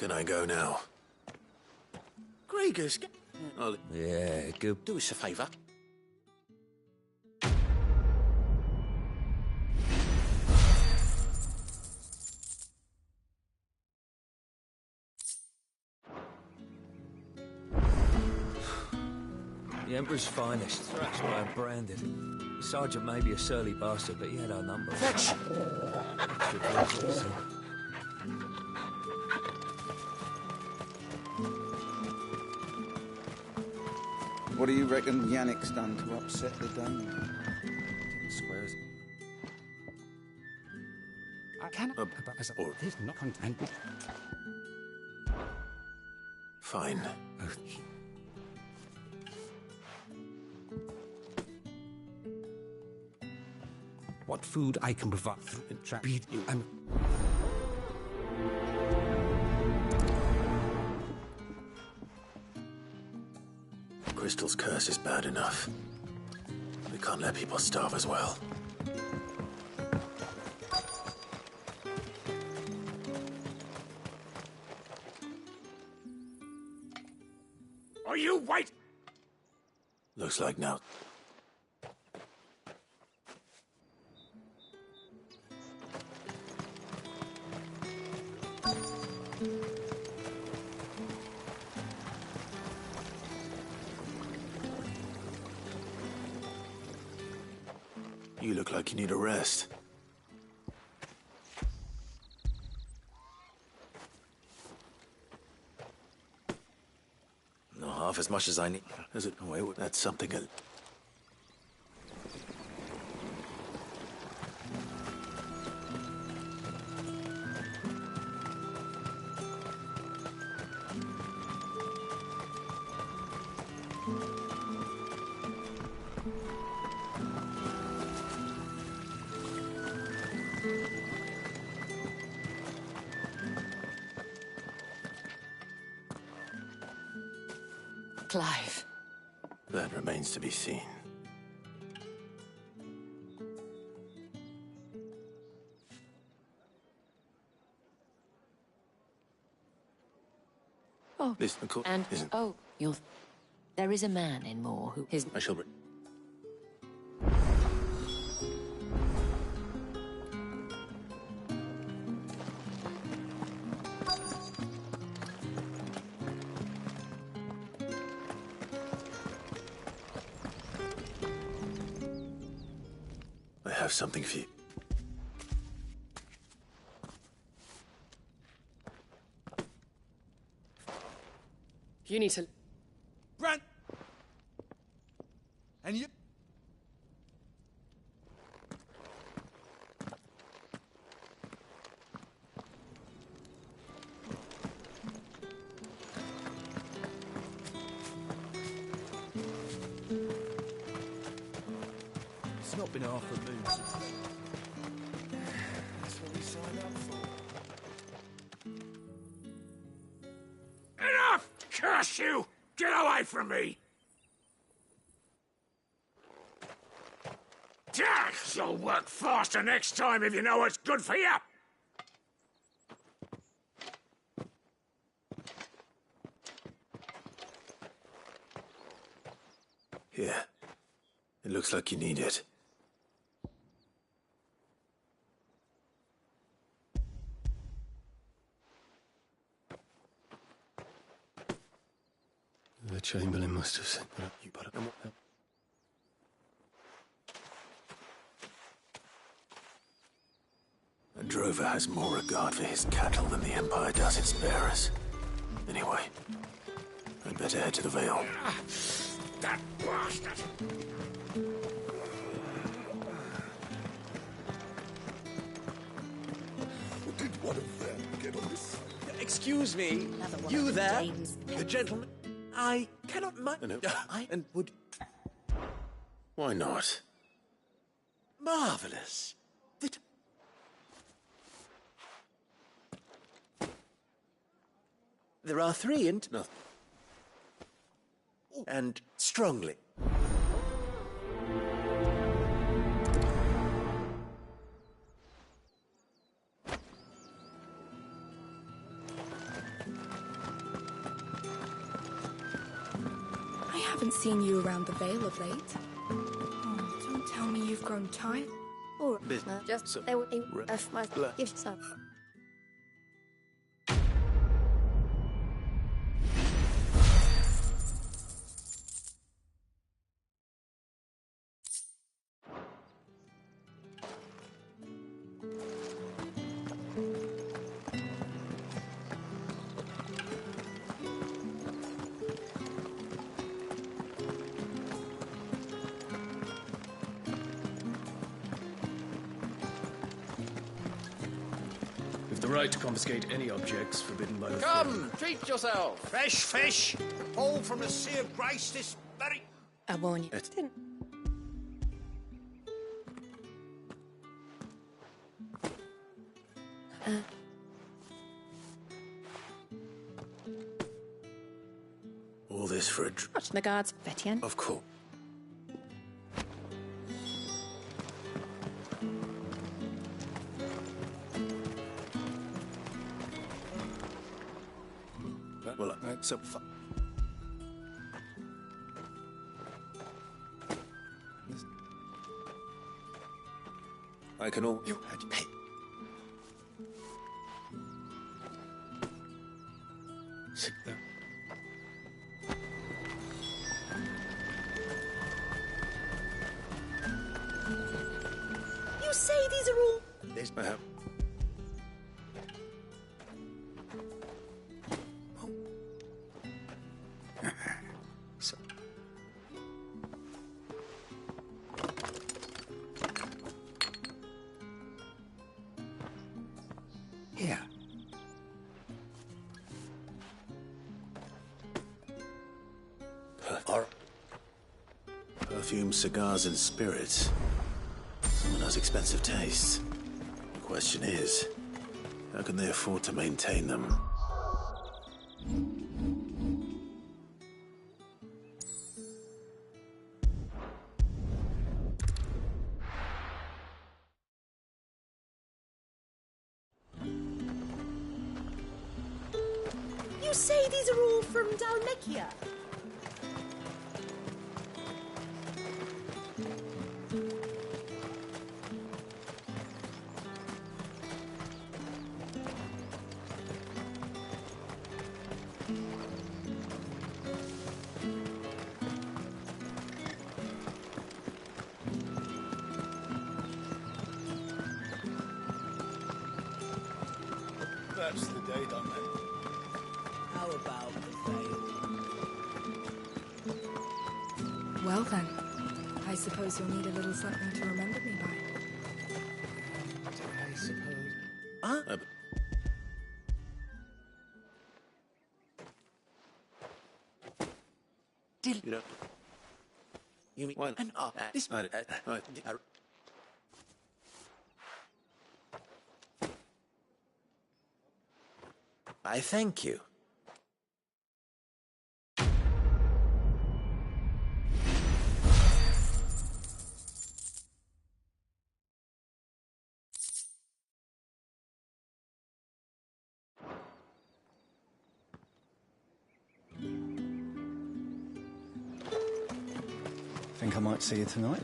Can I go now? Gregors, Yeah, good. do us a favour. The Emperor's finest. That's why I'm branded. The Sergeant may be a surly bastard, but he had our number. Fetch! Extra drinks also. What do you reckon Yannick's done to upset the Dane? Squares. I cannot. Or this not content. Fine. What food I can provide? Beat you. Crystal's curse is bad enough. We can't let people starve as well. Are you wait? Looks like now. You look like you need a rest. Not half as much as I need. Is it? Oh, wait, that's something. Clive. That remains to be seen. Oh, This, of course, and isn't. oh, you'll. There is a man in Moore who his. I shall. I have something for you. You need to. Brent! And you... It's not been half a moon since... That's what we signed up for. Enough! Curse you! Get away from me! You'll work faster next time if you know what's good for you! Here. It looks like you need it. The Chamberlain must have sent that. You put it. A drover has more regard for his cattle than the Empire does its bearers. Anyway, I'd better head to the Vale. That bastard! Did one of them get on this? Excuse me, you there? The gentleman? I cannot No. and would... Why not? Marvellous. There are three in... No. And strongly. Haven't seen you around the Vale of late. Oh, don't tell me you've grown tired. Or just they will give some. The right to confiscate any objects forbidden by the Come, treat yourself. Fresh fish, all from the Sea of Grace this very... I warn you. All this for a... Watch the guards, Vetian. Of course. Well, that's a... I can all... Hey. Sit there. You say these are all... This I have. So. Here. Perfume, cigars, and spirits. Someone has expensive tastes. The question is, how can they afford to maintain them? You say these are all from Dalmekia? That's the day, done then. How about the Vale? Well then, I suppose you'll need a little something to remember me by. I suppose. Huh? You know. You mean one? And this. I thank you. Think I might see you tonight?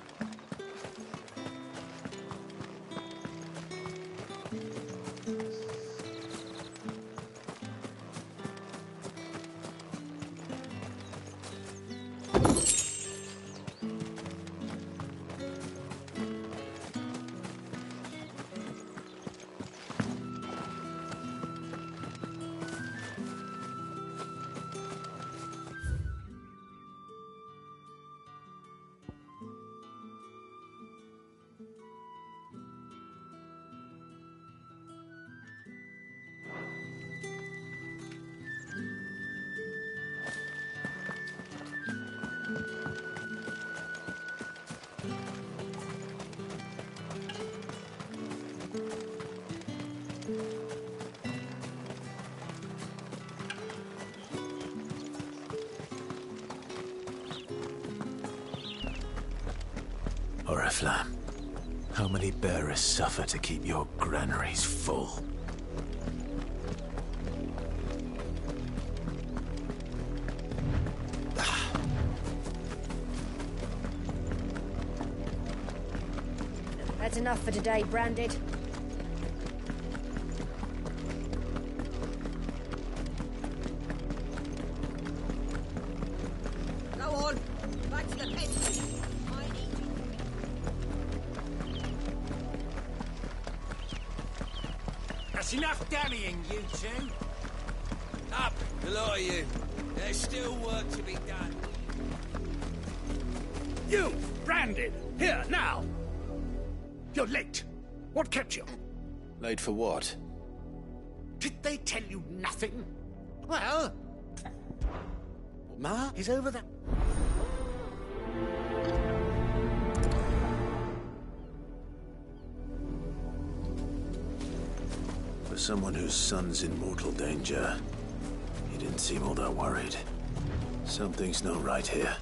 Oriflamme, how many bearers suffer to keep your granaries full? That's enough for today, Branded. Go on. Back to the pen. That's enough dallying, you two. Up, the lot of you. There's still work to be done. You, Branded, here, now. You're late. What kept you? Late for what? Did they tell you nothing? Well, Ma is over there. For someone whose son's in mortal danger, he didn't seem all that worried. Something's not right here.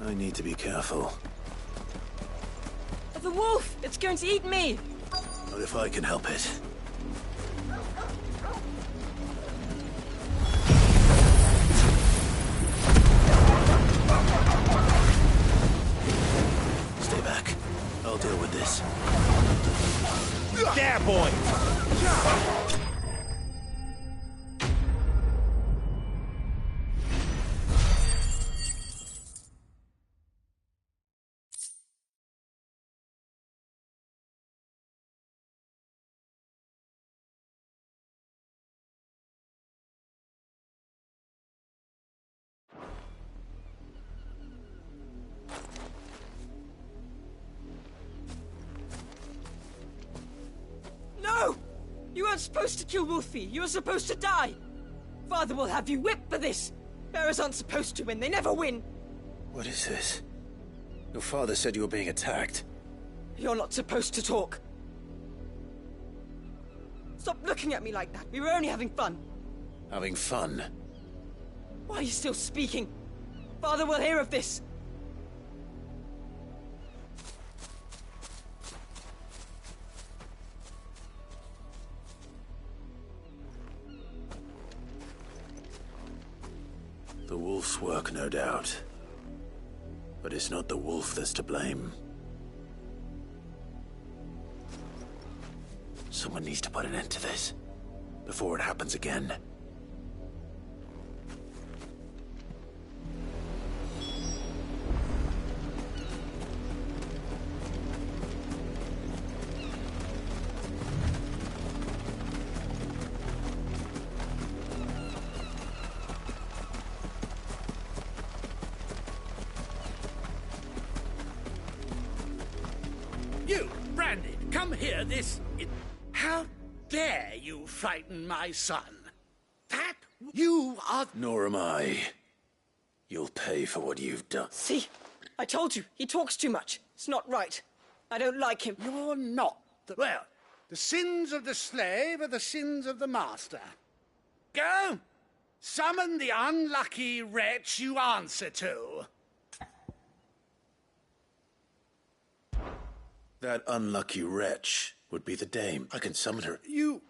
I need to be careful. The wolf! It's going to eat me! Not if I can help it. Stay back. I'll deal with this. There, boy! No! You weren't supposed to kill Wolfie. You were supposed to die. Father will have you whipped for this. Bearers aren't supposed to win. They never win. What is this? Your father said you were being attacked. You're not supposed to talk. Stop looking at me like that. We were only having fun. Having fun? Why are you still speaking? Father will hear of this. The wolf's work, no doubt. But it's not the wolf that's to blame. Someone needs to put an end to this, before it happens again. You, Branded, come here How dare you frighten my son? That you are... Nor am I. You'll pay for what you've done. See? I told you. He talks too much. It's not right. I don't like him. You're not. Well, the sins of the slave are the sins of the master. Go! Summon the unlucky wretch you answer to. That unlucky wretch would be the dame. I can summon her. You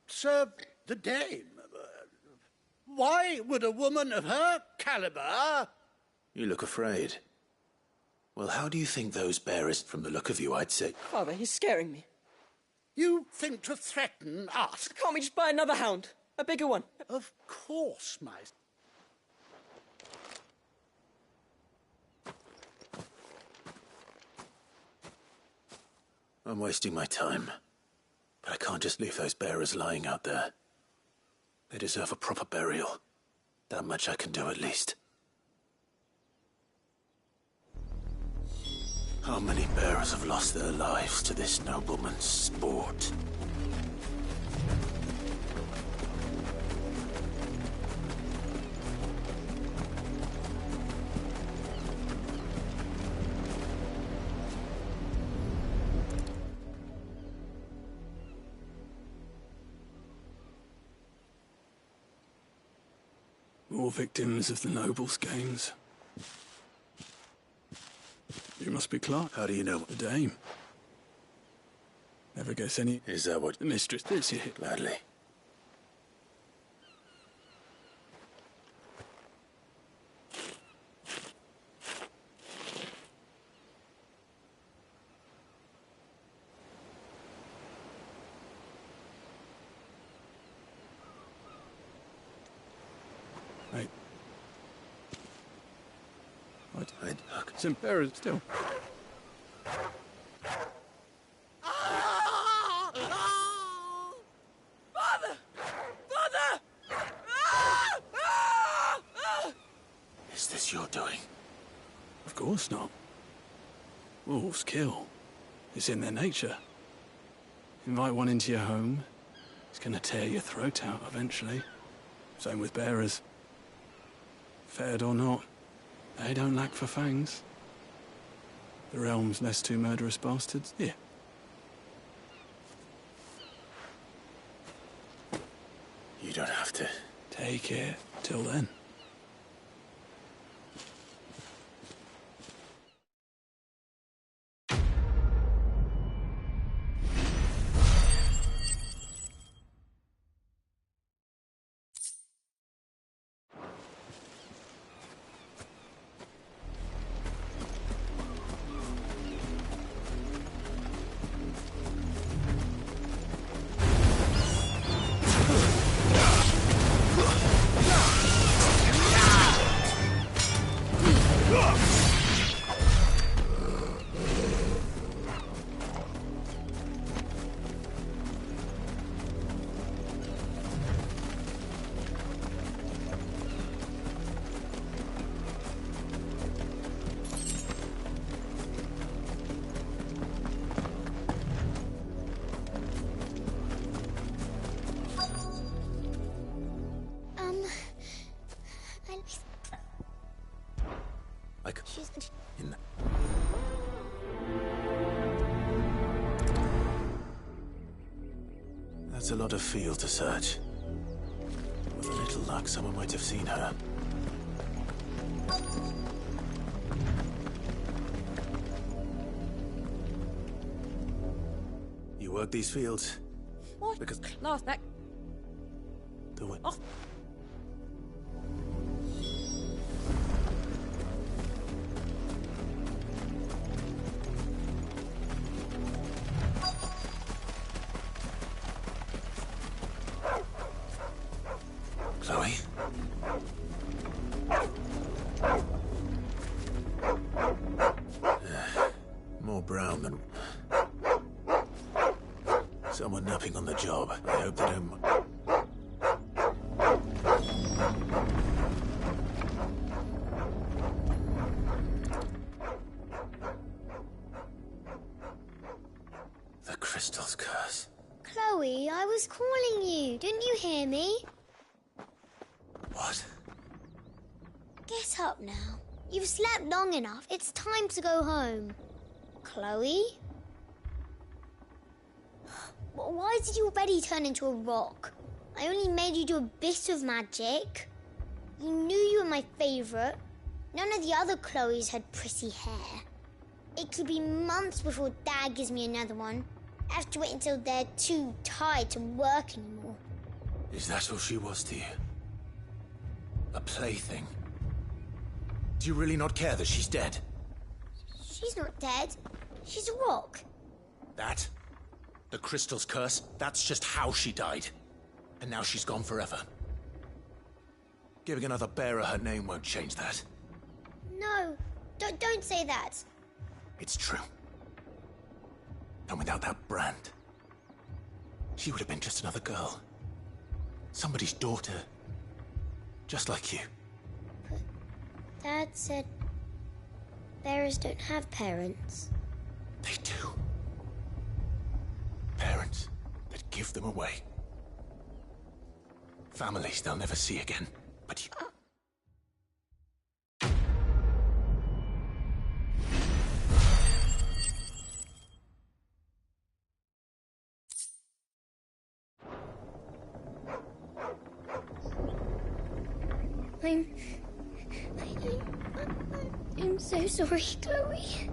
serve the dame. Why would a woman of her caliber... You look afraid. Well, how do you think those bearers, from the look of you, I'd say... Father, he's scaring me. You think to threaten us? Can't we just buy another hound? A bigger one? Of course, my... I'm wasting my time. But I can't just leave those bearers lying out there. They deserve a proper burial. That much I can do at least. How many bearers have lost their lives to this nobleman's sport? More victims of the nobles' games. You must be Clark. How do you know? The dame. Never guess any... Is that what... The mistress is here. Gladly. I'd look. Some bearers still. Father! Father! Is this your doing? Of course not. Wolves kill. It's in their nature. Invite one into your home, it's gonna tear your throat out eventually. Same with bearers. Fed or not, they don't lack for fangs. The realm's less two murderous bastards. Here. You don't have to. Take it. Till then. That's a lot of field to search. With a little luck, someone might have seen her. You work these fields? What? Because Last back. the way. Oh. Chloe? More brown than... Someone napping on the job. I hope they don't... The crystal's curse. Chloe, I was calling you. Didn't you hear me? What? Get up now. You've slept long enough. It's time to go home. Chloe? Why did you already turn into a rock? I only made you do a bit of magic. You knew you were my favourite. None of the other Chloes had pretty hair. It could be months before Dad gives me another one. I have to wait until they're too tired to work anymore. Is that all she was to you? A plaything? Do you really not care that she's dead? She's not dead. She's a rock. That? The crystal's curse? That's just how she died. And now she's gone forever. Giving another bearer her name won't change that. No, don't say that. It's true. And without that brand, she would have been just another girl. Somebody's daughter. Just like you. But Dad said bearers don't have parents. They do. Parents that give them away. Families they'll never see again. But you... I'm so sorry, Chloe.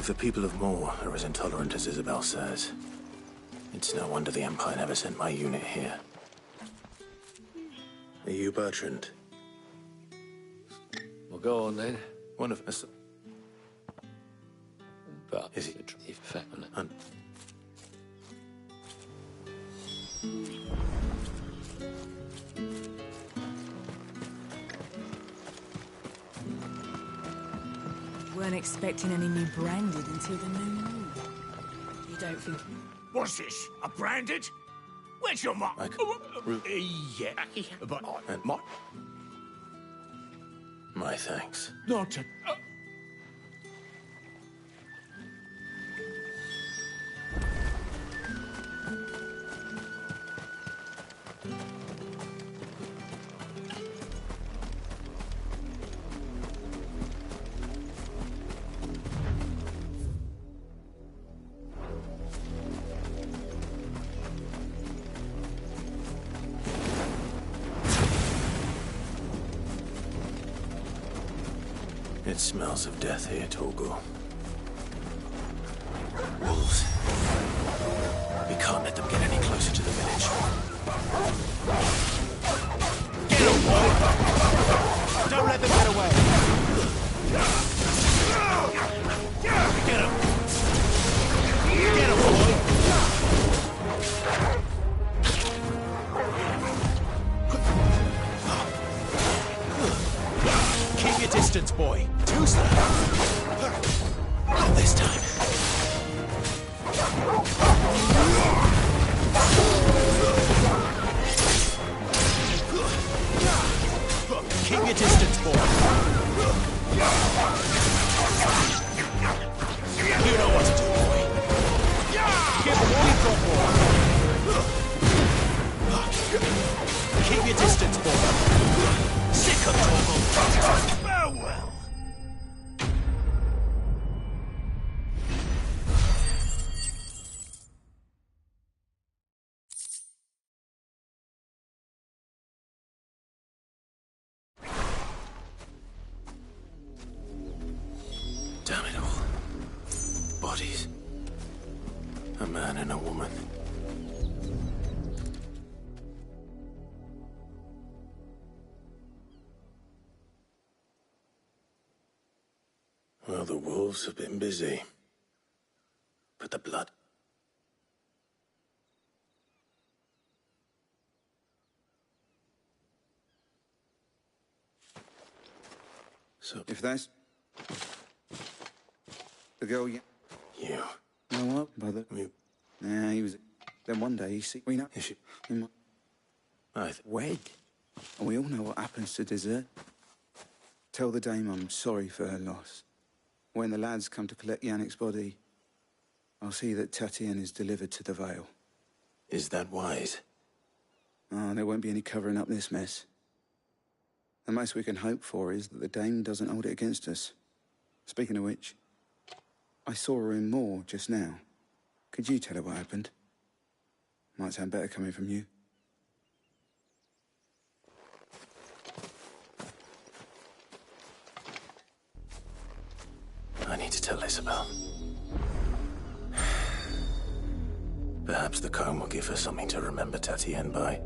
If the people of Moor are as intolerant as Isabel says, it's no wonder the Empire never sent my unit here. Are you Bertrand? Well, go on then. One of us. But is he? Weren't expecting any new branded until the new moon. You don't think... What's this? A branded? Where's your mark? Yeah, but My thanks. not. It smells of death here, Torgal. Wolves. We can't let them get any closer to the village. Get him, boy! Don't let them get away! Get him! Get him, boy! Keep your distance, boy. Too slow. Not this time. Keep your distance, boy. You know what to do, boy. Give him all you've got, boy. Keep your distance, boy. Sick of Torgal. Farewell. Damn it all. Bodies. A man and a woman. Well, the wolves have been busy. But the blood... So... If that's... the girl you... You... know what, brother? Nah, he was... Then one day he see... We know... Is she... Wed. And we all know what happens to dessert. Tell the dame I'm sorry for her loss. When the lads come to collect Yannick's body, I'll see that Tatian is delivered to the Vale. Is that wise? Oh, there won't be any covering up this mess. The most we can hope for is that the dame doesn't hold it against us. Speaking of which, I saw her in Moor just now. Could you tell her what happened? Might sound better coming from you. I need to tell Isabel. Perhaps the comb will give her something to remember Tatian by.